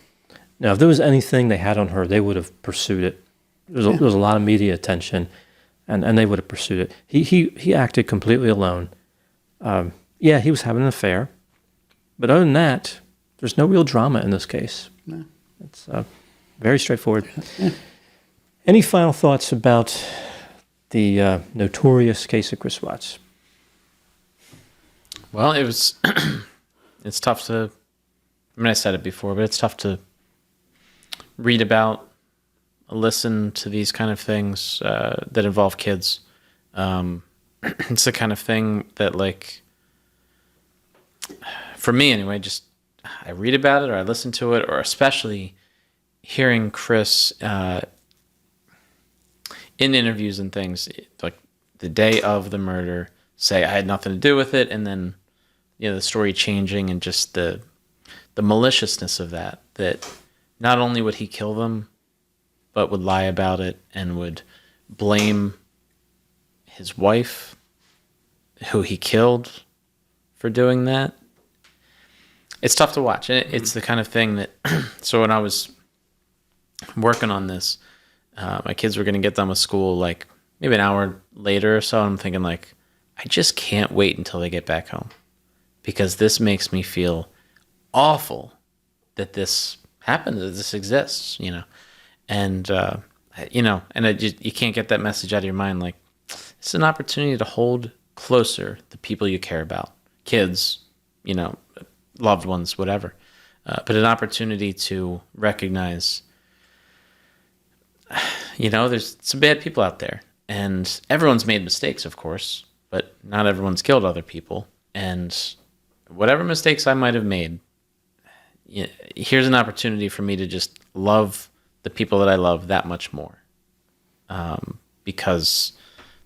Now, if there was anything they had on her, they would have pursued it. There was a lot of media attention, and they would have pursued it. He acted completely alone. He was having an affair. But other than that, there's no real drama in this case. No. It's very straightforward. Yeah. Any final thoughts about the notorious case of Chris Watts? Well, it's tough to, I said it before, but it's tough to read about, listen to these kind of things that involve kids. It's the kind of thing that, for me anyway, just I read about it or I listen to it, or especially hearing Chris in interviews and things, like the day of the murder, say I had nothing to do with it, and then the story changing and just the maliciousness of that not only would he kill them, but would lie about it and would blame his wife, who he killed, for doing that. It's tough to watch. It's the kind of thing that, so when I was working on this, my kids were going to get done with school maybe an hour later or so. I'm thinking I just can't wait until they get back home, because this makes me feel awful that this happened, that this exists, and you can't get that message out of your mind. It's an opportunity to hold closer the people you care about, kids, loved ones, whatever, but an opportunity to recognize, there's some bad people out there, and everyone's made mistakes, of course, but not everyone's killed other people, and whatever mistakes I might have made, here's an opportunity for me to just love the people that I love that much more, because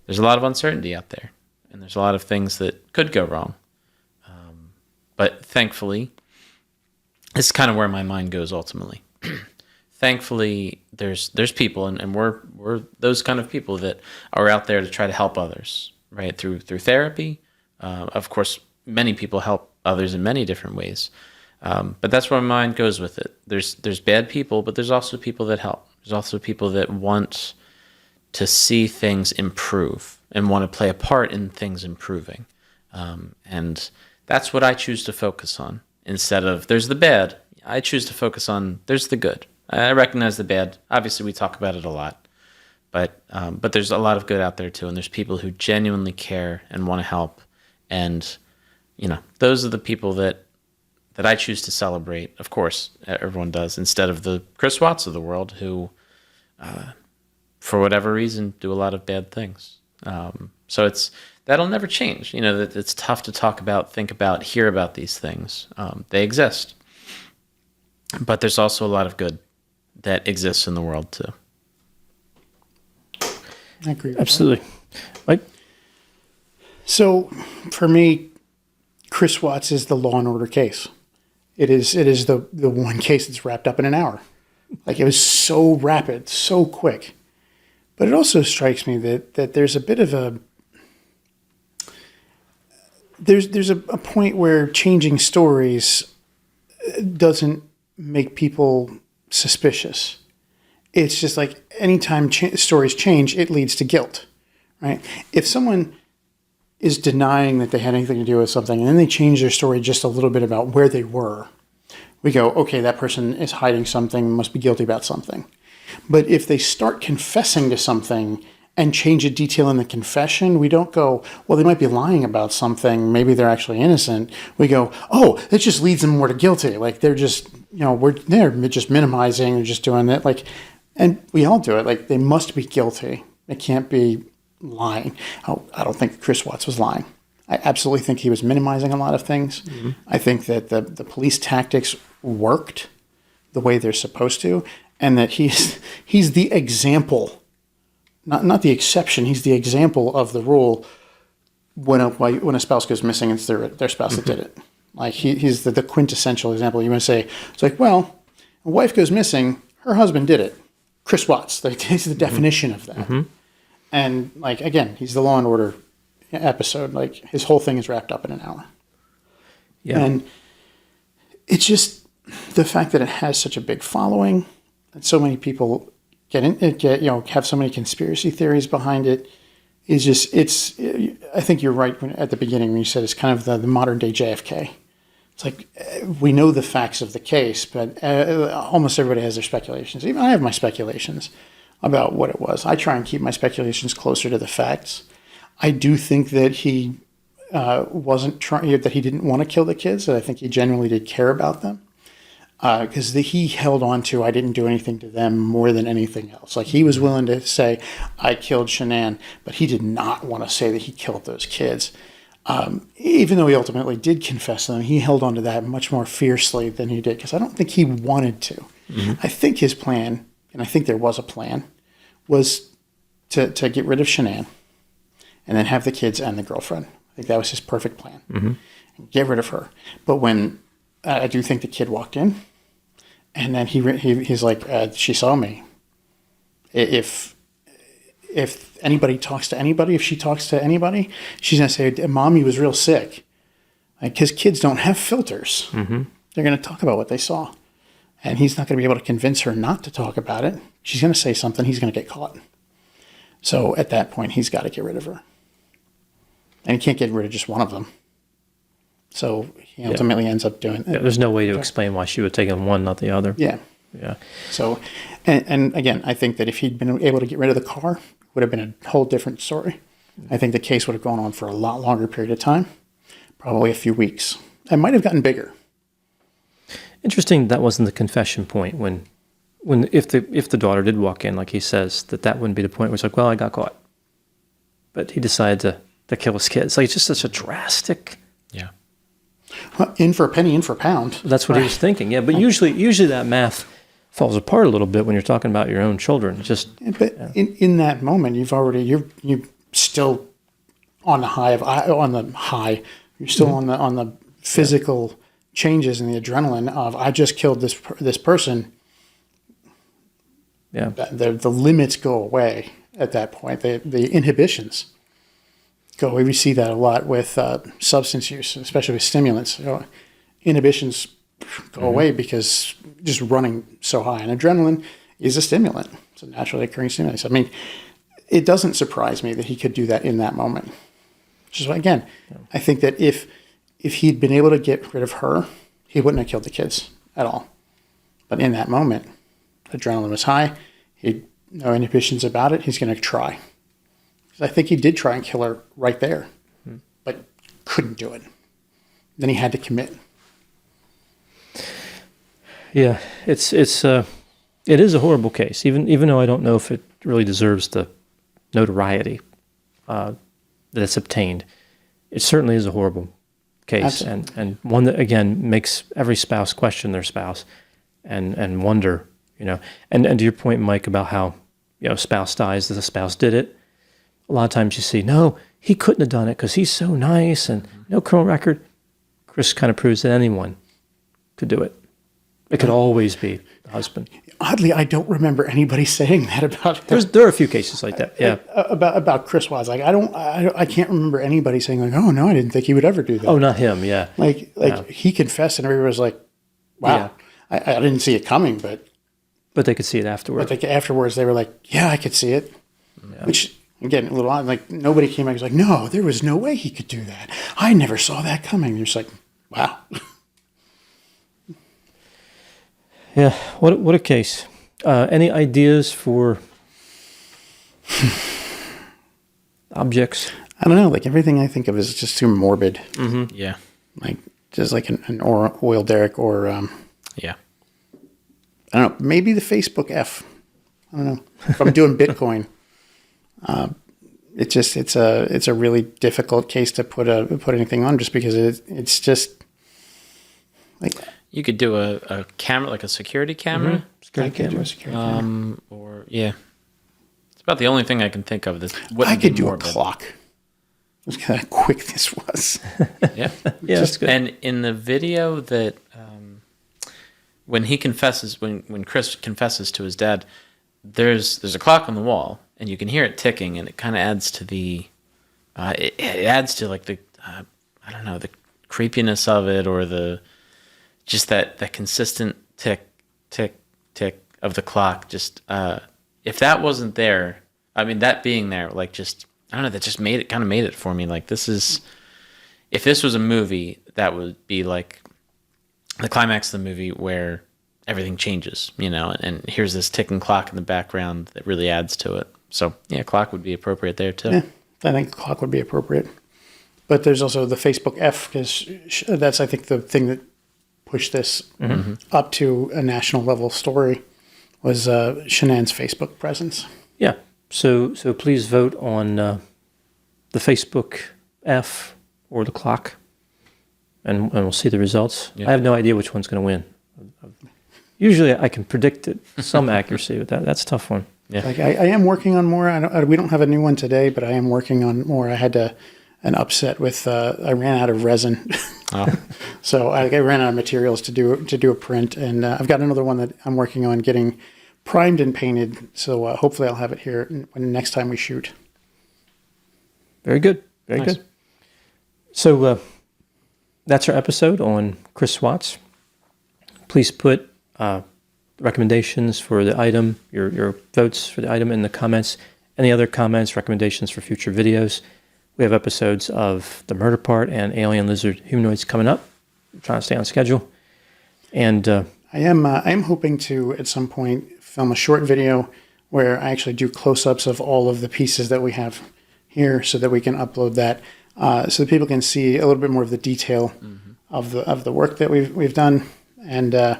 there's a lot of uncertainty out there, and there's a lot of things that could go wrong. But thankfully, this is kind of where my mind goes ultimately. Thankfully, there's people, and we're those kind of people that are out there to try to help others, right? Through therapy. Of course, many people help others in many different ways. But that's where my mind goes with it. There's bad people, but there's also people that help. There's also people that want to see things improve and want to play a part in things improving. And that's what I choose to focus on. Instead of there's the bad, I choose to focus on there's the good. I recognize the bad. Obviously, we talk about it a lot. But there's a lot of good out there too, and there's people who genuinely care and want to help. And, those are the people that I choose to celebrate. Of course, everyone does, instead of the Chris Watts of the world who for whatever reason, do a lot of bad things. So that'll never change. That it's tough to talk about, think about, hear about these things. They exist. But there's also a lot of good that exists in the world too. I agree with Absolutely. Mike? So for me, Chris Watts is the Law and Order case. It is the one case that's wrapped up in an hour. Like, it was so rapid, so quick. But it also strikes me that there's a bit of a there's a point where changing stories doesn't make people suspicious. It's just like anytime stories change, it leads to guilt, right? If someone is denying that they had anything to do with something, and then they change their story just a little bit about where they were, we go, okay, that person is hiding something, must be guilty about something. But if they start confessing to something and change a detail in the confession, we don't go, well, they might be lying about something, maybe they're actually innocent. We go, oh, that just leads them more to guilty. Like, they're just, they're just minimizing, they're just doing it. Like, and we all do it. Like, they must be guilty. They can't be lying. Oh, I don't think Chris Watts was lying. I absolutely think he was minimizing a lot of things. Mm-hmm. I think that the police tactics worked the way they're supposed to, and that he's the example, not the exception. He's the example of the rule. When a spouse goes missing, it's their spouse that did it. Like, he's the quintessential example. You want to say, it's like, well, a wife goes missing, her husband did it. Chris Watts, he's the definition of that. Mm-hmm. And, like, again, he's the Law and Order episode. Like, his whole thing is wrapped up in an hour. Yeah. And it's just the fact that it has such a big following, and so many people have so many conspiracy theories behind it, is just, I think you're right at the beginning when you said it's kind of the modern day JFK. It's like, we know the facts of the case, but almost everybody has their speculations. Even I have my speculations about what it was. I try and keep my speculations closer to the facts. I do think that he wasn't trying, that he didn't want to kill the kids. I think he genuinely did care about them. Because he held on to, I didn't do anything to them more than anything else. Like, he was willing to say, I killed Shanann, but he did not want to say that he killed those kids. Even though he ultimately did confess to them, he held on to that much more fiercely than he did, because I don't think he wanted to. Mm-hmm. I think his plan, and I think there was a plan, was to get rid of Shanann and then have the kids and the girlfriend. I think that was his perfect plan. Mm-hmm. Get rid of her. But when I do think the kid walked in, and then he's like, she saw me. If anybody talks to anybody, if she talks to anybody, she's going to say, Mommy was real sick. Because kids don't have filters. Mm-hmm. They're going to talk about what they saw. And he's not going to be able to convince her not to talk about it. She's going to say something. He's going to get caught. So at that point, he's got to get rid of her. And he can't get rid of just one of them. So he ultimately ends up doing it. Yeah, there's no way to explain why she would take on one, not the other. Yeah. Yeah. So, and again, I think that if he'd been able to get rid of the car, it would have been a whole different story. I think the case would have gone on for a lot longer period of time, probably a few weeks. It might have gotten bigger. Interesting that wasn't the confession point when if the daughter did walk in, like he says, that wouldn't be the point where it's like, well, I got caught. But he decided to kill his kids. Like, it's just such a drastic... Yeah. Well, in for a penny, in for a pound. That's what he was thinking. Yeah, but usually that math falls apart a little bit when you're talking about your own children. In that moment, you're still on the high. You're still mm-hmm. on the physical changes in the adrenaline of, I just killed this person. Yeah, the limits go away at that point. The inhibitions go away. We see that a lot with substance use, especially with stimulants. Inhibitions go mm-hmm. away because just running so high. And adrenaline is a stimulant. It's a naturally occurring stimulant. So, I mean, it doesn't surprise me that he could do that in that moment. Which is why, again, I think that if he'd been able to get rid of her, he wouldn't have killed the kids at all. But in that moment, adrenaline was high. He had no inhibitions about it. He's going to try. I think he did try and kill her right there, but couldn't do it. Then he had to commit. Yeah, it is a horrible case. Even though I don't know if it really deserves the notoriety that it's obtained. It certainly is a horrible case, and one that again makes every spouse question their spouse, and wonder, and to your point, Mike, about how spouse dies, the spouse did it. A lot of times you see, no, he couldn't have done it because he's so nice and no criminal record. Chris kind of proves that anyone could do it. It could always be the husband. Oddly, I don't remember anybody saying that about him. There are a few cases like that. Yeah. About Chris Watts. Like I can't remember anybody saying like, oh no, I didn't think he would ever do that. Oh, not him. Yeah. He confessed, and everybody was like, wow. Yeah. I didn't see it coming, but they could see it afterwards. But afterwards, they were like, yeah, I could see it. Yeah. Which again, a little odd. Like nobody came back and was like, no, there was no way he could do that. I never saw that coming. You're just like, wow. Yeah, what a case. Any ideas for objects? I don't know. Like everything I think of is just too morbid. Mm-hmm. Yeah. Like just like an oil derrick or yeah. I don't know. Maybe the Facebook F. I don't know. If I'm doing Bitcoin, it's a really difficult case to put anything on just because it's just like. You could do a camera, like a security camera. Mm-hmm. Security camera. Or, yeah. It's about the only thing I can think of. I could do a clock. Look how quick this was. Yeah. Yeah, that's good. And in the video that, when he confesses, when Chris confesses to his dad, there's a clock on the wall, and you can hear it ticking, and it kind of adds to the, it adds to like the, I don't know, the creepiness of it, or the, just that consistent tick, tick, tick of the clock. Just if that wasn't there, I mean, that being there, like just I don't know, that just made it for me. Like this is, if this was a movie, that would be like the climax of the movie where everything changes, and here's this ticking clock in the background that really adds to it. So yeah, clock would be appropriate there too. Yeah, I think the clock would be appropriate. But there's also the Facebook F, because that's I think the thing that pushed this up to a national level story was Shanann's Facebook presence. Yeah. So please vote on the Facebook F or the clock, and we'll see the results. Yeah. I have no idea which one's going to win. Usually I can predict it some accuracy, but that's a tough one. Yeah. Like I am working on more. We don't have a new one today, but I am working on more. I had an upset with I ran out of resin. Oh. So I ran out of materials to do a print, and I've got another one that I'm working on getting primed and painted. So hopefully I'll have it here when next time we shoot. Very good. Very good. So that's our episode on Chris Watts. Please put recommendations for the item, your votes for the item in the comments. Any other comments, recommendations for future videos? We have episodes of The Murder Part and Alien Lizard Humanoids coming up. I'm trying to stay on schedule. And I am hoping to, at some point, film a short video where I actually do close-ups of all of the pieces that we have here so that we can upload that so that people can see a little bit more of the detail of the work that we've done and the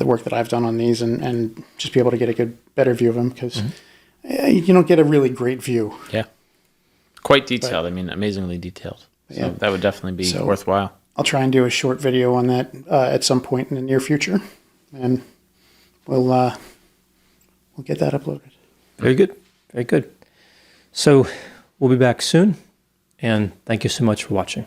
work that I've done on these and just be able to get a better view of them because you don't get a really great view. Yeah. Quite detailed. Amazingly detailed. So that would definitely be worthwhile. I'll try and do a short video on that at some point in the near future, and we'll get that uploaded. Very good. Very good. So we'll be back soon, and thank you so much for watching.